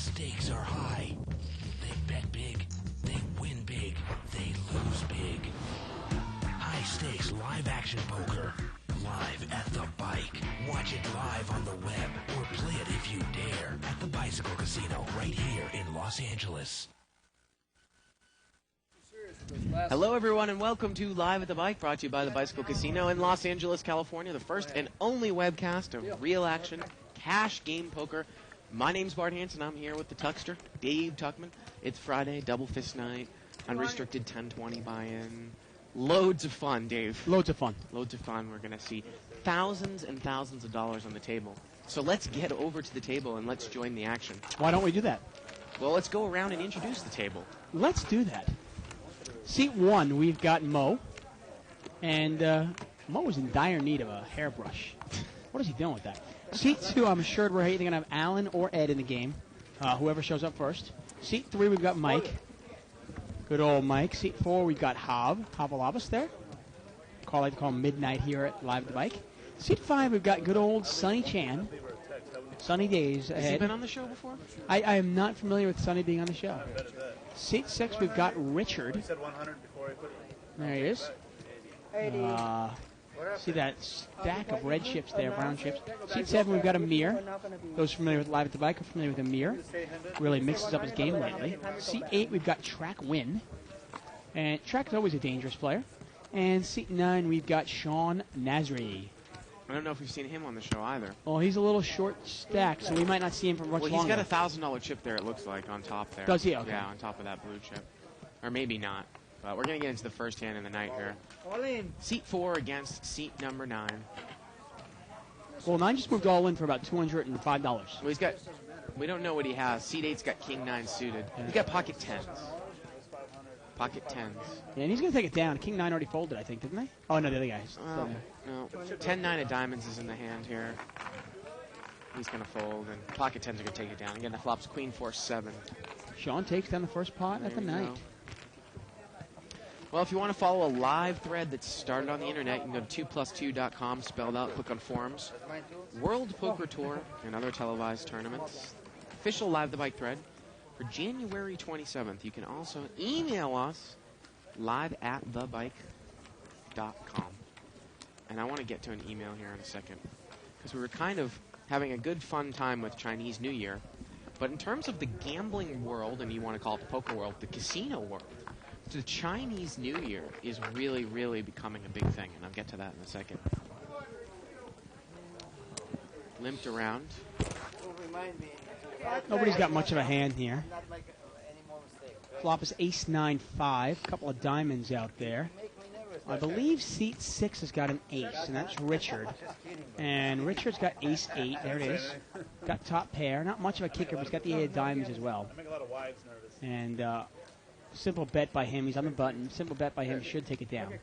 stakes are high. They bet big, they win big, they lose big. High stakes live action poker. Live at the bike. Watch it live on the web or play it if you dare at the Bicycle Casino right here in Los Angeles. Hello, everyone, and welcome to Live at the Bike, brought to you by the Bicycle Casino in Los Angeles, California, the first and only webcast of real action, cash game poker. My name's Bart Hanson. I'm here with the Tuckster, Dave Tuckman. It's Friday, double fist night, unrestricted 1020 buy-in. Loads of fun, Dave. Loads of fun. Loads of fun. We're going to see thousands and thousands of dollars on the table. So let's get over to the table and let's join the action. Why don't we do that? Well, let's go around and introduce the table. Let's do that. Seat 1, we've got Mo. And Mo is in dire need of a hairbrush. What is he doing with that? Seat 2, I'm assured we're either going to have Alan or Ed in the game. Whoever shows up first. Seat 3, we've got Mike. Good old Mike. Seat 4, we've got Havalabas there. I like to call him Midnight here at Live at the Bike. Seat 5, we've got good old Sonny Chan. Sunny days ahead. Has he been on the show before? I am not familiar with Sonny being on the show. Seat 6, we've got Richard. There he is. See that stack of red chips there, brown chips. Seat 7, we've got Amir. Those familiar with Live at the Bike are familiar with Amir. Really mixes up his game lately. Seat 8, we've got Track Win. And Track's always a dangerous player. And seat 9, we've got Sean Nasri. I don't know if we've seen him on the show either. Well, he's a little short stack, so we might not see him for much longer. Well, he's got a $1,000 chip there, it looks like, on top there. Does he? Okay. Yeah, on top of that blue chip. Or maybe not. But we're going to get into the first hand in the night here. Seat 4 against seat number 9. Well, 9 just moved all in for about $205. Well, he's got... We don't know what he has. Seat 8's got King 9 suited. He's got pocket 10s. Pocket 10s. Yeah, and he's going to take it down. King 9 already folded, I think, didn't they? Oh, no, the other guy. No. 10-9 of diamonds is in the hand here. He's going to fold, and pocket 10s are going to take it down. Again, the flop's Queen 4-7. Sean takes down the first pot at the night. Well, if you want to follow a live thread that's started on the internet, you can go to 2plus2.com, spelled out, click on forums. World Poker Tour and other televised tournaments. Official Live the Bike thread for January 27th. You can also email us live@thebike.com. And I want to get to an email here in a second, because we were kind of having a good fun time with Chinese New Year. But in terms of the gambling world, and you want to call it the poker world, the casino world, the Chinese New Year is really, really becoming a big thing, and I'll get to that in a second. Limped around. Nobody's got much of a hand here. Flop is ace-9-5. A couple of diamonds out there. I believe seat 6 has got an ace, and that's Richard. And Richard's got ace-8. There it is. Got top pair. Not much of a kicker, but he's got the 8 of diamonds as well. And simple bet by him. He's on the button. Simple bet by him. Should take it down.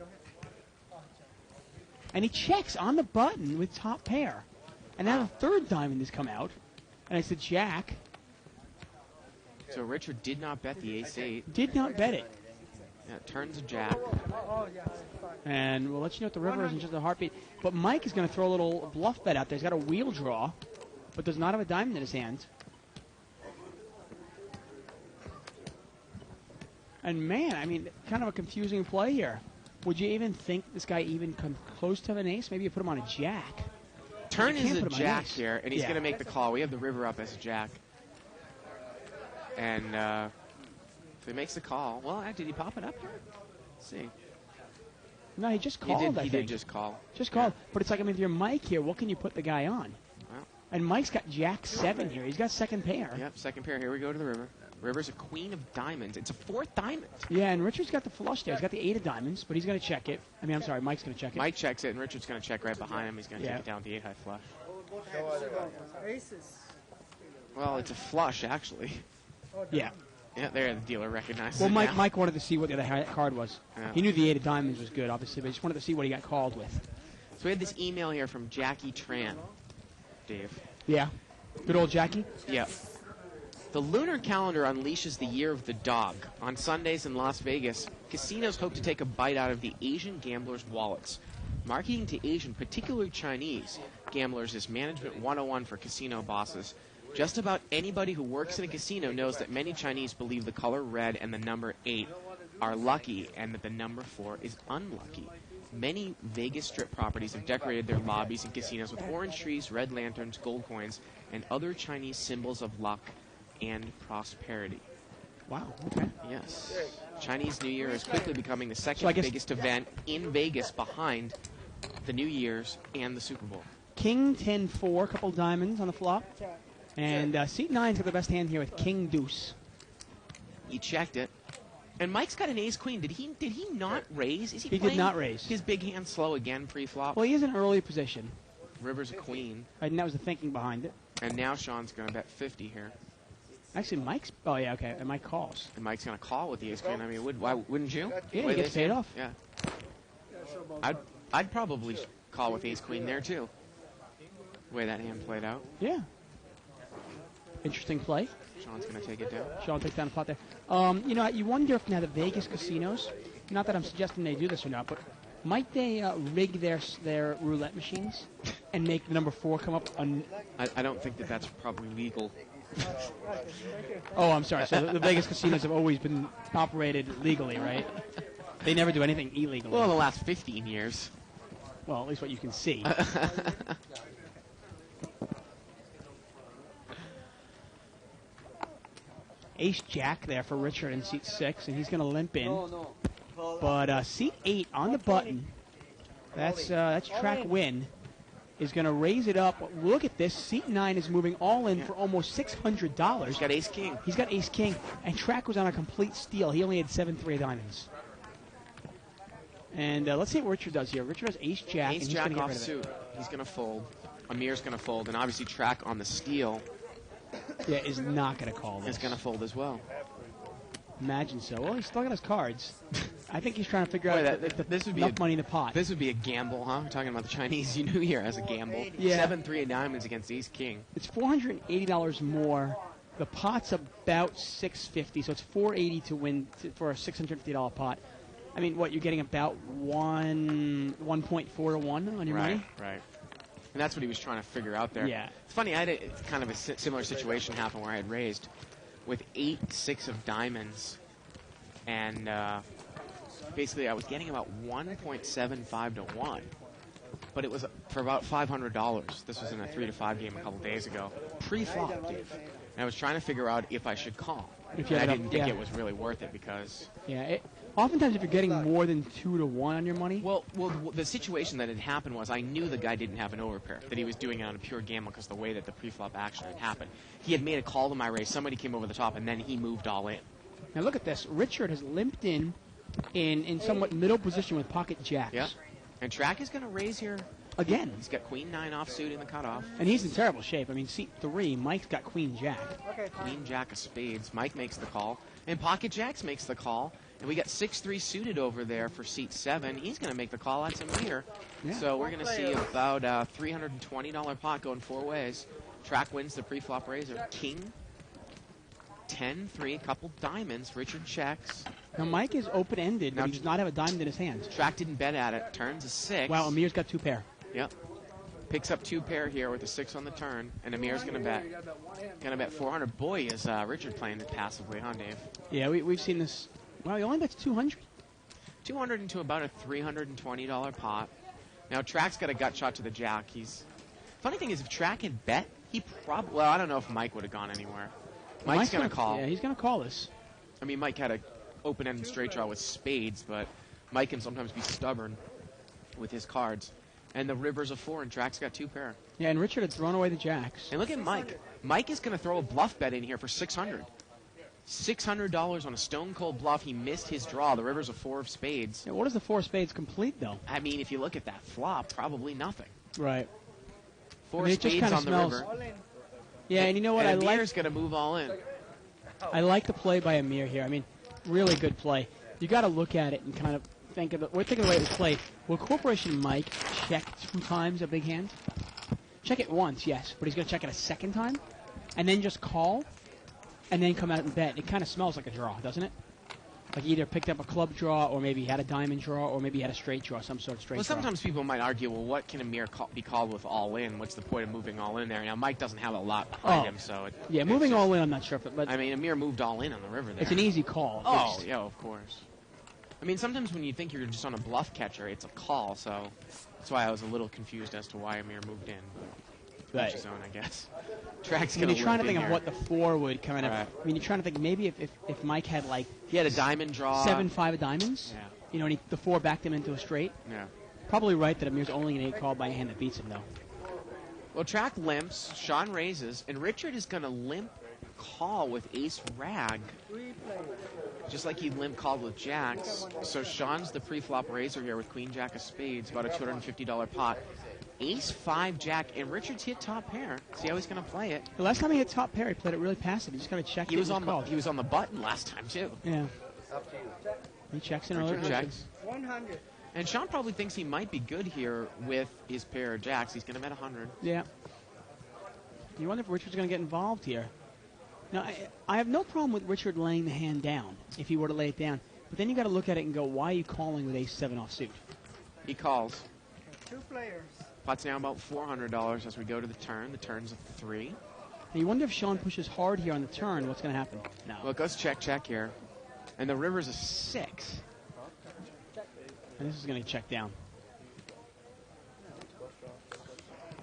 And he checks on the button with top pair. And now the third diamond has come out. And it's a jack. So Richard did not bet the ace-8. Did not bet it. Yeah, it turns a jack. And we'll let you know if the river isn't just a heartbeat. But Mike is going to throw a little bluff bet out there. He's got a wheel draw, but does not have a diamond in his hand. And man, I mean, kind of a confusing play here. Would you even think this guy even come close to an ace? Maybe you put him on a jack. Turn is a jack here, and he's going to make the call. We have the river up as a jack. And if he makes the call, well, did he pop it up here? Let's see. No, he just called, He did just call. Just called. But it's like, I mean, if you're Mike here, what can you put the guy on? Well, and Mike's got jack-7 here. He's got second pair. Yep, second pair. Here we go to the river. River's a queen of diamonds. It's a 4th diamond. Yeah, and Richard's got the flush there. He's got the 8 of diamonds, but he's going to check it. I mean, I'm sorry, Mike's going to check it. Mike checks it, and Richard's going to check right behind him. He's going to take it down with the 8 high flush. Well, it's a flush, actually. Yeah. Yeah, there, the dealer recognizes Well, it Mike now. Mike wanted to see what the other card was. Yeah. He knew the 8 of diamonds was good, obviously, but he just wanted to see what he got called with. So we had this email here from Jackie Tran. Dave. Yeah. Good old Jackie? Yeah. The lunar calendar unleashes the year of the dog. On Sundays in Las Vegas, casinos hope to take a bite out of the Asian gamblers' wallets. Marketing to Asian, particularly Chinese, gamblers is Management 101 for casino bosses. Just about anybody who works in a casino knows that many Chinese believe the color red and the number 8 are lucky and that the number 4 is unlucky. Many Vegas Strip properties have decorated their lobbies and casinos with orange trees, red lanterns, gold coins, and other Chinese symbols of luck and prosperity. Wow, okay. Yes. Chinese New Year is quickly becoming the second So I guess- biggest event in Vegas behind the New Year's and the Super Bowl. King 10-4, couple diamonds on the flop. And seat 9's got the best hand here with King Deuce. He checked it. And Mike's got an ace-queen. Did he not raise? Is He did playing not raise. His big hand slow again pre-flop? Well, he is in early position. River's a queen. And that was the thinking behind it. And now Sean's going to bet 50 here. Actually, Mike's... Oh, yeah, okay. And Mike calls. And Mike's going to call with the ace-queen. I mean, why wouldn't you? Yeah, Way he gets they paid say. off. Yeah. I'd probably call with ace-queen there, too. The way that hand played out. Yeah. Interesting play. Sean's going to take it down. Sean takes down the pot there. You know, you wonder if now the Vegas casinos, not that I'm suggesting they do this or not, but might they rig their roulette machines and make the number 4 come up on... I don't think that's probably legal. Oh, I'm sorry. So the Vegas casinos have always been operated legally, right? They never do anything illegally. Well, in the last 15 years. Well, at least what you can see. Ace-Jack there for Richard in seat 6, and he's going to limp in. But seat 8 on the button, that's track win, is going to raise it up. Look at this. Seat 9 is moving all in for almost $600. He's got ace-king. He's got ace-king, and track was on a complete steal. He only had 7-3 diamonds. And let's see what Richard does here. Richard has ace-jack, and he's going Ace-jack to get off rid of it. suit. He's going to fold. Amir's going to fold. And obviously track on the steal Yeah, is not going to call this. is going to fold as well. Imagine so. Well, he's still got his cards. I think he's trying to figure Boy, out this would be enough money in the pot. This would be a gamble, huh? We're talking about the Chinese New Year as a gamble. Yeah. 7-3 of diamonds against ace-king. It's $480 more. The pot's about $650, so it's $480 to win for a $650 pot. I mean, what, you're getting about 1.4 to 1 on your money? Right. And that's what he was trying to figure out there. Yeah. It's funny, I had kind of a similar situation happen where I had raised with 8-6 of diamonds, and basically I was getting about 1.75 to 1, but it was for about $500. This was in a 3-to-5 game a couple days ago, pre-flop, Dave. And I was trying to figure out if I should call. If you And I had didn't a- think yeah. it was really worth it because... Yeah. Oftentimes, if you're getting more than 2 to 1 on your money, Well, the situation that had happened was I knew the guy didn't have an overpair, that he was doing it on a pure gamble because the way that the pre-flop action had happened. He had made a call to my raise, somebody came over the top, and then he moved all in. now look at this. Richard has limped in somewhat middle position with pocket jacks. Yep. And track is going to raise here. Again. He's got queen 9 offsuit in the cutoff. And he's in terrible shape. I mean, seat 3, Mike's got queen jack. Queen jack of spades. Mike makes the call. And pocket jacks makes the call. And we got 6-3 suited over there for seat 7. He's going to make the call. That's him here. Yeah. So we're going to see about a $320 pot going 4 ways. Track wins the pre-flop raiser. King, 10-3, couple diamonds. Richard checks. Now, Mike is open-ended, Now- but he does not have a diamond in his hand. Track didn't bet at it. Turns a 6. Wow, Amir's got 2 pair. Yep. Picks up 2 pair here with a 6 on the turn. And Amir's going to bet. Going to bet 400. Boy, is Richard playing it passively, huh, Dave? Yeah, we've seen this. Wow, he only bets 200. 200 into about a $320 pot. Now, Track's got a gut shot to the jack. Funny thing is, if Track had bet, he probably... Well, I don't know if Mike would have gone anywhere. Mike's going to call. Yeah, he's going to call this. I mean, Mike had a open-ended straight draw with spades, but Mike can sometimes be stubborn with his cards. And the river's a 4, and Track's got 2 pair. Yeah, and Richard had thrown away the jacks. And look at Mike. Mike is going to throw a bluff bet in here for $600. $600 on a stone-cold bluff. He missed his draw. The river's a 4 of spades. Yeah, what does the 4 spades complete, though? I mean, if you look at that flop, probably nothing. Right. 4 I mean, it just spades kinda on the smells- river. Yeah, and you know what? And I like Amir's going to move all in. the play by Amir here. I mean, really good play. You got to look at it and kind of think of it. We're thinking of the way it was played. Will Corporation Mike check 2 times a big hand? Check it once, yes, but he's going to check it a second time, and then just call, and then come out and bet. It kind of smells like a draw, doesn't it? Like he either picked up a club draw, or maybe he had a diamond draw, or maybe he had a straight draw, some sort of straight Well, draw. sometimes people might argue, well, what can Amir be called with all in? What's the point of moving all in there? Now, Mike doesn't have a lot behind him, so Yeah, it's moving just- all in, I'm not sure, but I mean, Amir moved all in on the river there. it's an easy call. at Oh, least. yeah, of course. I mean, sometimes when you think you're just on a bluff catcher, it's a call, so that's why I was a little confused as to why Amir moved in. Right. Zone, I guess. Track's I mean, gonna you're trying to limp think in of here. what the 4 would kind of. Right. I mean, you're trying to think maybe if Mike had like He had a diamond draw. 7-5 of diamonds, Yeah. you know, and the 4 backed him into a straight. Yeah. Probably right that Amir's only an 8 called by a hand that beats him, though. Well, Track limps, Sean raises, and Richard is going to limp call with ace rag. Just like he limp called with jacks. So Sean's the pre-flop raiser here with queen jack of spades, about a $250 pot. Ace 5 jack, and Richard's hit top pair. See how he's going to play it. The last time he hit top pair, he played it really passive. He just kind of checked He it was and called. on the button last time too. Yeah. He checks in early. Richard checks. 100. And Sean probably thinks he might be good here with his pair of jacks. He's going to bet 100. Yeah. You wonder if Richard's going to get involved here. Now, I have no problem with Richard laying the hand down if he were to lay it down. But then you got to look at it and go, why are you calling with ace 7 offsuit? He calls. 2 players. Pot's now about $400 as we go to the turn. The turn's a 3. And you wonder if Sean pushes hard here on the turn, what's going to happen? No. Well, it goes check, check here. And the river's a 6. And this is going to check down.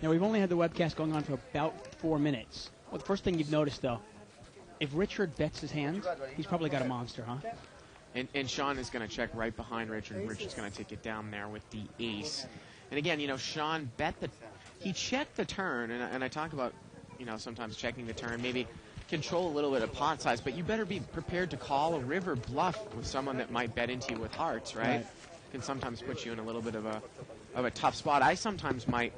Now, we've only had the webcast going on for about 4 minutes. Well, the first thing you've noticed, though, if Richard bets his hand, he's probably got a monster, huh? And Sean is going to check right behind Richard. And Richard's going to take it down there with the ace. And again, you know, Sean he checked the turn. And I talk about, you know, sometimes checking the turn, maybe control a little bit of pot size. But you better be prepared to call a river bluff with someone that might bet into you with hearts, right? Can sometimes put you in a little bit of a tough spot. I sometimes might,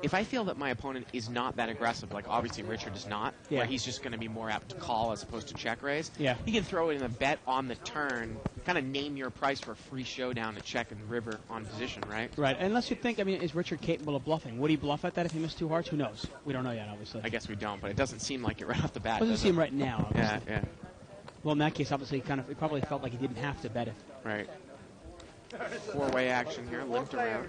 if I feel that my opponent is not that aggressive, like obviously Richard is not, Yeah. where he's just going to be more apt to call as opposed to check raise, Yeah. he can throw it in a bet on the turn, kind of name your price for a free showdown to check and river on position, right? Right. Unless you think, I mean, is Richard capable of bluffing? Would he bluff at that if he missed 2 hearts? Who knows? We don't know yet, obviously. I guess we don't, but it doesn't seem like it right off the bat. Doesn't does seem it? right now, Yeah, obviously. yeah, Well, in that case, obviously, he probably felt like he didn't have to bet it. right. 4-way action here, limped around.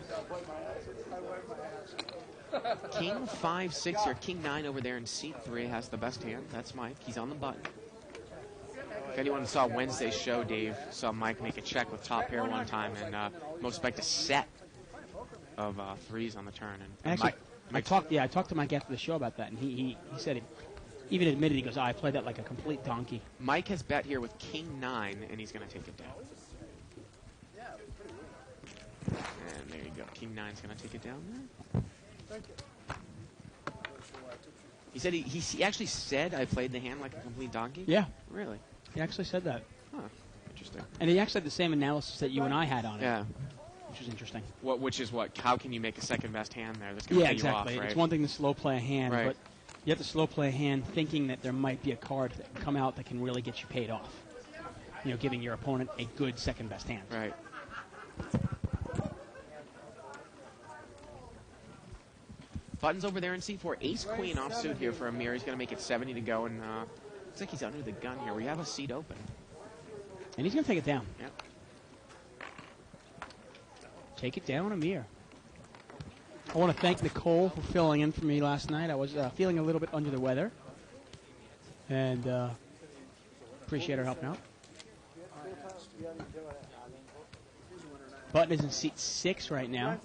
King 5-6 here, King 9 over there in seat 3 has the best hand. That's Mike. He's on the button. If anyone saw Wednesday's show, Dave saw Mike make a check with top pair one time and most expect a set of 3s on the turn. And Actually, Mike I talked to Mike after the show about that, and he said he even admitted, he goes, I played that like a complete donkey. Mike has bet here with King 9, and he's going to take it down. And there you go. King 9's going to take it down there. He said he actually said I played the hand like a complete donkey? Yeah, Really? he actually said that. Huh. Interesting. And he actually had the same analysis that you and I had on it, Yeah. which was interesting. Which is what? How can you make a second best hand there? That's going to Yeah, pay exactly. you off, right? It's one thing to slow play a hand, Right. but you have to slow play a hand thinking that there might be a card that can come out that can really get you paid off. You know, giving your opponent a good second best hand. Right. Buttons over there in C4. Ace Queen offsuit here for Amir. He's going to make it 70 to go, and looks like he's under the gun here. We have a seat open. And he's going to take it down. Yep. Take it down, Amir. I want to thank Nicole for filling in for me last night. I was feeling a little bit under the weather. And appreciate her helping out. Button is in seat 6 right now.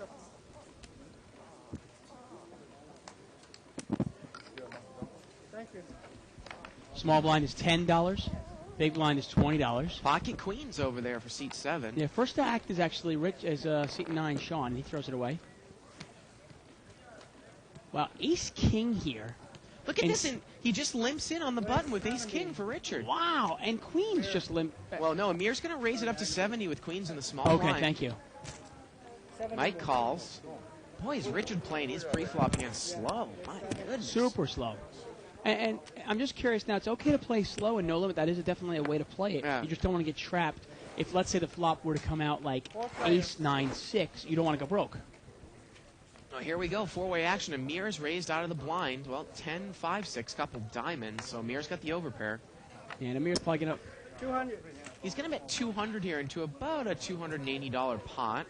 Small blind is $10. Big blind is $20. Pocket Queens over there for seat 7. Yeah, first to act is actually seat 9, Sean. He throws it away. Wow, Ace King here. Look at And this. He just limps in on the button with Ace King for Richard. Wow, and Queens just limp. Well, no, Amir's going to raise it up to 70 with Queens in the small Okay, blind. thank you. Mike calls. Boy, is Richard playing his pre-flop hand slow. My goodness. Super slow. And I'm just curious now, it's okay to play slow and no limit. That is definitely a way to play it. Yeah. You just don't want to get trapped. If, let's say, the flop were to come out like Ace 9 6, you don't want to go broke. Oh, here we go. 4-way action. Amir's raised out of the blind. Well, 10, 5, 6, couple diamonds. So Amir's got the overpair. And Amir's probably going to. 200. He's going to bet 200 here into about a $280 pot.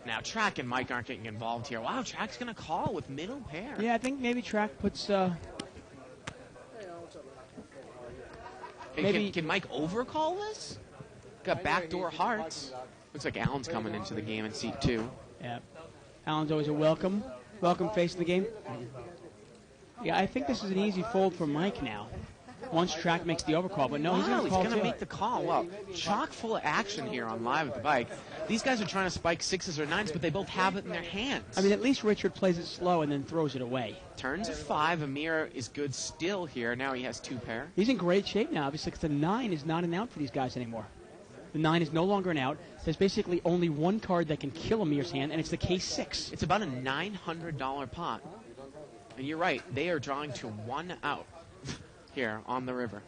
Now, Track and Mike aren't getting involved here. Wow, Track's going to call with middle pair. Yeah, I think maybe Track puts... maybe Can Mike overcall this? Got backdoor hearts. Looks like Allen's coming into the game in seat 2. Yeah. Allen's always a welcome face in the game. Yeah, I think this is an easy fold for Mike now. Once Track makes the overcall, but no, he's going to call too. Make the call. Well, chock full of action here on Live at the Bike. These guys are trying to spike 6s or 9s, but they both have it in their hands. I mean, at least Richard plays it slow and then throws it away. Turns a 5. Amir is good still here. Now he has 2 pair. He's in great shape now, obviously, because the 9 is not an out for these guys anymore. The 9 is no longer an out. There's basically only one card that can kill Amir's hand, and it's the case 6. It's about a $900 pot. And you're right, they are drawing to 1 out here on the river.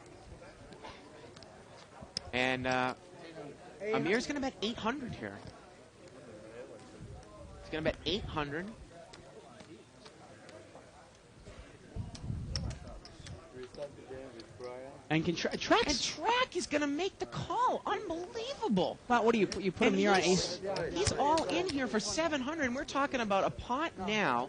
And Amir's going to bet 800 here. He's going to bet 800. And Track is going to make the call. Unbelievable. Wow, what do you put him here on ace? He's all in here for 700, and we're talking about a pot now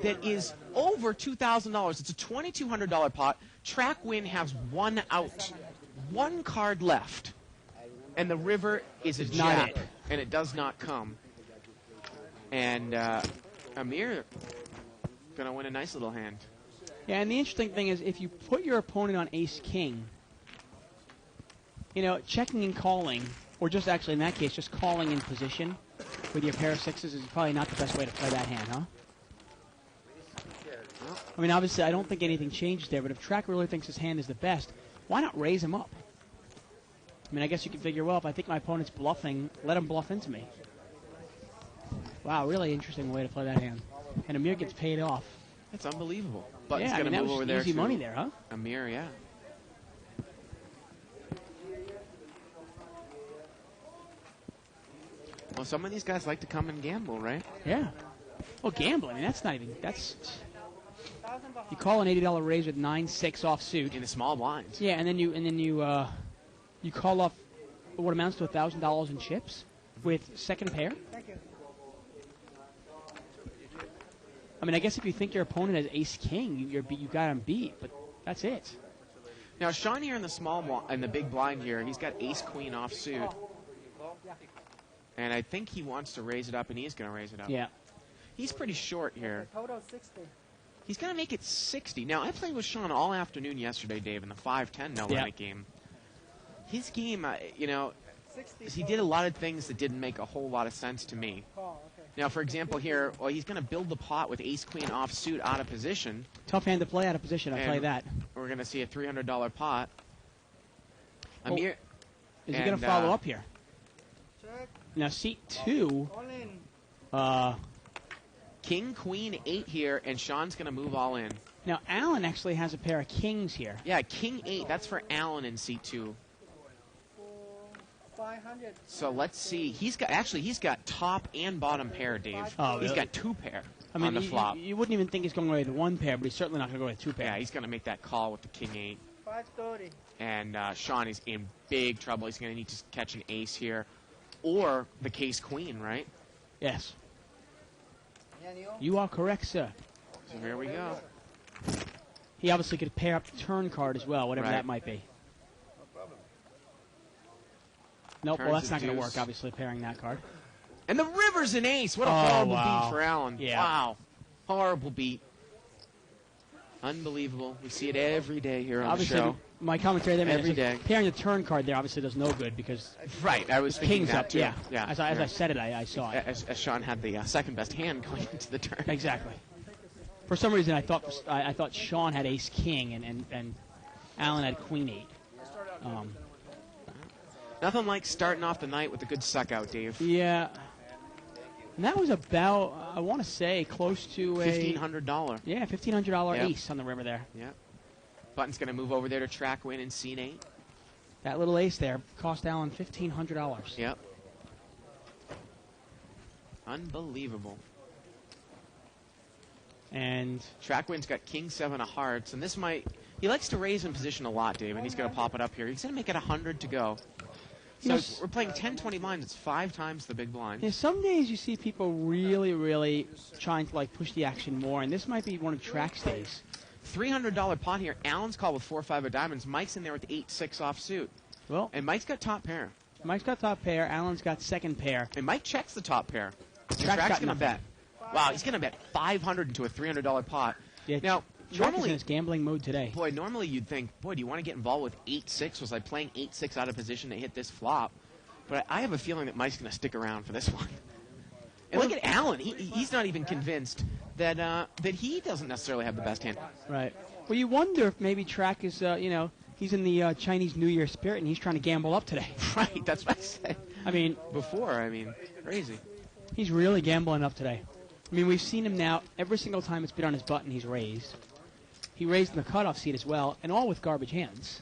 that is over $2,000. It's a $2,200 pot. Track win has 1 out, 1 card left, and the river is a jab, and it does not come. And Amir going to win a nice little hand. Yeah, and the interesting thing is if you put your opponent on ace-king, you know, checking and calling, or just actually in that case, just calling in position with your pair of 6s is probably not the best way to play that hand, huh? I mean, obviously, I don't think anything changes there, but if Track really thinks his hand is the best, why not raise him up? I mean, I guess you can figure, well, if I think my opponent's bluffing, let him bluff into me. Wow, really interesting way to play that hand. And Amir gets paid off. That's unbelievable. Button's yeah, going to move over there. Easy money there, huh? Amir, yeah. Well, some of these guys like to come and gamble, right? Yeah. Well, gambling, I mean, that's not even, that's... You call an $80 raise with 9-6 offsuit. In the small blinds. Yeah, and then you call off what amounts to $1,000 in chips with second pair. Thank you. I mean, I guess if you think your opponent has ace-king, you got him beat, but that's it. Now, Sean here in the big blind here, he's got ace-queen offsuit. And I think he wants to raise it up, and he is going to raise it up. Yeah. He's pretty short here. Total 60. He's going to make it 60. Now, I played with Sean all afternoon yesterday, Dave, in the 5-10 no-limit game. His game, you know, he did a lot of things that didn't make a whole lot of sense to me. Now, for example, here, well, he's going to build the pot with ace-queen offsuit out of position. Tough hand to play out of position, I'll tell you that. We're going to see a $300 pot. Well, Amir, is he going to follow up here? Check. Now, seat 2, All in. King, queen, 8 here, and Sean's going to move all in. now Allen actually has a pair of kings here. Yeah, king, 8. That's for Allen in seat 2. 500. So let's see. He's got top and bottom pair, Dave. Oh, He's really? got 2 pair I mean, on the flop. You wouldn't even think he's going away with 1 pair, but he's certainly not going to go with 2 pair. Yeah, he's going to make that call with the king, 8. 530. And Sean is in big trouble. He's going to need to catch an ace here. Or the case queen, right? Yes. Yanyo. You are correct, sir. So here we go. He obviously could pair up the turn card as well, whatever Right. that might be. Nope, well, Turns that's the not going to deuce. work, obviously, pairing that card. And the river's an ace. What a Oh, horrible wow. beat for Allen. Yeah. Wow. Horrible beat. Unbelievable. We see it every day here on Obviously, the show. my commentary there, Every day. pairing the turn card there obviously does no good because Right, I was thinking king's that up. too. Yeah. As I said it, I saw it. As Sean had the second best hand going into the turn. Exactly. For some reason, I thought Sean had ace king and Allen had queen 8. Nothing like starting off the night with a good suck out, Dave. Yeah. And that was about, I want to say, close to a $1,500. Yeah, $1,500 Yep. ace on the river there. Yeah. Button's going to move over there to track win in scene 8. That little ace there cost Allen $1,500. Yep. Unbelievable. And Track win's got king 7 of hearts, and this might He likes to raise in position a lot, Dave, and he's going to pop it up here. He's going to make it 100 to go. So we're playing 10-20 blinds. It's 5 times the big blind. Yeah, some days you see people really, really trying to like push the action more, and this might be one of Track's days. $300 pot here. Allen's called with 4-5 of diamonds. Mike's in there with 8-6 offsuit. Well, And Mike's got top pair. Mike's got top pair. Allen's got second pair. And Mike checks the top pair. Track's Track's got going to nothing. bet. Wow, he's going to bet 500 into a $300 pot. Yeah, Now, Track is normally, in his gambling mode today. boy, normally you'd think, boy, do you want to get involved with 8-6? Was I playing 8-6 out of position to hit this flop? But I have a feeling that Mike's going to stick around for this one. And look at Allen. He's not even convinced that that he doesn't necessarily have the best hand. Right. Well, you wonder if maybe Track is, he's in the Chinese New Year spirit and he's trying to gamble up today. Right, that's what I said. I mean, Crazy. he's really gambling up today. I mean, we've seen him now every single time it's been on his button, he's raised. He raised in the cutoff seat as well, and all with garbage hands.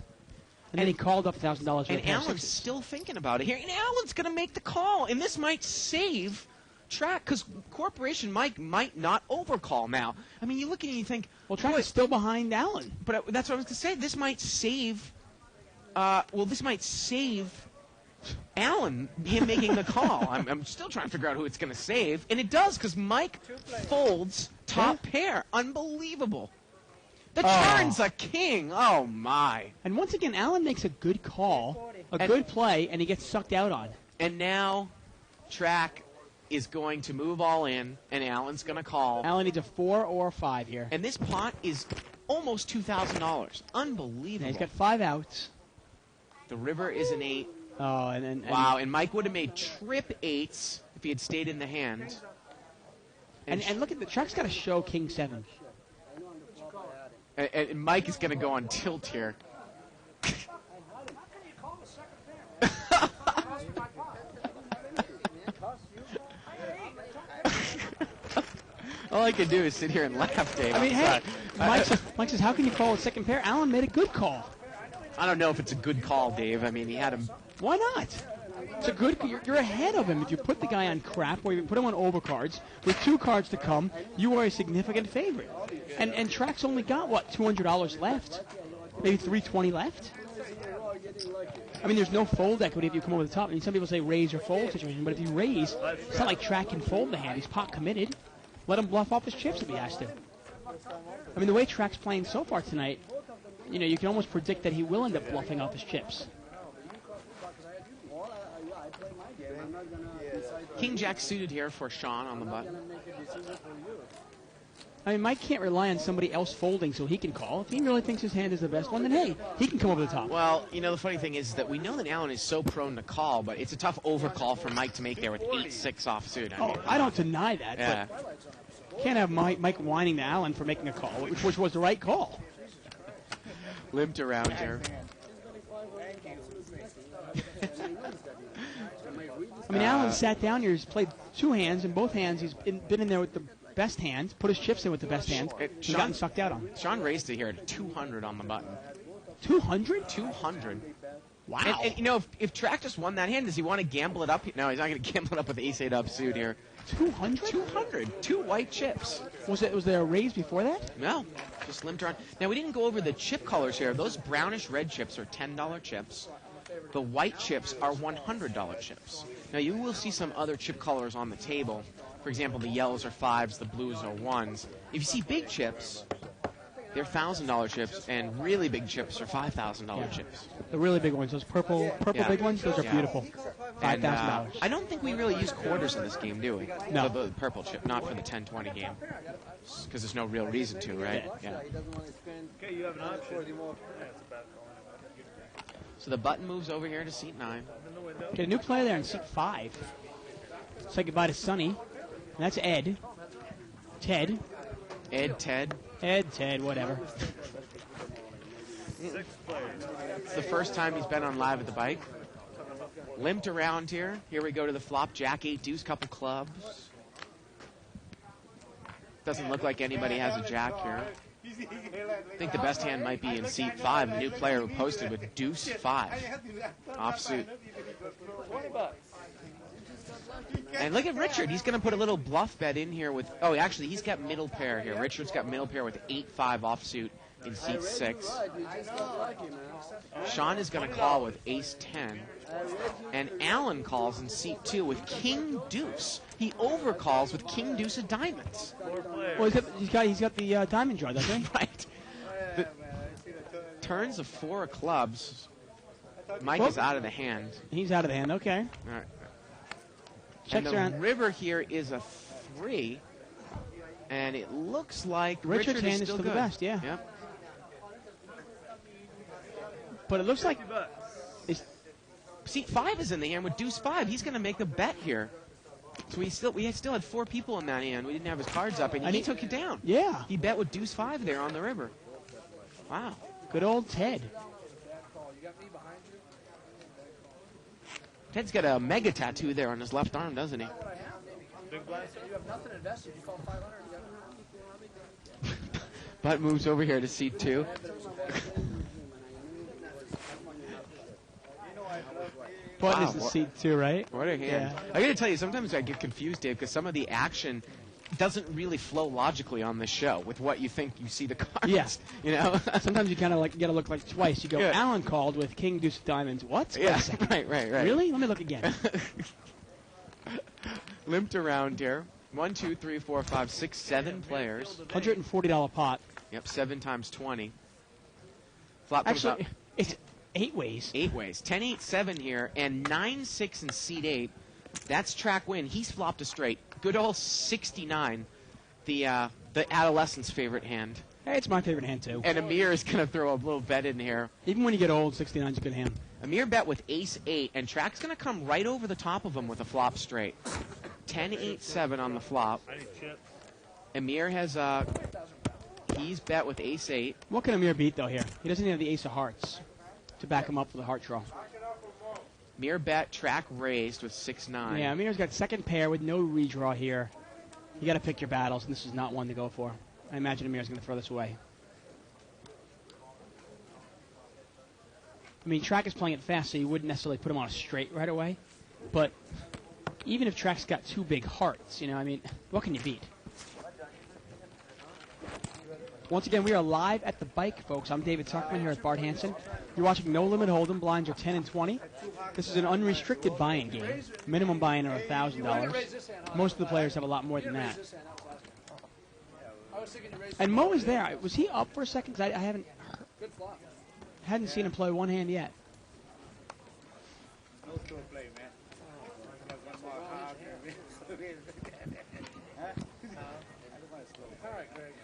And then he called up $1,000 And Allen's still thinking about it here. And Allen's going to make the call. And this might save Track because Corporation Mike might not overcall now. I mean, you look at it and you think, well, Track is still behind Allen. But that's what I was going to say. This might save. This might save Allen, him making the call. I'm still trying to figure out who it's going to save. And it does because Mike folds top pair. Unbelievable. The turn's a king. Oh, my. And once again, Allen makes a good call, a good play, and he gets sucked out on. And now Track is going to move all in, and Allen's going to call. Allen needs a 4 or a 5 here. And this pot is almost $2,000. Unbelievable. Yeah, he's got 5 outs. The river is an 8. Oh, and Wow, and Mike would have made trip 8s if he had stayed in the hand. And look at the Track's got to show King 7. And Mike is going to go on tilt here. All I can do is sit here and laugh, Dave. I mean, hey, Mike says, how can you call a second pair? Allen made a good call. I don't know if it's a good call, Dave. I mean, he had him. Why not? It's a good. You're ahead of him. If you put the guy on crap or you put him on overcards with 2 cards to come, you are a significant favorite. And Track's only got what, $200 left, maybe $320 left. I mean, there's no fold equity if you come over the top. I mean, some people say raise or fold situation, but if you raise, it's not like Track can fold the hand. He's pot committed. Let him bluff off his chips if he has to. I mean, the way Track's playing so far tonight, you can almost predict that he will end up bluffing off his chips. King Jack suited here for Sean on the button. I mean, Mike can't rely on somebody else folding so he can call. If he really thinks his hand is the best one, then hey, he can come over the top. Well, the funny thing is that we know that Allen is so prone to call, but it's a tough overcall for Mike to make there with 8-6 offsuit. I don't deny that, Yeah. but can't have Mike whining to Allen for making a call, which was the right call. Limped around here. I mean, Allen sat down here. He's played 2 hands. In both hands, he's been in there with the best hand, put his chips in with the best hand, and gotten sucked out on. Sean raised it here at 200 on the button. 200? 200. Wow. And if Track just won that hand, does he want to gamble it up? No, he's not going to gamble it up with ace-8 offsuit here. 200? 200. 2 white chips. Was there a raise before that? No, just limped around. Now, we didn't go over the chip colors here. Those brownish red chips are $10 chips. The white chips are $100 chips. Now, you will see some other chip colors on the table. For example, the yellows are 5s, the blues are 1s. If you see big chips, they're $1,000 chips, and really big chips are $5,000 chips. The really big ones, those purple big ones, those are beautiful. $5,000. I don't think we really use quarters in this game, do we? No. The purple chip, not for the 10-20 game. Because there's no real reason to, right? Yeah. Okay, you have an option. Yeah, it's a bad call. So the button moves over here to seat 9. Get a new player there in seat 5. Say goodbye to Sonny. And that's Ed. Ted. Ted. Ted, whatever. It's the first time he's been on Live at the Bike. Limped around here. Here we go to the flop. Jack 8 deuce, couple clubs. Doesn't look like anybody has a jack here. I think the best hand might be in seat 5. The new player who posted with deuce 5. Offsuit. And look at Richard. He's going to put a little bluff bet in here with... Oh, actually, he's got middle pair here. Richard's got middle pair with 8-5 offsuit in seat 6. Sean is going to call with ace 10. And Alan calls in seat 2 with king deuce. He overcalls with king deuce of diamonds. Well, he's got the diamond draw, doesn't he? Right. The turns of 4 of clubs. Mike is out of the hand. He's out of the hand. Okay. All right. Checks and the around. river here is a 3. And it looks like Richard's hand is still still good. the best, yeah. Yep. But it looks like Seat 5 is in the hand with deuce 5. He's going to make the bet here. So we still had 4 people in that hand. We didn't have his cards up, and he took it down. Yeah. He bet with deuce 5 there on the river. Wow. Good old Ted. Ted's got a mega tattoo there on his left arm, doesn't he? Big blind. You have nothing invested. You call 500. Butt moves over here to seat 2. Button Wow, is the what- seat 2, right? What a hand. Yeah. I got to tell you, sometimes I get confused, Dave, because some of the action doesn't really flow logically on this show with what you think you see the cards. Yeah. You know? Sometimes you kind of got to look like twice. You go, Yeah. Alan called with king deuce of diamonds. What? Wait Yeah, a second. right. Really? Let me look again. Limped around here. 1, 2, 3, 4, 5, 6, 7 players. $140 pot. Yep, 7 times 20. Flop comes Actually, up it's 8 ways. 8 ways. 10, 8, 7 here, and 9, 6 in seat 8. That's track win. He's flopped a straight. Good old 69, the adolescent's favorite hand. Hey, it's my favorite hand, too. And Amir is going to throw a little bet in here. Even when you get old, 69's a good hand. Amir bet with ace 8, and track's going to come right over the top of him with a flop straight. 10, 8, 7 on the flop. I need chips. Amir has he's bet with ace 8. What can Amir beat, though, here? He doesn't even have the ace of hearts to back him up for the heart draw. Amir bet, track raised with 6, 9. Yeah, Amir's got second pair with no redraw here. You got to pick your battles, and this is not one to go for. I imagine Amir's going to throw this away. I mean, Track is playing it fast, so you wouldn't necessarily put him on a straight right away. But even if Track's got 2 big hearts, I mean, what can you beat? Once again, we are live at the bike, folks. I'm David Tuckman here at Bart Hansen. You're watching No Limit Hold'em. Blinds are 10 and 20. This is an unrestricted buy-in game. Minimum buy-in are $1,000. Most of the players have a lot more than that. And Mo is there. Was he up for a second? 'Cause I hadn't seen him play one hand yet.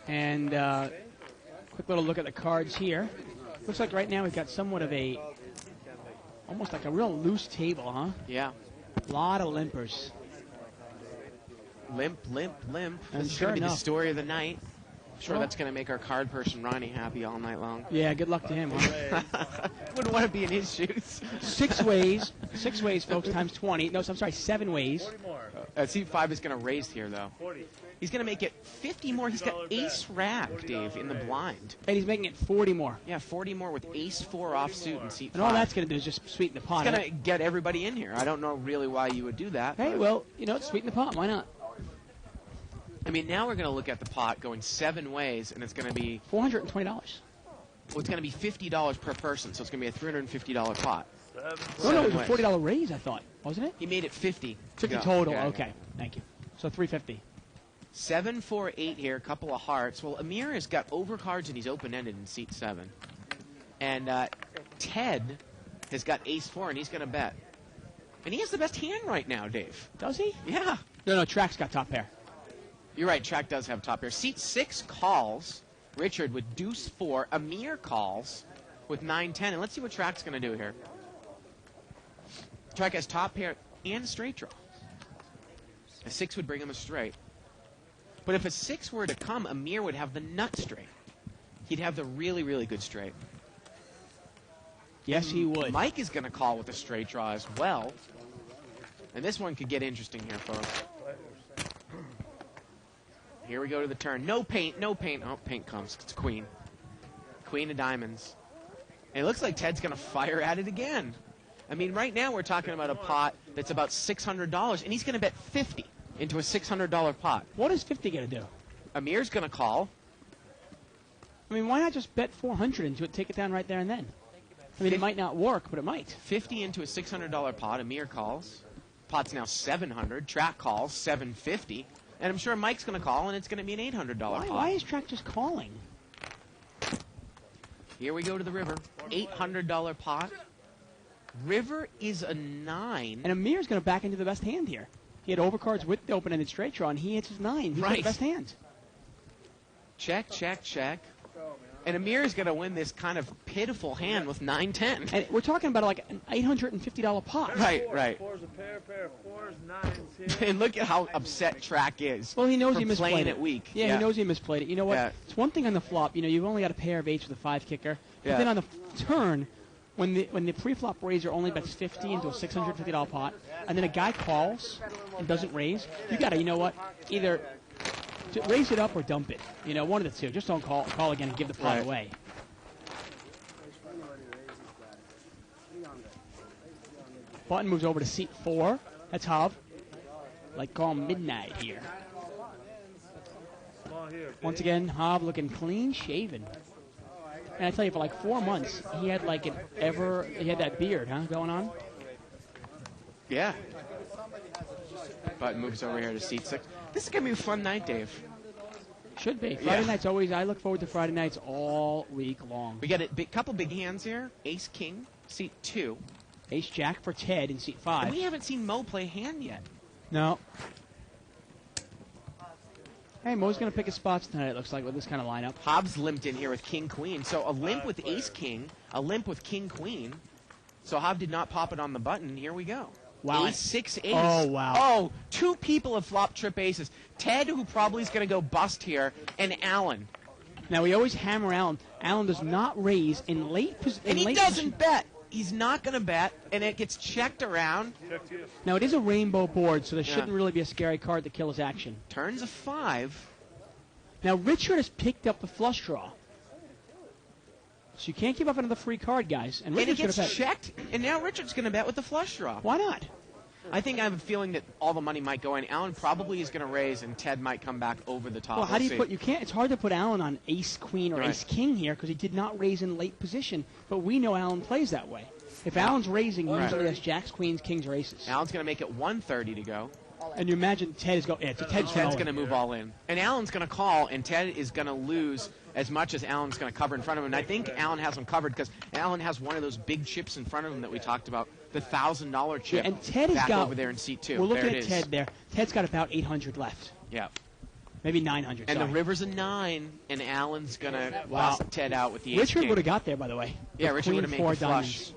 And quick little look at the cards here. Looks like right now we've got somewhat of almost like a real loose table, huh? Yeah. A lot of limpers. Limp. And This is sure going to be the enough. story of the night. I'm sure that's going to make our card person Ronnie happy all night long. Yeah, good luck to him, huh? Wouldn't want to be in his shoes. 6 ways. 6 ways, folks, times 20. No, I'm sorry, 7 ways. 40 more. Seat 5 is going to raise here, though. 40. He's going to make it 50 more. He's got ace rack, Dave, in the blind. And he's making it 40 more. Yeah, 40 more with ace 4 offsuit in seat 5. And all that's going to do is just sweeten the pot. It's going to get everybody in here. I don't know really why you would do that. Hey, but- well, sweeten the pot. Why not? I mean, now we're going to look at the pot going 7 ways, and it's going to be $420. well, it's going to be $50 per person, so it's going to be a $350 pot. No, it was a ways. $40 raise, I thought. Wasn't it? He made it 50. 50 Yeah, total. yeah, Okay. Thank you. So $350. 7, 4, 8 here, a couple of hearts. Well, Amir has got overcards and he's open-ended in seat 7. And Ted has got ace 4 and he's going to bet. And he has the best hand right now, Dave. Does he? Yeah. No, Track's got top pair. You're right, Track does have top pair. Seat 6 calls Richard with deuce 4. Amir calls with 9, 10. And let's see what Track's going to do here. Track has top pair and straight draw. A 6 would bring him a straight. But if a 6 were to come, Amir would have the nut straight. He'd have the really, really good straight. Yes, he would. Mike is going to call with a straight draw as well. And this one could get interesting here, folks. Here we go to the turn. No paint, no paint. Oh, paint comes. It's queen. Queen of diamonds. And it looks like Ted's going to fire at it again. I mean, right now we're talking about a pot that's about $600, and he's going to bet 50 into a $600 pot. What is 50 going to do? Amir's going to call. I mean, why not just bet 400 into it, take it down right there and then? I mean, it might not work, but it might. 50 into a $600 pot. Amir calls. Pot's now 700. Track calls 750. And I'm sure Mike's going to call, and it's going to be an $800 pot. Why is Track just calling? Here we go to the river. $800 pot. River is a 9. And Amir's going to back into the best hand here. He had overcards with the open-ended straight draw, and he hits his 9. He's got the best hand. Check, check, check. And Amir is going to win this kind of pitiful hand with 9-10. And we're talking about like an $850 pot. Right, right. Fours a pair of fours, nines here. And look at how upset Track is. Well, he knows for he misplayed playing it. it weak. Yeah, he knows he misplayed it. You know what? Yeah. It's one thing on the flop. You know, you've only got a pair of 8s with a 5 kicker. But Yeah. then on the turn, when the pre-flop raiser only bets 50 into a $650 pot, and then a guy calls and doesn't raise, you got to, you know what? Either raise it up or dump it. You know, one of the two. Just don't call again and give the pot Right. away. Button moves over to seat 4. That's Hov. Like call midnight here. Small here. Once again, Hov looking clean shaven. And I tell you, for like 4 months, he had like he had that beard, going on. Yeah. Button moves over here to seat 6. This is going to be a fun night, Dave. Should be. Friday Yeah. nights always, I look forward to Friday nights all week long. We got a couple big hands here. Ace King, seat 2. Ace Jack for Ted in seat And 5. we haven't seen Mo play hand yet. No. Hey, Mo's going to pick his spots tonight, it looks like, with this kind of lineup. Hobbs limped in here with King Queen. So a limp with Ace King, a limp with King Queen. So Hobb did not pop it on the button. Here we go. Wow. Ace 6 ace. Oh, wow. Oh, 2 people have flop trip aces. Ted, who probably is going to go bust here, and Allen. Now, we always hammer Allen. Allen does not raise in late position. And he doesn't bet. He's not going to bet, and it gets checked around. Check to you. Now, it is a rainbow board, so there Yeah. shouldn't really be a scary card to kill his action. Turns a 5. Now, Richard has picked up the flush draw. So you can't give up another free card, guys. And And it Richard's going gets to bet. checked, and now Richard's going to bet with the flush draw. Why not? I think I have a feeling that all the money might go in. Allen probably is going to raise, and Ted might come back over the top. Well, how do We'll you see. put? You can't. It's hard to put Allen on Ace Queen or Right. Ace King here because he did not raise in late position. But we know Allen plays that way. If Allen's raising, Right. usually that's Jacks, Queens, Kings, or Aces. Allen's going to make it 130 to go. And you imagine Ted is going. Yeah, Ted's Ted's going going to move all in. And Allen's going to call, and Ted is going to lose as much as Allen's going to cover in front of him. And I think Allen has him covered because Allen has one of those big chips in front of him that we talked about, the $1,000 chip. Yeah, and Ted has back got over there in seat 2. We're looking there at it Ted is. there. Ted's got about 800 left, Yeah. maybe 900. And sorry. the river's a 9, and Allen's going to Wow. bust Ted out with the ace Richard king. would have got there, by the way. Yeah, With Richard Queen would have made 4 the flush. diamonds.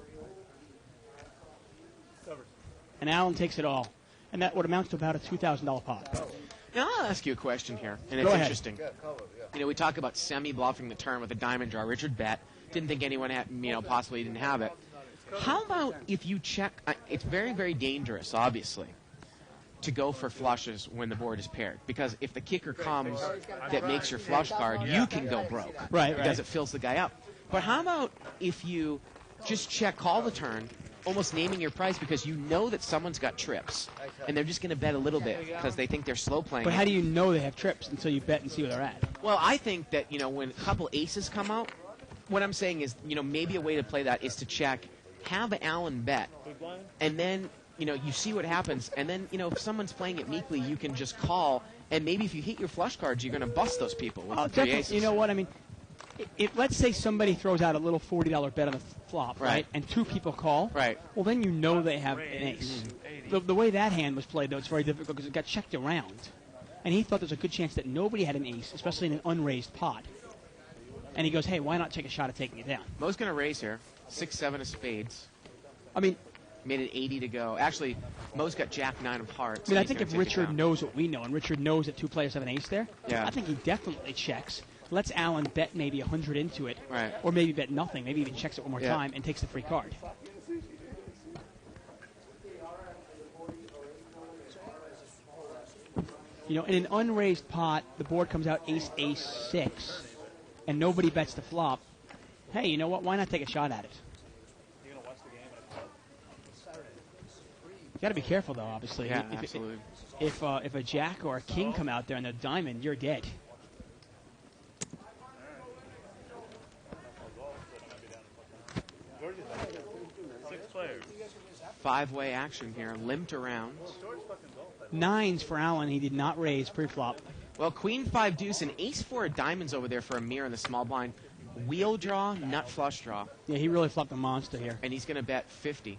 And Allen takes it all, and that would amount to about a $2,000 pot. Now, I'll ask you a question here, and Go it's ahead. interesting. You know, we talk about semi-bluffing the turn with a diamond draw. Richard bet. Didn't think anyone had, possibly didn't have it. How about if you check? It's very, very dangerous, obviously, to go for flushes when the board is paired. Because if the kicker comes that makes your flush card, you can go broke. Right, Because right. it fills the guy up. But how about if you just check call the turn, almost naming your price because you know that someone's got trips, and they're just going to bet a little bit because they think they're slow playing. But it. how do you know they have trips until you bet and see where they're at? Well, I think that, when a couple aces come out, what I'm saying is, maybe a way to play that is to check, have Allen bet, and then, you see what happens, and then, if someone's playing it meekly, you can just call, and maybe if you hit your flush cards, you're going to bust those people with the 3 Definitely. aces. You know what I mean? Let's say somebody throws out a little $40 bet on the flop, Right. right? And 2 people call. Right. Well, then you know they have an ace. The way that hand was played, though, it's very difficult because it got checked around. And he thought there's a good chance that nobody had an ace, especially in an unraised pot. And he goes, hey, why not take a shot at taking it down? Mo's going to raise here. 6-7 of spades. I mean, Made it 80 to go. Actually, Mo's got Jack 9 of hearts. I He's think gonna if take it Richard down. knows what we know, and Richard knows that 2 players have an ace there, Yeah. I think he definitely checks. Lets Allen bet maybe 100 into it, Right. or maybe bet nothing, maybe even checks it one more Yeah. time and takes the free card. In an unraised pot, the board comes out ace, ace, 6, and nobody bets the flop. Hey, you know what? Why not take a shot at it? You got to be careful, though. Obviously, Yeah, if, absolutely. If a jack or a king come out there and a diamond, you're dead. 5-way action here, limped around. Nines for Allen. He did not raise pre-flop. Well, Queen 5 deuce and Ace 4 of diamonds over there for Amir in the small blind. Wheel draw, nut flush draw. Yeah, he really flopped a monster here. And he's going to bet 50.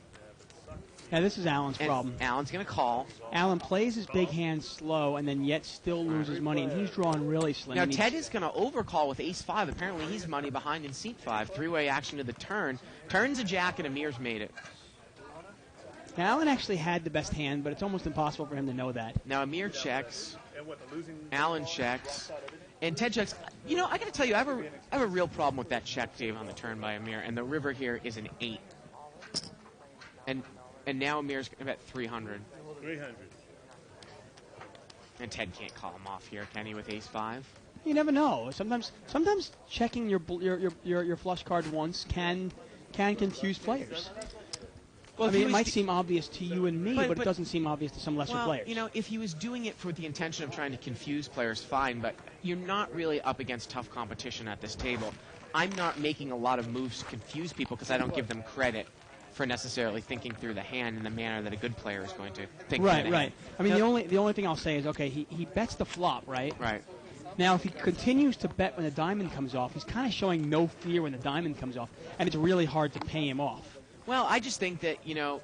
Yeah, this is Allen's And problem. Allen's going to call. Allen plays his big hand slow and then yet still loses money, and he's drawing really slim. Now, He needs- Ted is going to overcall with Ace 5. Apparently, he's money behind in seat 5. 3-way action to the turn. Turns a jack, and Amir's made it. Now, Allen actually had the best hand, but it's almost impossible for him to know that. Now, Amir checks. And what, the losing? Allen checks. And Ted checks. You know, I got to tell you, I have a real problem with that check, Dave, on the turn by Amir. And the river here is an 8. And now Amir's going to bet 300. 300. And Ted can't call him off here, can he, with Ace 5? You never know. Sometimes checking your flush card once can confuse players. Well, I if mean, he it was might do- seem obvious to you and me, but it but- doesn't seem obvious to some lesser Well, players. you know, if he was doing it for the intention of trying to confuse players, fine, but you're not really up against tough competition at this table. I'm not making a lot of moves to confuse people because I don't give them credit for necessarily thinking through the hand in the manner that a good player is going to think through Right, the right. hand. I mean, Now- the only thing I'll say is, okay, he bets the flop, right? Right. Now, if he continues to bet when the diamond comes off, he's kind of showing no fear when the diamond comes off, and it's really hard to pay him off. Well, I just think that, you know,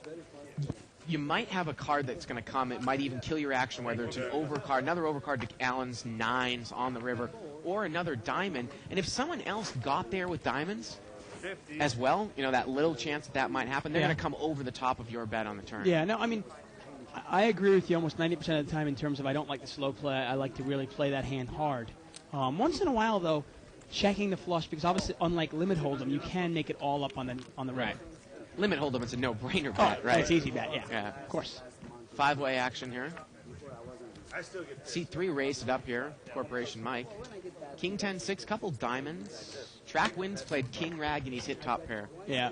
you might have a card that's going to come. It might even kill your action, whether it's an overcard, another overcard to Allen's 9s on the river, or another diamond. And if someone else got there with diamonds 50. as well, you know, that little chance that might happen, they're Yeah. going to come over the top of your bet on the turn. Yeah, no, I mean, I agree with you almost 90% of the time in terms of I don't like the slow play. I like to really play that hand hard. Once in a while, though, checking the flush, because obviously, unlike limit hold'em, you can make it all up on the Right. river. Limit hold'em, it's a no-brainer Oh, bet, right? It's easy bet, yeah. Yeah. Of course. 5-way action here. I still get C3 raised it up here. Corporation Mike. King 10-6, couple diamonds. Track wins, played King Rag, and he's hit top pair. Yeah.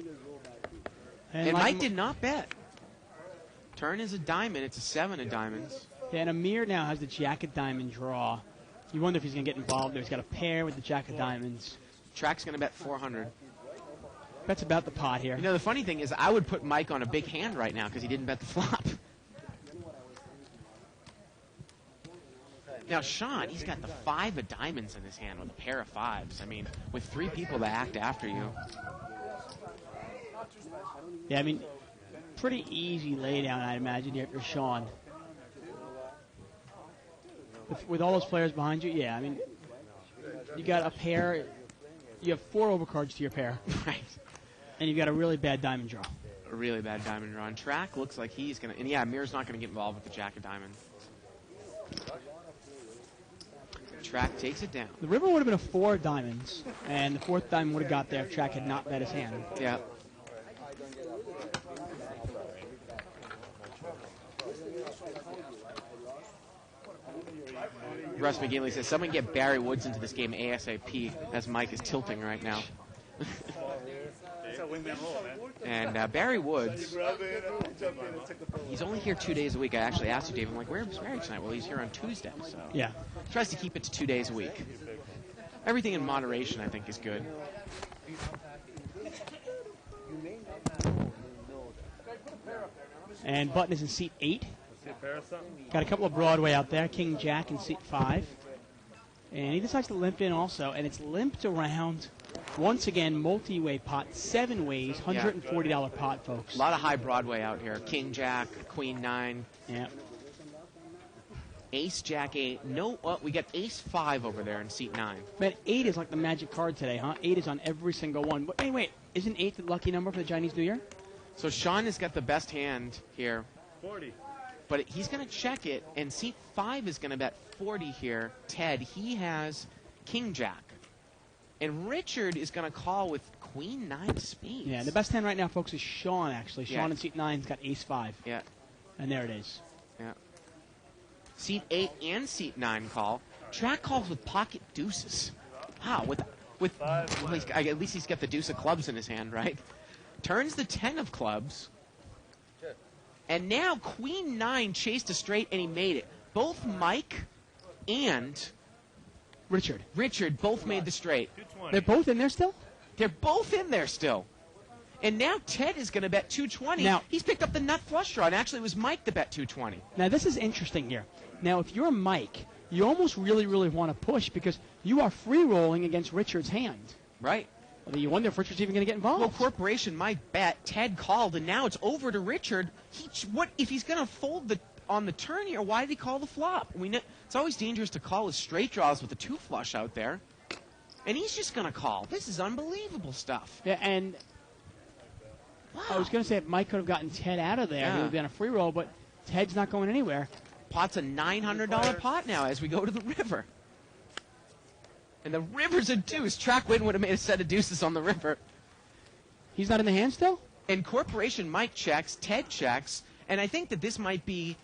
And like Mike did not bet. Turn is a diamond. It's a 7 of diamonds. Yeah, and Amir now has the jack of diamond draw. You wonder if he's going to get involved there. He's got a pair with the jack of diamonds. Track's going to bet 400. That's about the pot here. You know, the funny thing is I would put Mike on a big hand right now because he didn't bet the flop. Now, Sean, he's got the 5 of diamonds in his hand with a pair of 5s. I mean, with 3 people to act after you. Yeah, I mean, pretty easy laydown, I'd imagine, here for Sean. With all those players behind you, yeah, I mean, you got a pair, you have 4 overcards to your pair, Right. and you've got a really bad diamond draw. A really bad diamond draw. And Track looks like he's going to... And yeah, Amir's not going to get involved with the jack of diamonds. Track takes it down. The river would have been a 4 diamonds, and the 4th diamond would have got there if Track had not bet his hand. Yeah. Russ McGinley says, someone get Barry Woods into this game ASAP as Mike is tilting right now. That's how wingman roll, man. And Barry Woods, Grab it, jump in and take the phone. he's only here 2 days a week. I actually asked you, Dave, I'm like, where's Barry tonight? Well, he's here on Tuesday, so Yeah. tries to keep it to 2 days a week. Everything in moderation, I think, is good. And Button is in seat 8. See a pair or something? Got a couple of Broadway out there. King Jack in seat 5. And he decides to limp in also, and it's limped around. Once again, multi-way pot, 7 ways, $140 pot, folks. A lot of high Broadway out here. King Jack, Queen 9, Yeah. Ace Jack 8. No, well, we got Ace 5 over there in seat 9. Man, 8 is like the magic card today, huh? 8 is on every single one. But wait, isn't 8 the lucky number for the Chinese New Year? So Sean has got the best hand here, 40. but he's going to check it, and seat 5 is going to bet 40 here. Ted, he has King Jack. And Richard is going to call with Queen 9 spades. Yeah, the best hand right now, folks, is Sean, actually. Yeah. Sean in seat 9's got Ace 5. Yeah, And there it is. yeah. Seat 8 and seat 9 call. Track calls with pocket deuces. Wow, well, at least he's got the deuce of clubs in his hand, right? Turns the 10 of clubs. And now Queen 9 chased a straight and he made it. Both Mike and Richard. Richard both made the straight. 220. They're both in there still? They're both in there still. And now Ted is going to bet 220. Now- He's picked up the nut flush draw, and actually it was Mike that bet 220. Now, this is interesting here. Now, if you're Mike, you almost really, really want to push because you are free rolling against Richard's hand. Right. Well, you wonder if Richard's even going to get involved. Well, Corporation Mike bet, Ted called, and now it's over to Richard. What if he's going to fold on the turn here? Why did he call the flop? It's always dangerous to call his straight draws with a 2 flush out there. And he's just going to call. This is unbelievable stuff. Yeah, and Wow. I was going to say if Mike could have gotten Ted out of there, Yeah. he would have been a free roll, but Ted's not going anywhere. Pot's a $900 pot now as we go to the river. And the river's a deuce. Track win would have made a set of deuces on the river. He's not in the hand still? And Corporation Mike checks, Ted checks, and I think that this might be,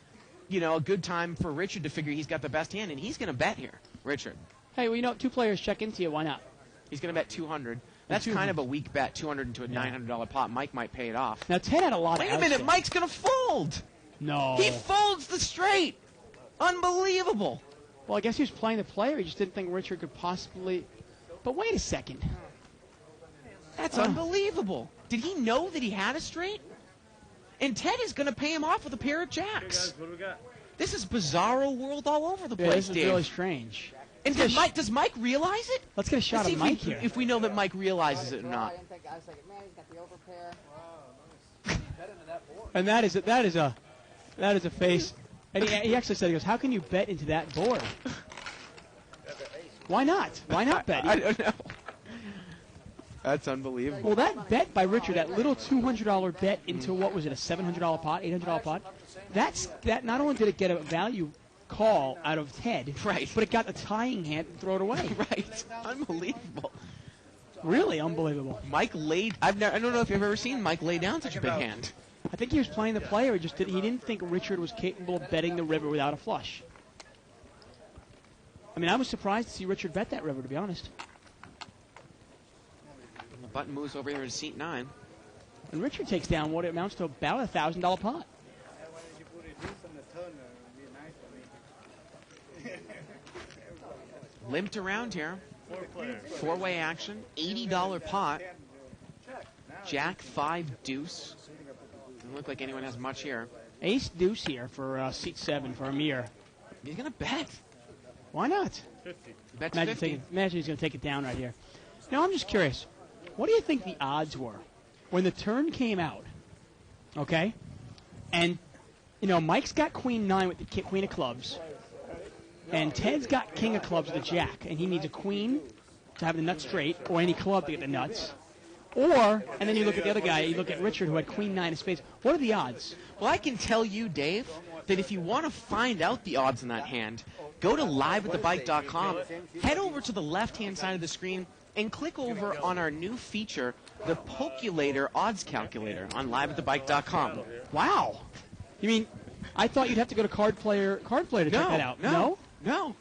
a good time for Richard to figure he's got the best hand, and he's going to bet here, Richard. Hey, well, 2 players check into you. Why not? He's going to bet 200. That's kind of a weak bet, 200 into a $900 pot. Mike might pay it off. Now, Ted had a lot Wait of a outs minute, there. Mike's going to fold. No. He folds the straight. Unbelievable. Well, I guess he was playing the player. He just didn't think Richard could possibly. But wait a second. That's unbelievable. Did he know that he had a straight? And Ted is going to pay him off with a pair of Hey jacks. guys, what do we got? This is bizarro world all over the Yeah, place, this is Dave. really strange. And does Mike realize it? Let's get a shot Let's see of if we- Mike here. If we know that Mike realizes it or I not. didn't think, I was like, man, he's got the overpair. And that is a face. And he actually said, he goes, how can you bet into that board? Why not? Why not bet? I don't know. That's unbelievable. Well, that bet by Richard, that little $200 bet into what was it, a $700 pot, $800 pot? That not only did it get a value call out of Ted, Right. but it got the tying hand and throw it away. Right. Unbelievable. Really unbelievable. Mike laid. I don't know if you've ever seen Mike lay down such a big hand. I think he was playing the player. He didn't think Richard was capable of betting the river without a flush. I mean, I was surprised to see Richard bet that river, to be honest. The button moves over here to seat 9. And Richard takes down what amounts to about a $1,000 pot. Limped around here. 4 players. 4-way action. $80 pot. Jack 5 deuce. Doesn't look like anyone has much here. Ace deuce here for seat 7 for Amir. He's gonna bet. Why not? 50. Bet's Imagine, 50. imagine he's going to take it down right here. Now, I'm just curious. What do you think the odds were when the turn came out? Okay? And, Mike's got queen 9 with the queen of clubs. And Ted's got king of clubs with a jack. And he needs a queen to have the nut straight or any club to get the nuts. Or, and then you look at the other guy, you look at Richard who had queen 9 of spades. What are the odds? Well, I can tell you, Dave, that if you want to find out the odds in that hand, go to liveatthebike.com, head over to the left-hand side of the screen, and click over on our new feature, the Pokulator Odds Calculator, on liveatthebike.com. Wow. You mean, I thought you'd have to go to card player to check that out. No.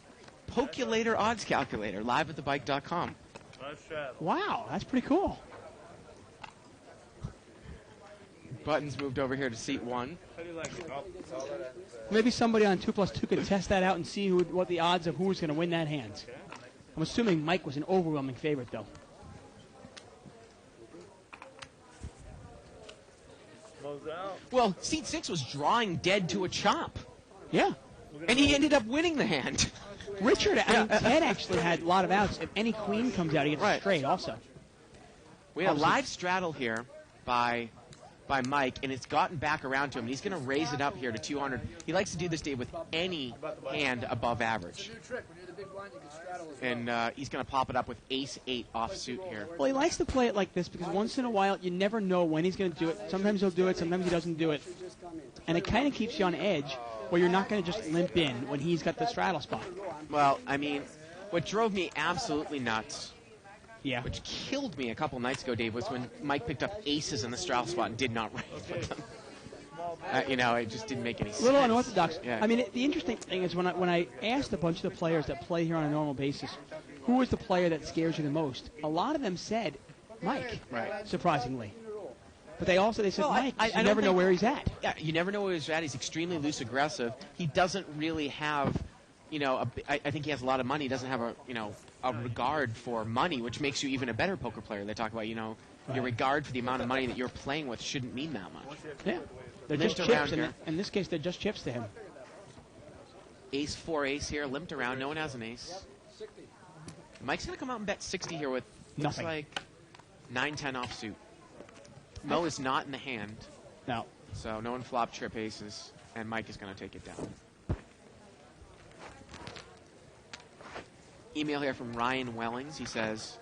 Pokulator Odds Calculator, liveatthebike.com. Nice shot. Wow, that's pretty cool. Buttons moved over here to seat 1. How do you like it? Maybe somebody on 2+2 could test that out and see what the odds of who was going to win that hand. I'm assuming Mike was an overwhelming favorite, though. Close out. Well, seat 6 was drawing dead to a chop, Yeah. and he ended up winning the hand. Richard, Ted actually had a lot of outs. If any queen comes out, he gets Right. a straight also. We had a live straddle here by Mike, and it's gotten back around to him. He's going to raise it up here to 200. He likes to do this, Dave, with any hand above average. New trick. When you're the big blind, you can straddle as well. And he's going to pop it up with ace-8 offsuit here. Well, he likes to play it like this because once in a while, you never know when he's going to do it. Sometimes he'll do it, sometimes he doesn't do it. And it kind of keeps you on edge where you're not going to just limp in when he's got the straddle spot. Well, I mean, what drove me absolutely nuts, Yeah. which killed me a couple nights ago, Dave, was when Mike picked up aces in the straddle spot and did not raise with them. It just didn't make any sense. A little unorthodox. Yeah. I mean, the interesting thing is when I asked a bunch of the players that play here on a normal basis, who is the player that scares you the most? A lot of them said Mike, Right. surprisingly. But they said Well, Mike. I You don't never know think- where he's at. Yeah, you never know where he's at. He's extremely loose aggressive. He doesn't really have, I think he has a lot of money. He doesn't have a regard for money, which makes you even a better poker player. They talk about, your Right. regard for the amount of money that you're playing with shouldn't mean that much. Yeah. They're Limped just around chips. here. In this case, they're just chips to him. Ace 4 ace here, limped around. No one has an ace. Mike's going to come out and bet 60 here with looks Nothing. like 9-10 offsuit. Mo is not in the hand, No. so no one flop trip aces, and Mike is going to take it down. Email here from Ryan Wellings. He says,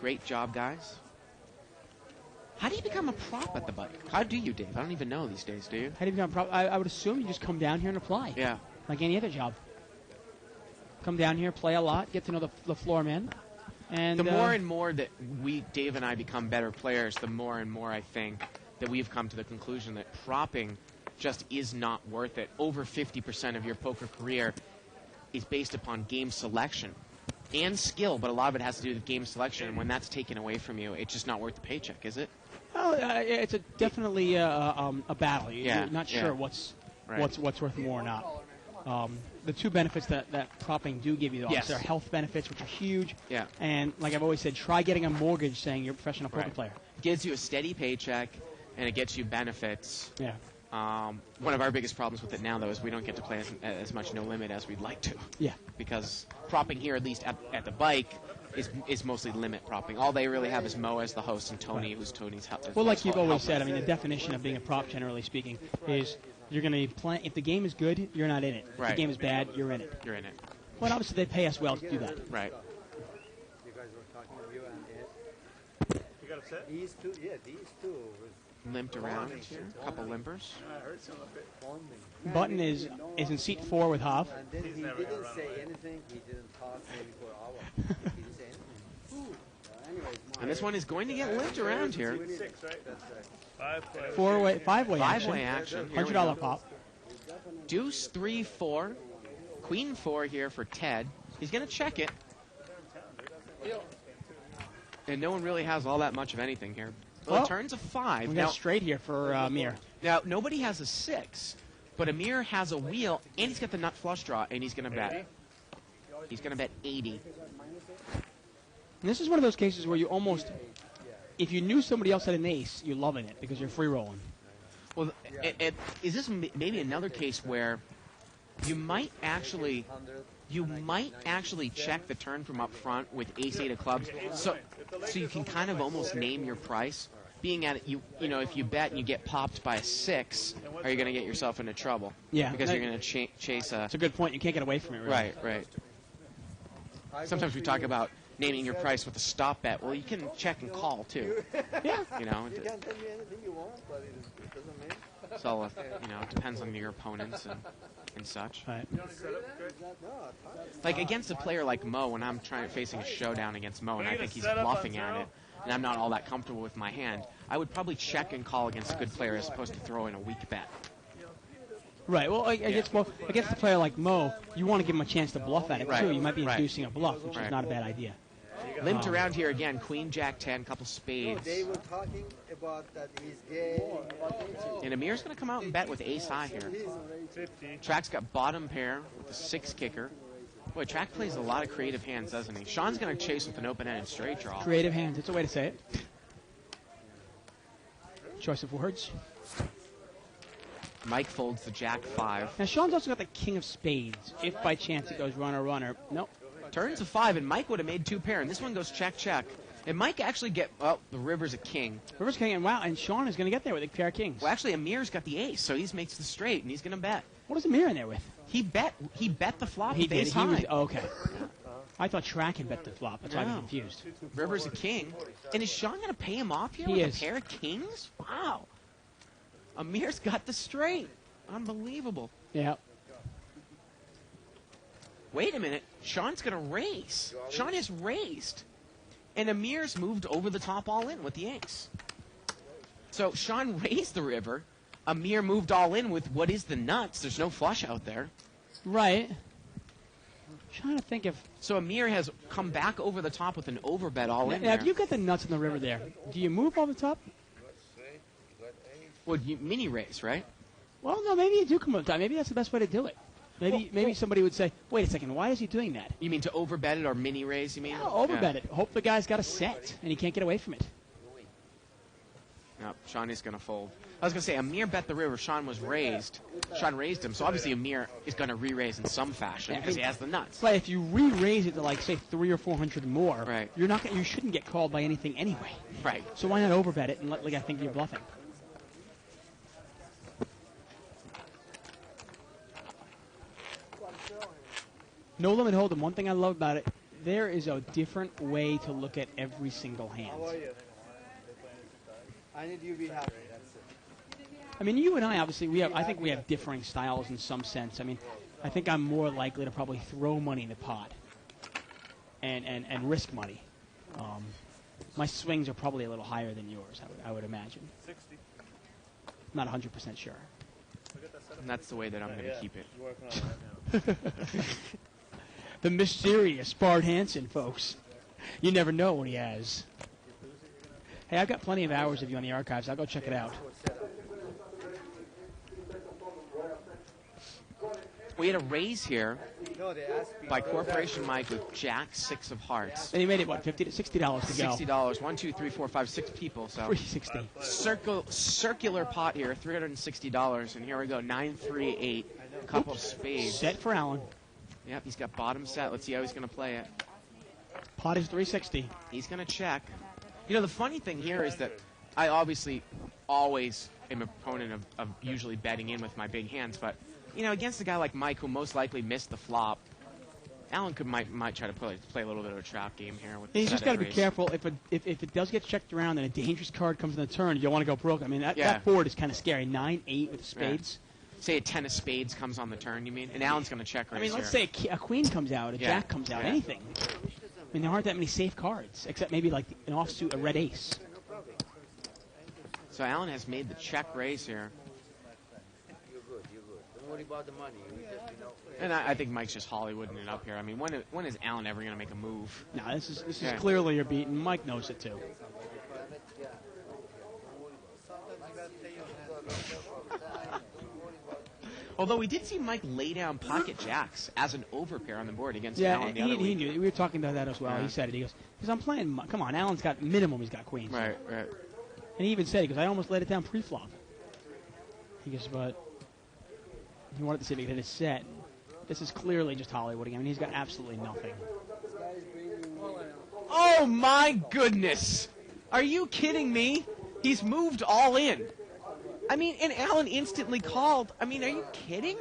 great job, guys. How do you become a prop at the bike? How do you, Dave? I don't even know these days, do you? How do you become I would assume you just come down here and apply. Yeah. Like any other job. Come down here, play a lot, get to know the floor man. And The more and more that Dave and I become better players, the more and more I think that we've come to the conclusion that propping just is not worth it. Over 50% of your poker career is based upon game selection and skill, but a lot of it has to do with game selection. And when that's taken away from you, it's just not worth the paycheck, is it? well, it's definitely a battle. Yeah, You're not yeah. sure what's Right. what's worth more or not. The two benefits that propping do give you, though, Yes. are health benefits, which are huge. Yeah. And like I've always said, try getting a mortgage saying you're a professional poker Right. player. Gives you a steady paycheck, and it gets you benefits. Yeah. One of our biggest problems with it now, though, is we don't get to play as much no limit as we'd like to. Yeah. Because propping here, at least at the bike, is mostly limit propping. All they really have is Mo as the host and Tony, who's Tony's help. Well, like you've always said, I mean, the definition of being a prop, generally speaking, is you're going to be playing. If the game is good, you're not in it. If Right. the game is bad, you're in it. You're in it. But obviously, they pay us well to do that. Right. You guys were talking to you and You got upset? these two was Limped around here. A couple limpers. I heard some of it. bonding. Button is in seat 4 with Hav. And then he never didn't gonna run say away. anything. He didn't talk maybe for an hour. He didn't say anything. Anyways, And this one is going to get limped around here. 6, right? that's right. 5 players. Five-way Five-way action. action. Here we $100 go. pop. Deuce 3-4. Queen 4 here for Ted. He's going to check it. And no one really has all that much of anything here. Well, Well, it turns a 5. We Now, got straight here for Amir. now, nobody has a 6, but Amir has a wheel, and he's got the nut flush draw, and he's going to bet. He's going to bet 80. And this is one of those cases where you almost, if you knew somebody else had an ace, you're loving it because you're free rolling. Well, is this maybe another case where you might actually check the turn from up front with ace-8 of clubs, so you can kind of almost name your price. Being at it, you know, if you bet and you get popped by a 6, are you going to get yourself into trouble? Yeah. Because you're going to chase a... It's a good point. You can't get away from it, really. Right. Sometimes we talk about naming your price with a stop bet. Well, you can check and call, too. Yeah. You know, You can tell me anything you want, but it doesn't mean. it's all, it depends on your opponents and such. Right. Like against a player like Mo, when I'm facing a showdown against Mo, and I think he's Set up on bluffing at zero? it, and I'm not all that comfortable with my hand, I would probably check and call against a good player as opposed to throw in a weak bet. Right. Well, against a player like Mo, you want to give him a chance to bluff at it, Right. too. You might be Right. inducing a bluff, which Right. is not a bad idea. Limped around here again, Queen, Jack 10, couple spades. They were talking about that he's gay. And Amir's going to come out and bet with ace high here. 50. Track's got bottom pair with a 6 kicker. Boy, Track plays a lot of creative hands, doesn't he? Sean's going to chase with an open-ended straight draw. Creative hands. It's a way to say it. Choice of words. Mike folds the Jack 5. Now, Sean's also got the king of spades. If by chance it goes runner. Nope. Turns a 5, and Mike would have made 2 pair, and this one goes check. And Mike actually the river's a king. River's king, and wow, and Sean is going to get there with a pair of kings. Well, actually, Amir's got the ace, so he makes the straight, and he's going to bet. What is Amir in there with? He bet the flop He with did. ace He high. was, okay. I thought Track had bet the flop. That's why I was No. confused. River's a king. And is Sean going to pay him off here He with is. a pair of kings? Wow. Amir's got the straight. Unbelievable. Yeah. Wait a minute. Sean's going to raise. Sean has raised. And Amir's moved over the top all in with the ace. So Sean raised the river. Amir moved all in with what is the nuts. There's no flush out there. Right. Trying to think if So Amir has come back over the top with an overbet all in now, there. if you get the nuts in the river there, do you move all the top? Well, you mini raise, right? Well, no, maybe you do come up top. Maybe that's the best way to do it. Maybe somebody would say, wait a second, why is he doing that? You mean to overbet it or mini raise, you mean? Yeah, overbet it. Hope the guy's got a set, and he can't get away from it. No, Sean is going to fold. I was going to say, Amir bet the river. Sean raised him, so obviously Amir is going to re-raise in some fashion because he has the nuts. But if you re-raise it to, like, say, 300 or 400 more, right. You shouldn't get called by anything anyway. Right. So why not overbet it and let the guy think you're bluffing? No limit hold'em. One thing I love about it, there is a different way to look at every single hand. I need you to be happy. That's it. I mean, you and I, obviously, I think we have differing styles in some sense. I mean, I think I'm more likely to probably throw money in the pot and risk money. My swings are probably a little higher than yours, I would imagine. 60. Not 100% sure. And that's the way that I'm going to keep it. You're working on it right now. The mysterious Bart Hansen, folks. You never know what he has. Hey, I've got plenty of hours of you on the archives. I'll go check it out. We had a raise here No, they asked me. by Corporation Mike with Jack 6 of hearts. And he made it, what, $50 to $60 to go? $60. 1, 2, 3, 4, 5, 6 people. So $360. circular pot here, $360. And here we go, 9, 3, 8. Couple spades. Set for Allen. Yep, he's got bottom set. Let's see how he's going to play it. Pot is $360. He's going to check. You know, the funny thing here is that I obviously always am a proponent of usually betting in with my big hands, but, you know, against a guy like Mike who most likely missed the flop, Allen might try to play a little bit of a trap game here. With He's just got to be careful. If it does get checked around and a dangerous card comes in the turn, you don't want to go broke. I mean, that board is kind of scary. 9-8 with spades. Yeah. Say a 10 of spades comes on the turn, you mean? And Allen's going to check raise. I mean, let's say a queen comes out, a jack comes out, anything. I mean, there aren't that many safe cards, except maybe like an offsuit, a red ace. So Allen has made the check raise here. You're good. Don't worry about the money. And I think Mike's just Hollywooding it up here. I mean, when is Allen ever going to make a move? No, this is clearly you're beaten. Mike knows it too. Although we did see Mike lay down pocket jacks as an overpair on the board against Yeah, Allen the other he week. knew. We were talking about that as well. Yeah. He said it. He goes, because I'm playing. Come on, Allen's got minimum. He's got queens. Right. And he even said, he goes, I almost laid it down pre-flop. He goes, but he wanted to see if he could hit a set. This is clearly just Hollywooding. I mean, he's got absolutely nothing. Oh my goodness! Are you kidding me? He's moved all in. I mean, and Allen instantly called. I mean, are you kidding?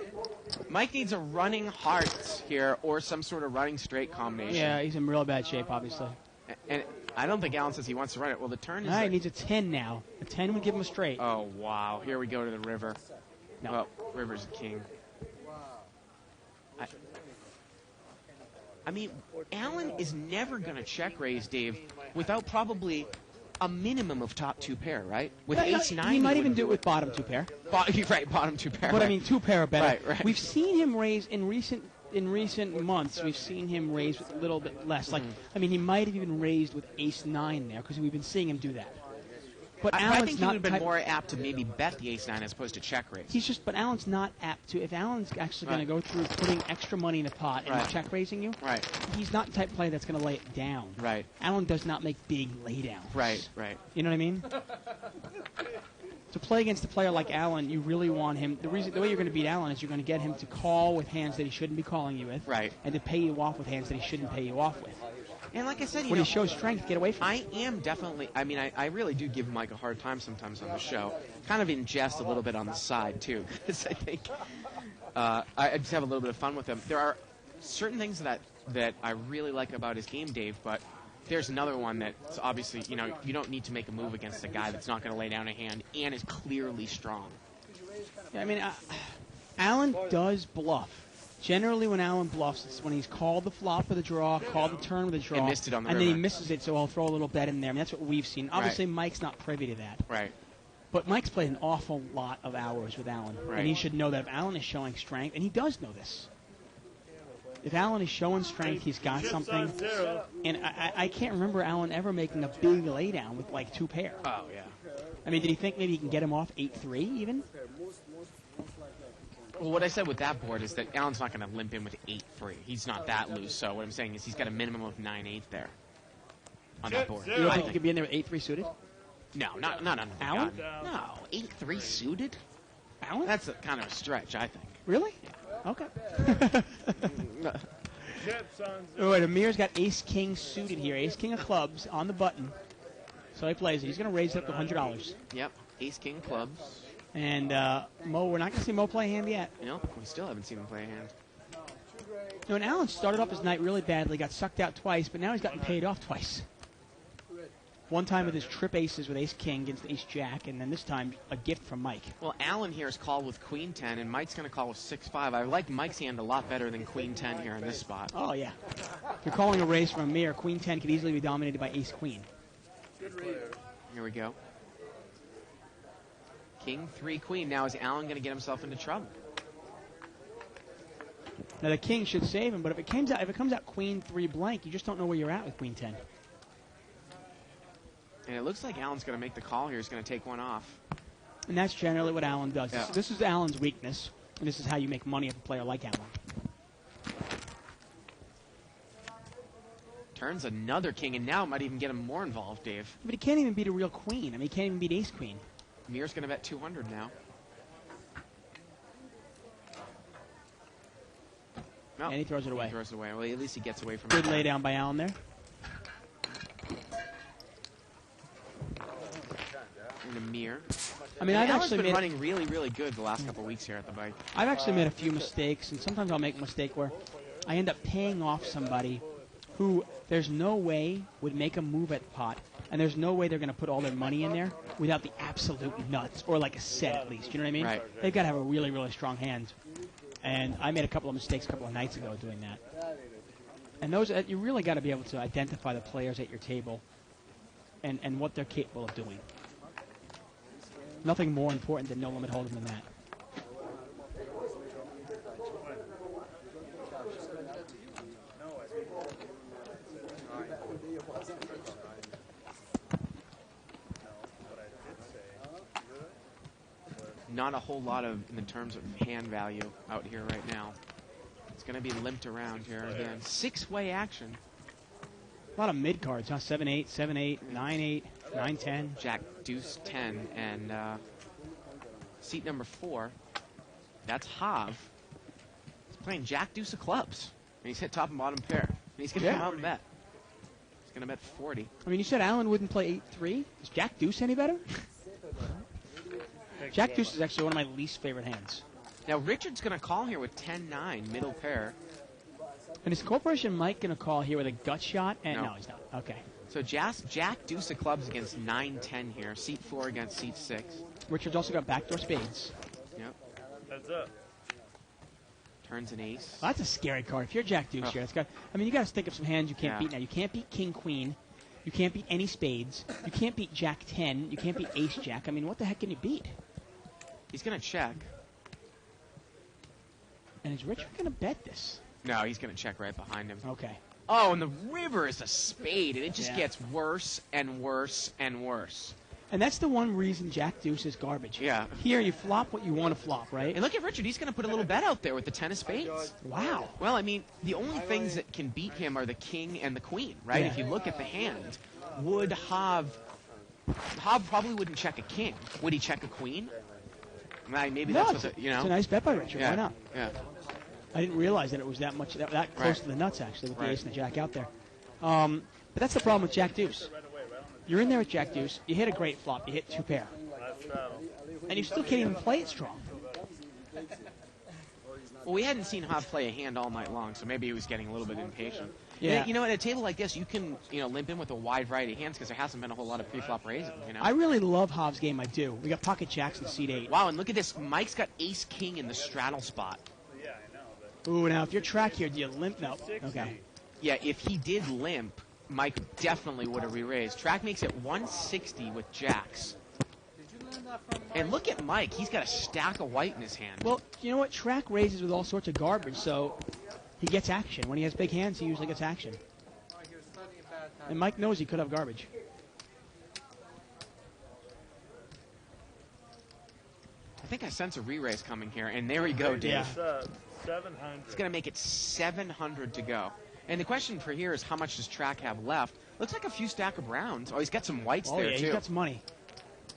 Mike needs a running hearts here or some sort of running straight combination. Yeah, he's in real bad shape, obviously. And I don't think Allen says he wants to run it. Well, the turn is... All right, he needs a 10 now. A 10 would give him a straight. Oh, wow. Here we go to the river. No. Well, river's the king. I mean, Allen is never going to check raise, Dave, without probably a minimum of top 2 pair, right? With ace-9, he might even do it with bottom 2 pair. Right, bottom 2 pair. But right. I mean, 2 pair are better. Right. We've seen him raise in recent months. We've seen him raise with a little bit less. Like, I mean, he might have even raised with ace-9 there because we've been seeing him do that. But I Allen's think he not would have been more apt to maybe bet the ace-9 as opposed to check raise. But Allen's not apt to. If Allen's actually going to go through putting extra money in the pot and check raising you, he's not the type of player that's going to lay it down. Right. Allen does not make big laydowns. Right. You know what I mean? To play against a player like Allen, you really want him. The way you're going to beat Allen is you're going to get him to call with hands that he shouldn't be calling you with, and to pay you off with hands that he shouldn't pay you off with. And like I said, when he shows strength, get away from him. I am definitely. I mean, I really do give Mike a hard time sometimes on the show, kind of in jest a little bit on the side too, because I think I just have a little bit of fun with him. There are certain things that I really like about his game, Dave, but there's another one that's obviously, you don't need to make a move against a guy that's not going to lay down a hand and is clearly strong. Yeah, I mean, Allen does bluff. Generally, when Allen bluffs, it's when he's called the flop with a draw, called the turn with a draw, and missed it on the and river. then he misses it, so I'll throw a little bet in there. I mean, that's what we've seen. Obviously, Mike's not privy to that. Right. But Mike's played an awful lot of hours with Allen, and he should know that if Allen is showing strength, and he does know this. If Allen is showing strength, he's got something. And I can't remember Allen ever making a big laydown with, like, 2 pair. Oh, yeah. I mean, did he think maybe he can get him off 8-3 even? Well, what I said with that board is that Allen's not going to limp in with 8-free. He's not that loose. So what I'm saying is he's got a minimum of 9-8 there on that board. You don't think he could be in there with 8-3 suited? No. Allen? God. No, 8-3 suited. Allen? That's kind of a stretch, I think. Really? Okay. Chips on Oh, wait, Amir's got ace-king suited here. Ace-king of clubs on the button. So he plays it. He's going to raise it up to $100. Yep, ace-king clubs. And Mo, we're not going to see Mo play a hand yet. You know, we still haven't seen him play a hand. You know, and Allen started off his night really badly, got sucked out twice, but now he's gotten paid off twice. One time with his trip aces with ace-king against ace-jack, and then this time a gift from Mike. Well, Allen here is called with queen 10, and Mike's going to call with 6-5. I like Mike's hand a lot better than queen 10 here in this spot. Oh, yeah. If you're calling a raise from Amir, queen 10 could easily be dominated by ace-queen. Here we go. King 3 queen. Now is Allen going to get himself into trouble? Now the king should save him, but if it comes out queen 3 blank, you just don't know where you're at with queen 10. And it looks like Allen's going to make the call here. He's going to take one off. And that's generally what Allen does. Yeah. This is Allen's weakness, and this is how you make money with a player like Allen. Turns another king, and now it might even get him more involved, Dave. But he can't even beat a real queen. I mean, he can't even beat ace-queen. Amir's going to bet 200 now. No. And he throws it away. He throws it away. Well, at least he gets away from Good it. lay down by Allen there. And Amir. I mean, I've Allen's actually been made running really, really good the last couple weeks here at the bike. I've actually made a few mistakes, and sometimes I'll make a mistake where I end up paying off somebody who there's no way would make a move at pot, and there's no way they're going to put all their money in there without the absolute nuts, or like a set at least. You know what I mean? Right. They've got to have a really, really strong hand. And I made a couple of mistakes a couple of nights ago doing that. And those, you really got to be able to identify the players at your table and what they're capable of doing. Nothing more important than no limit hold'em than that. Not a whole lot of, in terms of hand value out here right now. It's going to be limped around here again. 6-way action. A lot of mid cards, huh? 7-8, 7-8, 9-8, 9-10. Jack, deuce, 10, and seat number 4. That's Hav. He's playing Jack, deuce of clubs. And he's hit top and bottom pair. And he's going to come out and bet. He's going to bet 40. I mean, you said Allen wouldn't play 8-3. Is Jack deuce any better? Jack deuce is actually one of my least favorite hands. Now, Richard's going to call here with 10-9, middle pair. And is Corporation Mike going to call here with a gut shot? And No. no, he's not. Okay. So Jack, deuce of clubs against 9-10 here. Seat 4 against seat 6. Richard's also got backdoor spades. Yep. Heads up. Turns an ace. Well, that's a scary card. If you're Jack deuce Oh. here, that's got. I mean, you got to think of some hands you can't Yeah. beat now. You can't beat King Queen. You can't beat any spades. You can't beat Jack 10. You can't beat Ace Jack. I mean, what the heck can you beat? He's going to check. And is Richard going to bet this? No, he's going to check right behind him. Okay. Oh, and the river is a spade, and it just Yeah. gets worse and worse and worse. And that's the one reason Jack deuce is garbage. Yeah. Here, you flop what you want to flop, right? And look at Richard. He's going to put a little bet out there with the 10 of spades. Wow. Well, I mean, the only things that can beat him are the king and the queen, right? Yeah. If you look at the hand, would Hav probably wouldn't check a king. Would he check a queen? Maybe No, that's what it's a nice bet by Richard. yeah, Why not? Yeah. I didn't realize that it was that much, that close Right. to the nuts, actually, with the Right. ace and the jack out there. But that's the problem with Jack deuce. You're in there with Jack deuce. You hit a great flop. You hit 2 pair. And you still can't even play it strong. Well, we hadn't seen Hav play a hand all night long, so maybe he was getting a little bit impatient. Yeah. You know, at a table like this, you can, limp in with a wide variety of hands because there hasn't been a whole lot of pre-flop raising, you know? I really love Hav's game. I do. We got pocket jacks in seat 8. Wow, and look at this. Mike's got ace-king in the straddle spot. Ooh, now if you're track here, do you limp? No. Okay. Yeah, if he did limp, Mike definitely would have re-raised. Track makes it 160 with jacks. And look at Mike. He's got a stack of white in his hand. Well, you know what? Track raises with all sorts of garbage, so he gets action. When he has big hands, he usually gets action. And Mike knows he could have garbage. think I sense a re-raise coming here, and there we go, Dave. Yeah. It's 700. It's going to make it 700 to go. And the question for here is how much does Track have left? Looks like a few stack of browns. Oh, he's got some whites Oh, there, yeah, too. he's got some money.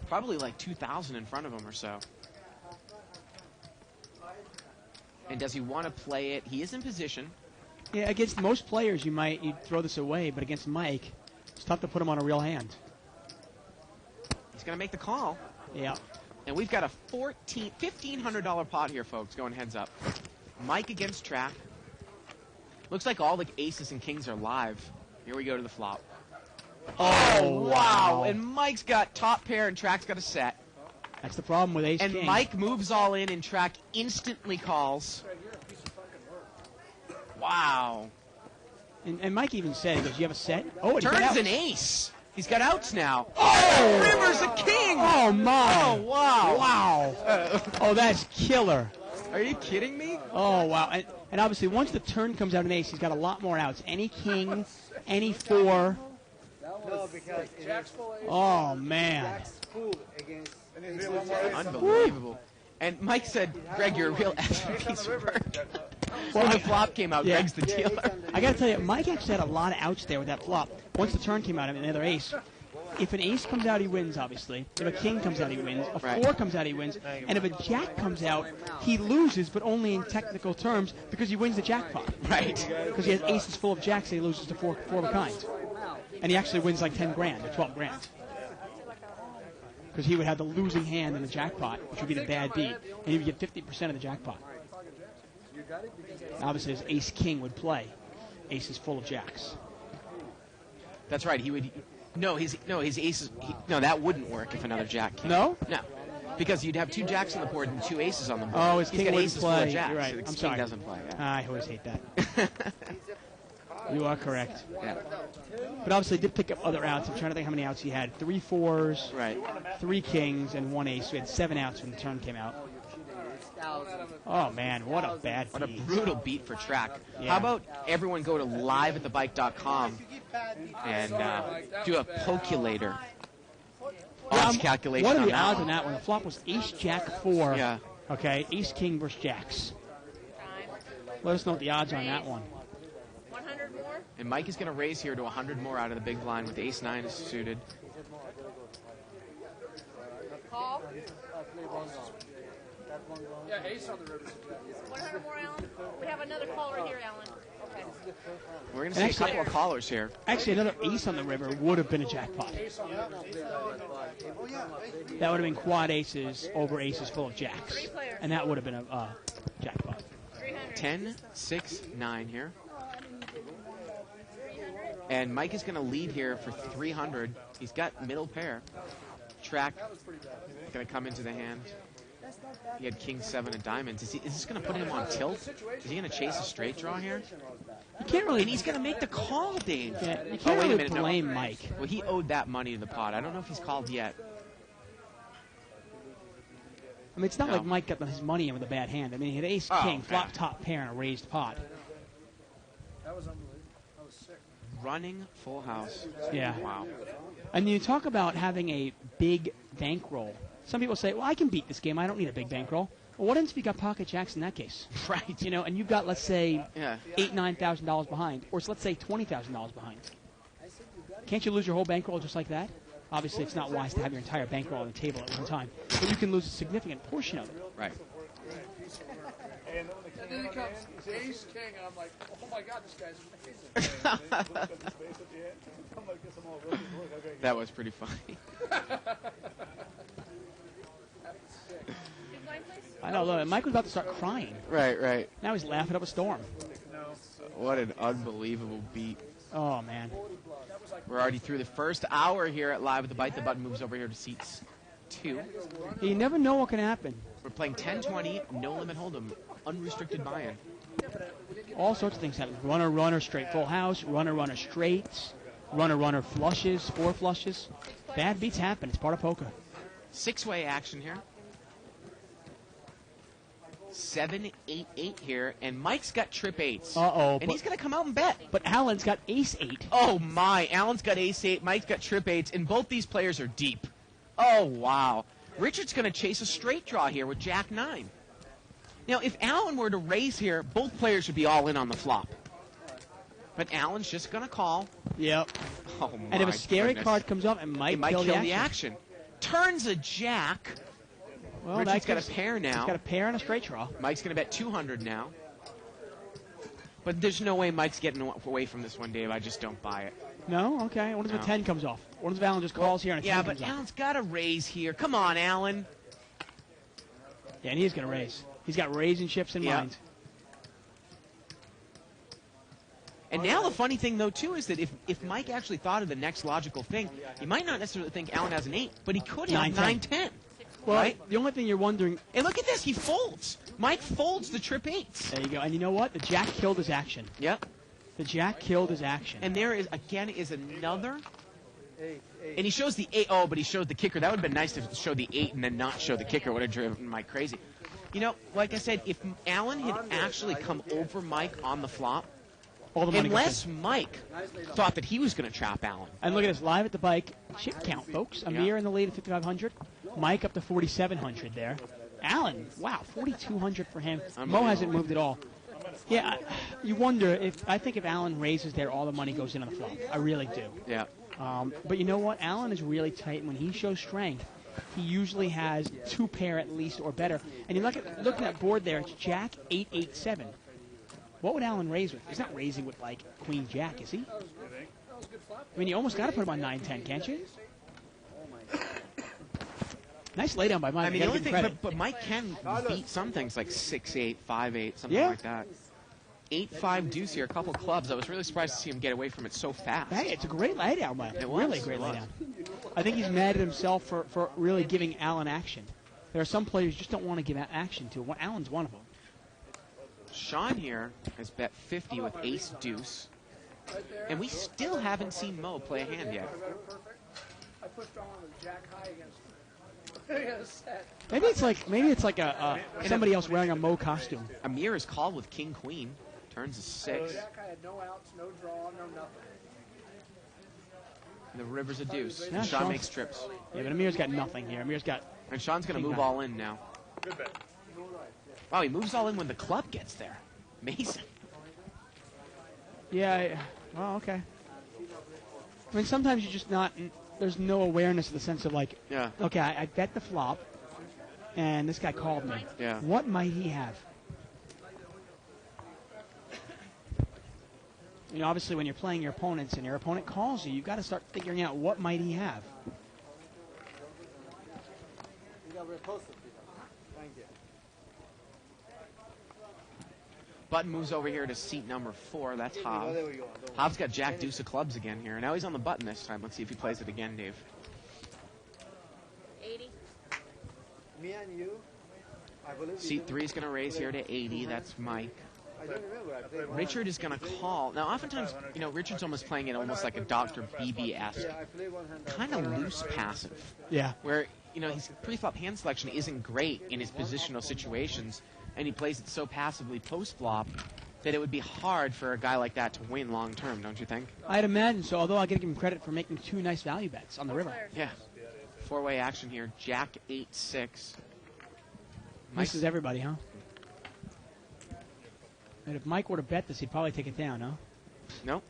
Probably like 2,000 in front of him or so. And does he want to play it? He is in position. Yeah, against most players, you'd throw this away, but against Mike, it's tough to put him on a real hand. He's going to make the call. Yeah. And we've got a $1,500 pot here, folks, going heads up. Mike against Track. Looks like all the aces and kings are live. Here we go to the flop. Oh, wow. And Mike's got top pair and Track's got a set. That's the problem with ace And king. Mike moves all in and Track instantly calls. Wow. And Mike even said, he goes, you have a set? Oh, and he got Turns outs. an ace. He's got outs now. Oh! River's a king! Oh, my. Oh, wow. Wow. Oh, that's killer. Are you kidding me? Oh, wow. And obviously, once the turn comes out an ace, he's got a lot more outs. Any king, any four. No, because Jack's full ace. Oh, man. Jack's full against. Unbelievable. And Mike said, Greg, you're a real piece of work. When the flop came out, Yeah. Greg's the dealer. I got to tell you, Mike actually had a lot of outs there with that flop. Once the turn came out, another ace. If an ace comes out, he wins, obviously. If a king comes out, he wins. A Right. four comes out, he wins. And if a jack comes out, he loses, but only in technical terms because he wins the jackpot. Right. Because he has aces full of jacks, and he loses to four of a kind. And he actually wins like 10 grand or 12 grand. Because he would have the losing hand in the jackpot, which would be the bad beat, and he would get 50% of the jackpot. Obviously, his ace king would play. Aces full of jacks. That's right. He would. No, his aces. No, that wouldn't work if another jack came. No? No. Because you'd have two jacks on the board and two aces on the board. Oh, his He's king got wouldn't aces full play. of jacks. You're right. So his I'm king sorry. doesn't play. Yeah. I always hate that. You are correct. Yeah. But obviously, he did pick up other outs. I'm trying to think how many outs he had. 3 fours, Right. 3 kings, and 1 ace. So he had 7 outs when the turn came out. Oh, man, what a bad What a beat. brutal beat for Track. Yeah. How about everyone go to liveatthebike.com and do a pokulator odds calculation What are on the that odds one? on that one? The flop was ace, jack, 4. Yeah. Okay, ace, king versus jacks. Let us know what the odds are on that one. 100 more? And Mike is going to raise here to 100 more out of the big blind with ace 9 is suited. Call? Yeah, ace on the river. 100 more, Alan? We have another caller here, Alan. Okay. We're going to see a couple of callers here. Actually, another ace on the river would have been a jackpot. That would have been quad aces over aces full of jacks. 3 players. And that would have been a jackpot. 300. 10, 6, 9 here. And Mike is going to lead here for 300. He's got middle pair. Track going to come into the hand. He had king 7 of diamonds. Is this going to put him on tilt? Is he going to chase a straight draw here? You can't really. And he's going to make the call, Dave. Yeah, you Oh, can't wait a really minute. No. blame Mike. Well, he owed that money to the pot. I don't know if he's called yet. I mean, it's not No. like Mike got his money in with a bad hand. I mean, he had ace, Oh, king, flop, yeah. top pair, and a raised pot. That was unbelievable. That was sick. Running full house. Yeah. Wow. And you talk about having a big bankroll. Some people say, well, I can beat this game. I don't need a big bankroll. Well, what if you got pocket jacks in that case? Right. You know, and you've got, let's say, Yeah. $8,000, $9,000 behind, or let's say $20,000 behind. Can't you lose your whole bankroll just like that? Obviously, it's not wise to have your entire bankroll on the table at one time, but you can lose a significant portion of it. Right. And then he comes ace, king, and I'm like, oh my god, this guy's amazing. That was pretty funny. I know, look, Mike was about to start crying. Right, right. Now he's laughing up a storm. What an unbelievable beat. Oh, man. We're already through the first hour here at Live at the Bite. The button moves over here to seats 2. You never know what can happen. We're playing 10-20, no limit hold'em, unrestricted buy-in. All sorts of things happen. Runner, runner, straight full house. Runner, runner, straights. Runner, runner, flushes, 4 flushes. Bad beats happen. It's part of poker. 6-way action here. 7-8-8 here, and Mike's got trip 8s. Uh-oh. And he's going to come out and bet. But Alan's got ace 8. Oh, my. Alan's got ace 8, Mike's got trip 8s, and both these players are deep. Oh, wow. Richard's going to chase a straight draw here with Jack 9. Now, if Allen were to raise here, both players should be all in on the flop. But Allen's just going to call. Yep. Oh, my And if a scary goodness. card comes up, it might kill the the action. action. Turns a jack. Well, Richard's that got gives- a pair He's now. got a pair and a straight draw. Mike's going to bet 200 now. But there's no way Mike's getting away from this one, Dave. I just don't buy it. No? Okay. What if No. a 10 comes off? What if Allen just calls here and a 10 Yeah, comes but off? Allen's got a raise here. Come on, Allen. Yeah, and he's going to raise. He's got raising chips in Yeah. mind. And now the funny thing, though, too, is that if Mike actually thought of the next logical thing, he might not necessarily think Allen has an 8, but he could have 9-10. Well, Right? the only thing you're wondering, And look at this. He folds. Mike folds the trip 8s. there you go. And you know what? The jack killed his action. Yep. The jack killed his action. And there is, again, is another. 8, 8. And he shows the 8. Oh, but he showed the kicker. That would have been nice to show the 8 and then not show the kicker. Would have driven Mike crazy. You know, like I said, if Allen had actually come over Mike on the flop, all the money goes unless Mike thought that he was going to trap Allen. And look at this, live at the bike. Chip count, folks. Amir in the lead at 5,500. Mike up to 4,700 there. Allen, wow, 4,200 for him. Mo hasn't moved at all. Yeah, you wonder I think if Allen raises there, all the money goes in on the flop. I really do. Yeah. But you know what? Allen is really tight. When he shows strength, he usually has 2 pair at least or better. And you look at looking at board there, it's Jack 8-8-7. What would Allen raise with? He's not raising with like Queen Jack, is he? I mean, you almost got to put him on 9-10, can't you? Nice laydown by Mike. I mean, You the only gotta give thing, him credit. but Mike can beat some things like 6-8, 5-8, something Yeah. like that. 8-5 deuce here, a couple clubs. I was really surprised to see him get away from it so fast. Hey, it's a great laydown, Mike. It was. Really great It was. laydown. I think he's mad at himself for really giving Allen action. There are some players you just don't want to give action to. Well, Allen's one of them. Sean here has bet 50 with ace deuce. And we still haven't seen Mo play a hand yet. I pushed on with Jack high against against that. Maybe it's like a somebody else wearing a Mo costume. Amir is called with king queen. Turns a 6. Jack high had no outs, no draw, no nothing. And the river's a deuce. Yeah, And Sean Sean- makes trips. Yeah, but Amir's got nothing here. Amir's got And Sean's going to King move nine. all in now. Good bet. Wow, he moves all in when the club gets there. Amazing. well, okay. I mean, sometimes you're just not. There's no awareness of the sense of like, Yeah. okay, I bet the flop, and this guy called me. Yeah. What might he have? You know, obviously, when you're playing your opponents and your opponent calls you, you've got to start figuring out what might he have. You got repulsive. Thank you. Button moves over here to seat number 4. That's Hob. There we go. Hob's got Jack deuce of clubs again here. Now he's on the button this time. Let's see if he plays it again, Dave. 80. Me and you, I believe. Seat 3 is going to raise here to 80. That's Mike. I don't remember. I played one. Richard is going to call. Now, oftentimes, you know, Richard's almost playing it almost like a Dr. BB-esque. Yeah, I played one hand. Kind of loose passive. Yeah. Where, you know, his pre-flop hand selection isn't great in his positional situations, and he plays it so passively post-flop that it would be hard for a guy like that to win long-term, don't you think? I'd imagine so, although I got to give him credit for making 2 nice value bets on the river. Yeah. 4-way action here. Jack 8-6. Misses everybody, huh? And if Mike were to bet this, he'd probably take it down, huh? Nope.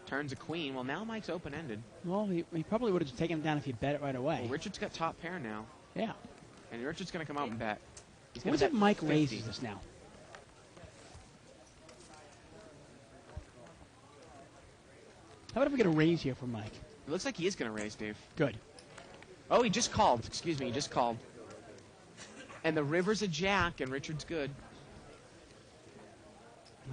Turns a queen. Well, now Mike's open-ended. Well, he probably would have taken it down if he bet it right away. Well, Richard's got top pair now, Yeah. and Richard's going to come out and bet. He's What going if to bet Mike 50. raises this now? How about if we get a raise here from Mike? It looks like he is going to raise, Dave. Good. Oh, he just called. Excuse me, he just called. And the river's a jack, and Richard's good.